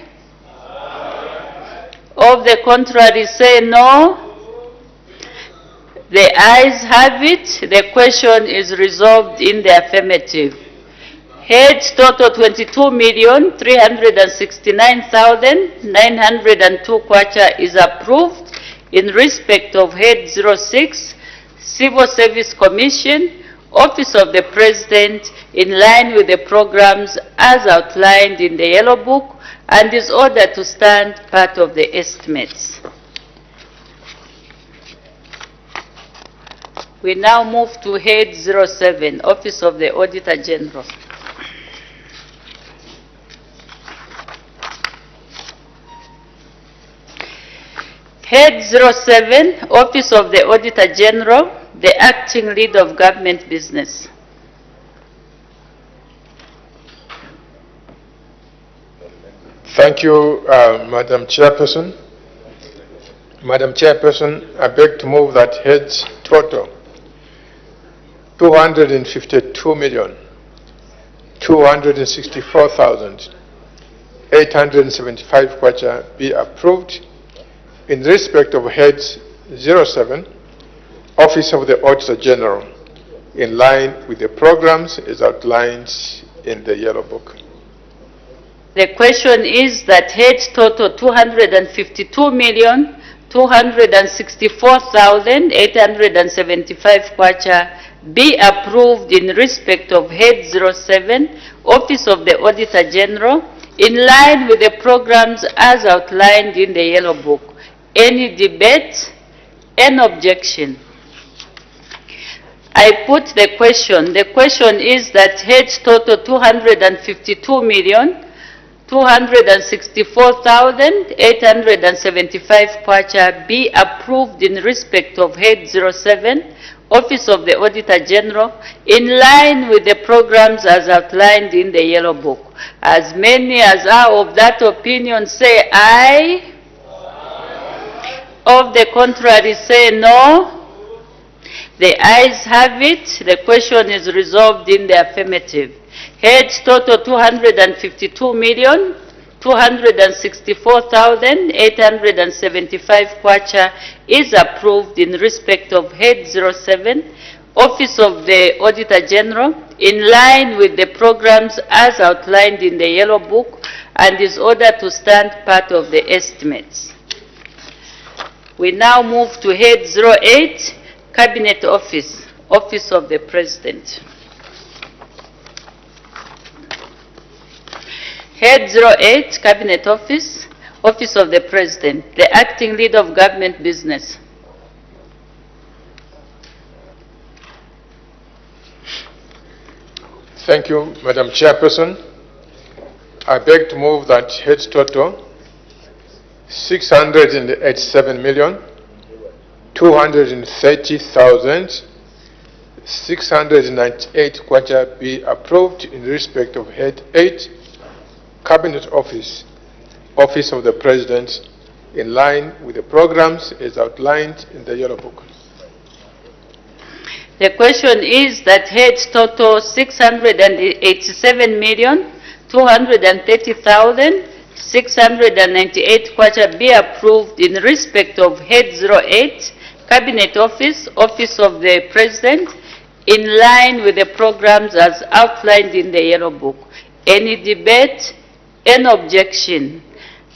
Speaker 19: Of the contrary say no. The ayes have it. The question is resolved in the affirmative. Head total 22,369,902 kwacha is approved in respect of Head 06, Civil Service Commission, Office of the President, in line with the programs as outlined in the Yellow Book and is ordered to stand part of the estimates. We now move to Head 07, Office of the Auditor General. Head 07, Office of the Auditor General, the Acting Lead of Government Business.
Speaker 17: Thank you, Madam Chairperson. Madam Chairperson, I beg to move that heads total 252,264,875 kwacha be approved in respect of Heads 07, Office of the Auditor General, in line with the programs as outlined in the Yellow Book.
Speaker 19: The question is that head total 252,264,875 kwacha be approved in respect of Head 07, Office of the Auditor General, in line with the programs as outlined in the Yellow Book. Any debate? Any objection? I put the question. The question is that head total 252,264,875 kwacha be approved in respect of Head 07, Office of the Auditor General, in line with the programs as outlined in the Yellow Book. As many as are of that opinion say aye. Of the contrary say no. The ayes have it. The question is resolved in the affirmative. Head total 252,264,875 kwacha is approved in respect of Head 07, Office of the Auditor General, in line with the programs as outlined in the Yellow Book and is ordered to stand part of the estimates. We now move to Head 08, Cabinet Office, Office of the President. Head 08, Cabinet Office, Office of the President, the Acting Lead of Government Business.
Speaker 17: Thank you, Madam Chairperson. I beg to move that heads total 687,230,698 kwacha be approved in respect of head 8, Cabinet Office, Office of the President, in line with the programs as outlined in the Yellow Book.
Speaker 19: The question is that heads total 687,230,698 kwacha be approved in respect of head 08, Cabinet Office, Office of the President, in line with the programs as outlined in the Yellow Book. Any debate? Any objection?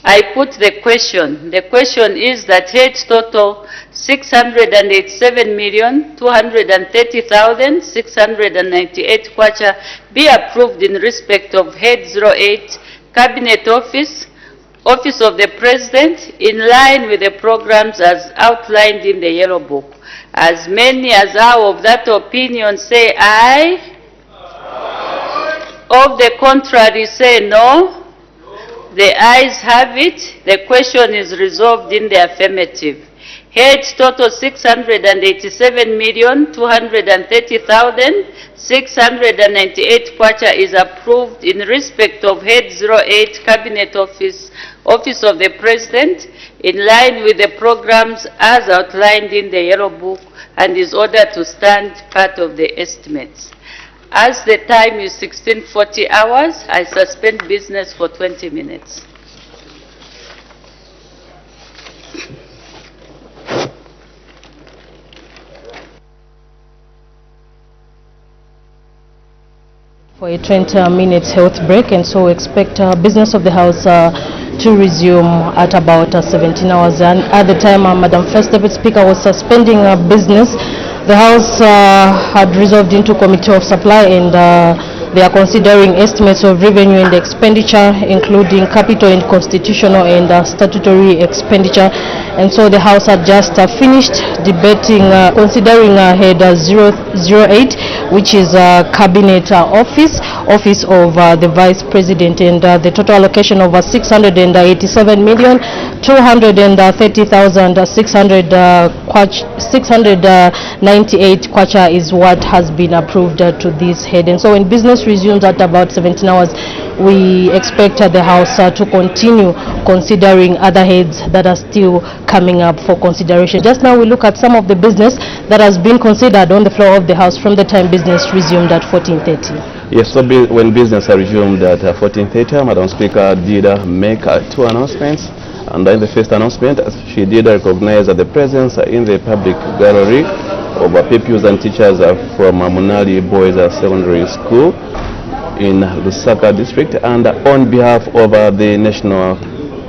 Speaker 19: I put the question. The question is that heads total 687,230,698 kwacha be approved in respect of head 08, Cabinet Office, Office of the President, in line with the programs as outlined in the Yellow Book. As many as are of that opinion say aye. Of the contrary say no. The ayes have it. The question is resolved in the affirmative. Heads total 687,230,698 kwacha is approved in respect of head 08, Cabinet Office, Office of the President, in line with the programs as outlined in the Yellow Book, and is ordered to stand part of the estimates. As the time is 16:40 hours, I suspend business for 20 minutes.
Speaker 2: For a 20-minute health break, and so expect business of the House to resume at about 17 hours. And at the time, Madam First Deputy Speaker was suspending business. The House had resolved into Committee of Supply, and they are considering estimates of revenue and expenditure, including capital and constitutional and statutory expenditure. And so the House had just finished debating, considering head 008, which is Cabinet Office, Office of the Vice President, and the total allocation of 687,230,698 kwacha is what has been approved to this head. And so when business resumes at about 17 hours, we expect the House to continue considering other heads that are still coming up for consideration. Just now we look at some of the business that has been considered on the floor of the House from the time business resumed at 14:30.
Speaker 1: Yes, so when business resumed at 14:30, Madam Speaker did make two announcements. And in the first announcement, she did recognize the presence in the public gallery of pupils and teachers from Munali Boys Secondary School in Lusaka district. And on behalf of the National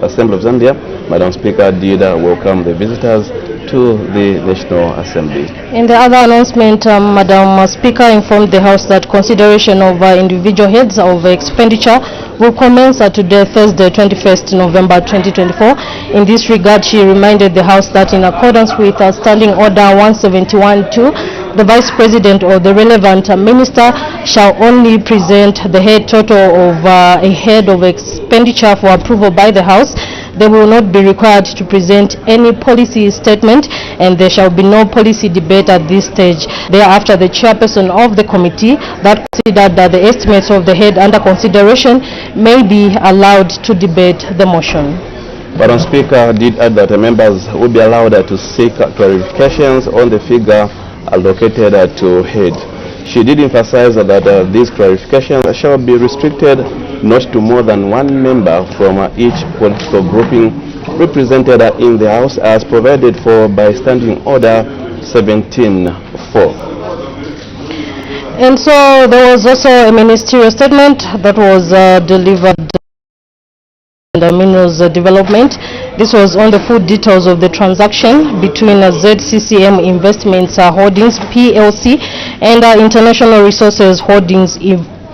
Speaker 1: Assembly of Zambia, Madam Speaker did welcome the visitors to the National Assembly.
Speaker 2: In the other announcement, Madam Speaker informed the House that consideration of individual heads of expenditure will commence today, Thursday, 21st November 2024. In this regard, she reminded the House that in accordance with Standing Order 171-2, the Vice President or the relevant minister shall only present the head total of a head of expenditure for approval by the House. They will not be required to present any policy statement, and there shall be no policy debate at this stage. Thereafter, the chairperson of the committee that considered that the estimates of the head under consideration may be allowed to debate the motion.
Speaker 1: Madam Speaker did add that members will be allowed to seek clarifications on the figure allocated to head. She did emphasize that these clarifications shall be restricted not to more than one member from each political grouping represented in the House as provided for by Standing Order 17-4.
Speaker 2: And so there was also a ministerial statement that was delivered in the Minerals Development. This was on the full details of the transaction between ZCCM Investments Holdings PLC and International Resources Holdings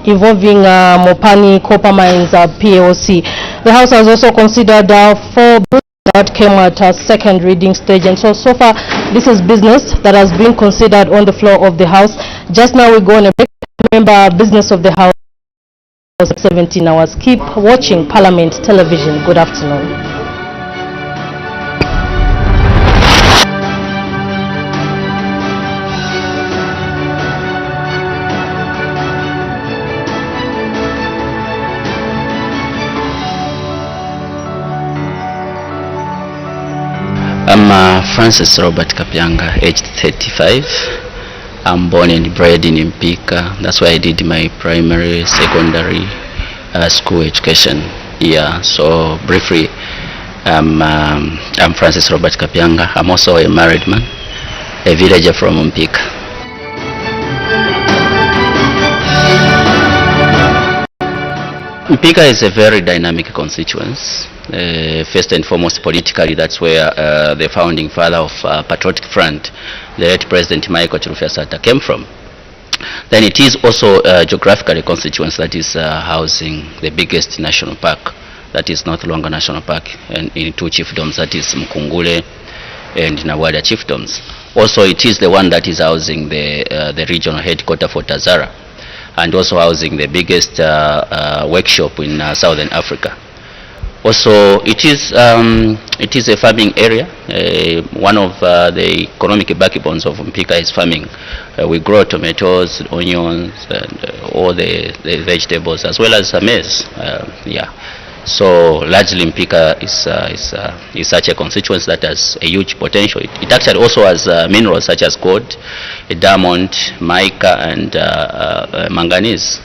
Speaker 2: involving Mopani Copper Mines PLC. The House has also considered 4 bills that came at a second reading stage, and so far this is business that has been considered on the floor of the House. Just now we go on a break. Remember, business of the House 17 hours. Keep watching Parliament Television. Good afternoon.
Speaker 20: I'm Francis Robert Kapyanga, aged 35. I'm born and bred in Mpika. That's where I did my primary, secondary school education. Yeah, so briefly, I'm Francis Robert Kapyanga. I'm also a married man, a villager from Mpika. Mpika is a very dynamic constituency. First and foremost, politically, that's where the founding father of Patriotic Front, the late President Michael Chilufya-Sata, came from. Then it is also geographically a constituency that is housing the biggest national park, that is North Luangwa National Park, and in two chiefdoms, that is Mkungule and Nawada chiefdoms. Also, it is the one that is housing the regional headquarters for Tazara, and also housing the biggest workshop in Southern Africa. Also, it is a farming area. One of the economic backbones of Mpika is farming. We grow tomatoes, onions, and all the vegetables, as well as maize. Yeah. So largely Mpika is such a constituency that has a huge potential. It actually also has minerals such as gold, diamond, mica, and manganese.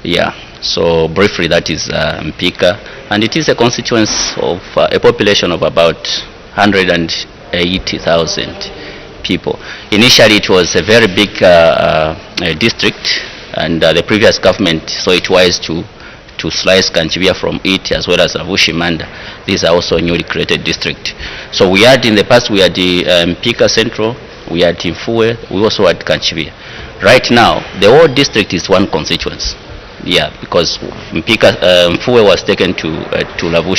Speaker 20: Yeah. So briefly, that is Mpika, and it is a constituency of a population of about 180,000 people. Initially, it was a very big district, and the previous government saw it wise to slice Kanchibia from it, as well as Avushimanda. These are also newly created district. So we had in the past, we had the Mpika Central, we had Mfue, we also had Kanchibia. Right now, the whole district is one constituency. Yeah, because Mfue was taken to Lavushi.